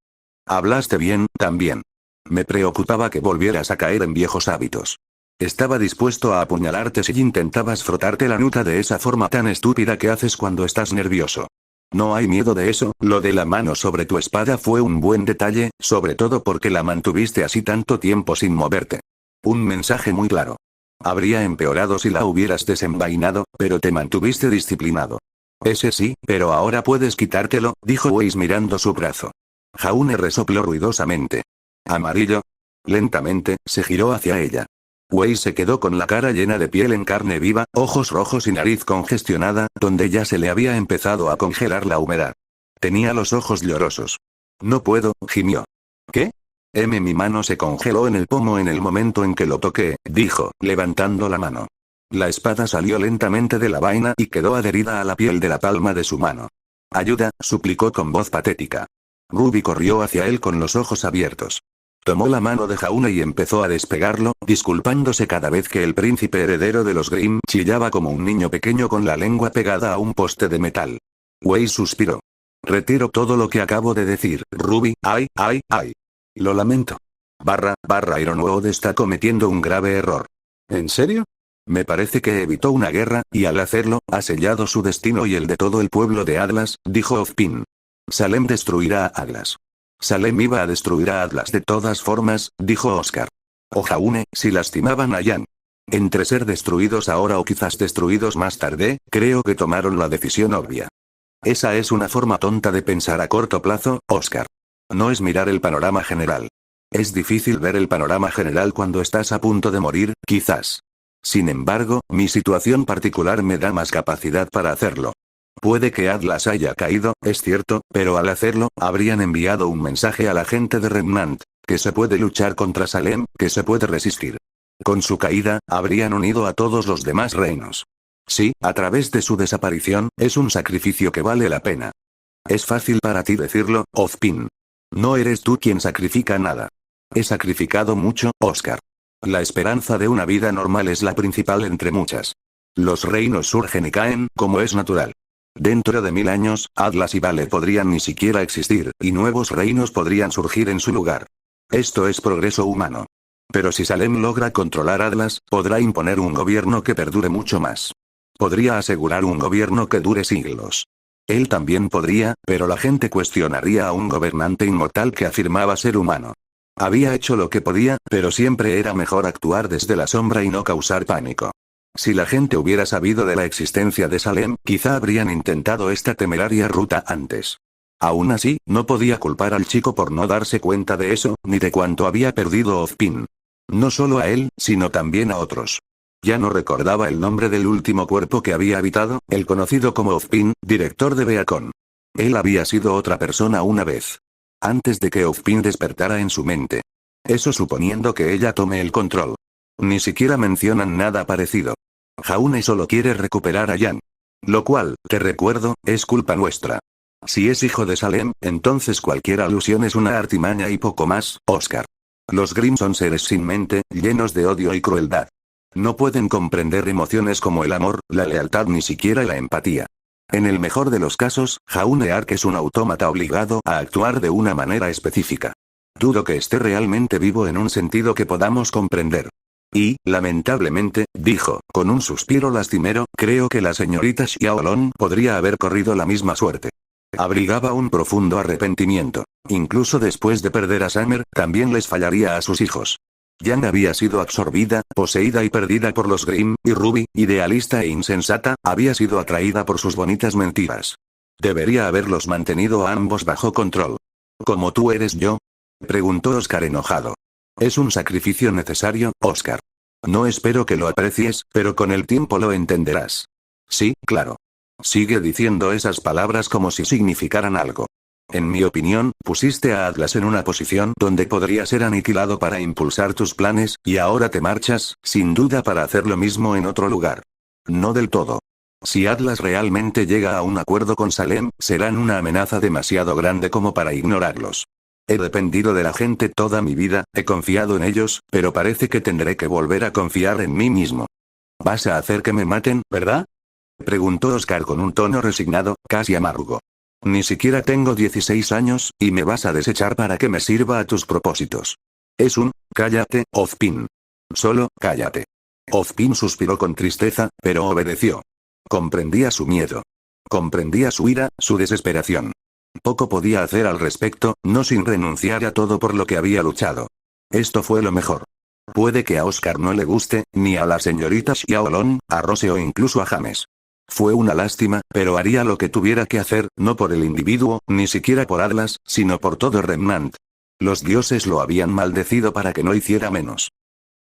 Hablaste bien, también. Me preocupaba que volvieras a caer en viejos hábitos. Estaba dispuesto a apuñalarte si intentabas frotarte la nuca de esa forma tan estúpida que haces cuando estás nervioso. No hay miedo de eso, lo de la mano sobre tu espada fue un buen detalle, sobre todo porque la mantuviste así tanto tiempo sin moverte. Un mensaje muy claro. Habría empeorado si la hubieras desenvainado, pero te mantuviste disciplinado. Ese sí, pero ahora puedes quitártelo, dijo Weiss mirando su brazo. Jaune resopló ruidosamente. ¿Amarillo? Lentamente, se giró hacia ella. Weiss se quedó con la cara llena de piel en carne viva, ojos rojos y nariz congestionada, donde ya se le había empezado a congelar la humedad. Tenía los ojos llorosos. No puedo, gimió. ¿Qué? Mi mano se congeló en el pomo en el momento en que lo toqué, dijo, levantando la mano. La espada salió lentamente de la vaina y quedó adherida a la piel de la palma de su mano. Ayuda, suplicó con voz patética. Ruby corrió hacia él con los ojos abiertos. Tomó la mano de Jaune y empezó a despegarlo, disculpándose cada vez que el príncipe heredero de los Grimm chillaba como un niño pequeño con la lengua pegada a un poste de metal. Weiss suspiró. Retiro todo lo que acabo de decir, Ruby, ay. Lo lamento. Ironwood está cometiendo un grave error. ¿En serio? Me parece que evitó una guerra, y al hacerlo, ha sellado su destino y el de todo el pueblo de Atlas, dijo Ozpin. Salem destruirá a Atlas. Salem iba a destruir a Atlas de todas formas, dijo Oscar. O Jaune, si lastimaban a Jan. Entre ser destruidos ahora o quizás destruidos más tarde, creo que tomaron la decisión obvia. Esa es una forma tonta de pensar a corto plazo, Oscar. No es mirar el panorama general. Es difícil ver el panorama general cuando estás a punto de morir, quizás. Sin embargo, mi situación particular me da más capacidad para hacerlo. Puede que Atlas haya caído, es cierto, pero al hacerlo, habrían enviado un mensaje a la gente de Remnant, que se puede luchar contra Salem, que se puede resistir. Con su caída, habrían unido a todos los demás reinos. Sí, a través de su desaparición, es un sacrificio que vale la pena. Es fácil para ti decirlo, Ozpin. No eres tú quien sacrifica nada. He sacrificado mucho, Oscar. La esperanza de una vida normal es la principal entre muchas. Los reinos surgen y caen, como es natural. Dentro de 1000 años, Atlas y Vale podrían ni siquiera existir, y nuevos reinos podrían surgir en su lugar. Esto es progreso humano. Pero si Salem logra controlar Atlas, podrá imponer un gobierno que perdure mucho más. Podría asegurar un gobierno que dure siglos. Él también podría, pero la gente cuestionaría a un gobernante inmortal que afirmaba ser humano. Había hecho lo que podía, pero siempre era mejor actuar desde la sombra y no causar pánico. Si la gente hubiera sabido de la existencia de Salem, quizá habrían intentado esta temeraria ruta antes. Aún así, no podía culpar al chico por no darse cuenta de eso, ni de cuánto había perdido Ozpin. No solo a él, sino también a otros. Ya no recordaba el nombre del último cuerpo que había habitado, el conocido como Ozpin, director de Beacon. Él había sido otra persona una vez. Antes de que Ozpin despertara en su mente. Eso suponiendo que ella tome el control. Ni siquiera mencionan nada parecido. Jaune solo quiere recuperar a Jan. Lo cual, te recuerdo, es culpa nuestra. Si es hijo de Salem, entonces cualquier alusión es una artimaña y poco más, Oscar. Los Grimm son seres sin mente, llenos de odio y crueldad. No pueden comprender emociones como el amor, la lealtad ni siquiera la empatía. En el mejor de los casos, Jaune Ark es un autómata obligado a actuar de una manera específica. Dudo que esté realmente vivo en un sentido que podamos comprender. Y, lamentablemente, dijo, con un suspiro lastimero, creo que la señorita Xiaolong podría haber corrido la misma suerte. Abrigaba un profundo arrepentimiento. Incluso después de perder a Summer, también les fallaría a sus hijos. Jan había sido absorbida, poseída y perdida por los Grimm, y Ruby, idealista e insensata, había sido atraída por sus bonitas mentiras. Debería haberlos mantenido a ambos bajo control. ¿Como tú eres yo? Preguntó Oscar enojado. Es un sacrificio necesario, Oscar. No espero que lo aprecies, pero con el tiempo lo entenderás. Sí, claro. Sigue diciendo esas palabras como si significaran algo. En mi opinión, pusiste a Atlas en una posición donde podría ser aniquilado para impulsar tus planes, y ahora te marchas, sin duda para hacer lo mismo en otro lugar. No del todo. Si Atlas realmente llega a un acuerdo con Salem, serán una amenaza demasiado grande como para ignorarlos. He dependido de la gente toda mi vida, he confiado en ellos, pero parece que tendré que volver a confiar en mí mismo. ¿Vas a hacer que me maten, verdad? Preguntó Oscar con un tono resignado, casi amargo. Ni siquiera tengo 16 años, y me vas a desechar para que me sirva a tus propósitos. Cállate, Ozpin. Solo, cállate. Ozpin suspiró con tristeza, pero obedeció. Comprendía su miedo. Comprendía su ira, su desesperación. Poco podía hacer al respecto, no sin renunciar a todo por lo que había luchado. Esto fue lo mejor. Puede que a Oscar no le guste, ni a la señorita Xiaolong, a Rose o incluso a James. Fue una lástima, pero haría lo que tuviera que hacer, no por el individuo, ni siquiera por Atlas, sino por todo Remnant. Los dioses lo habían maldecido para que no hiciera menos.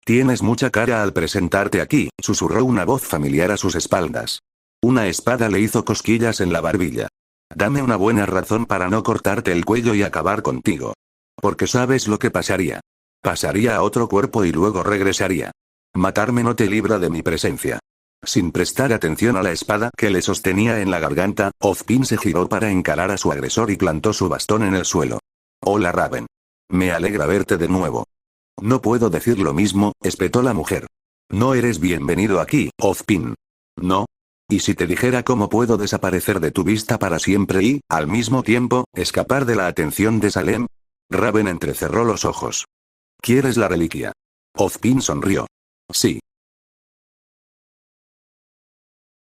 Tienes mucha cara al presentarte aquí, susurró una voz familiar a sus espaldas. Una espada le hizo cosquillas en la barbilla. Dame una buena razón para no cortarte el cuello y acabar contigo. Porque sabes lo que pasaría. Pasaría a otro cuerpo y luego regresaría. Matarme no te libra de mi presencia. Sin prestar atención a la espada que le sostenía en la garganta, Ozpin se giró para encarar a su agresor y plantó su bastón en el suelo. Hola Raven. Me alegra verte de nuevo. No puedo decir lo mismo, espetó la mujer. No eres bienvenido aquí, Ozpin. ¿No? ¿Y si te dijera cómo puedo desaparecer de tu vista para siempre y, al mismo tiempo, escapar de la atención de Salem? Raven entrecerró los ojos. ¿Quieres la reliquia? Ozpin sonrió. Sí.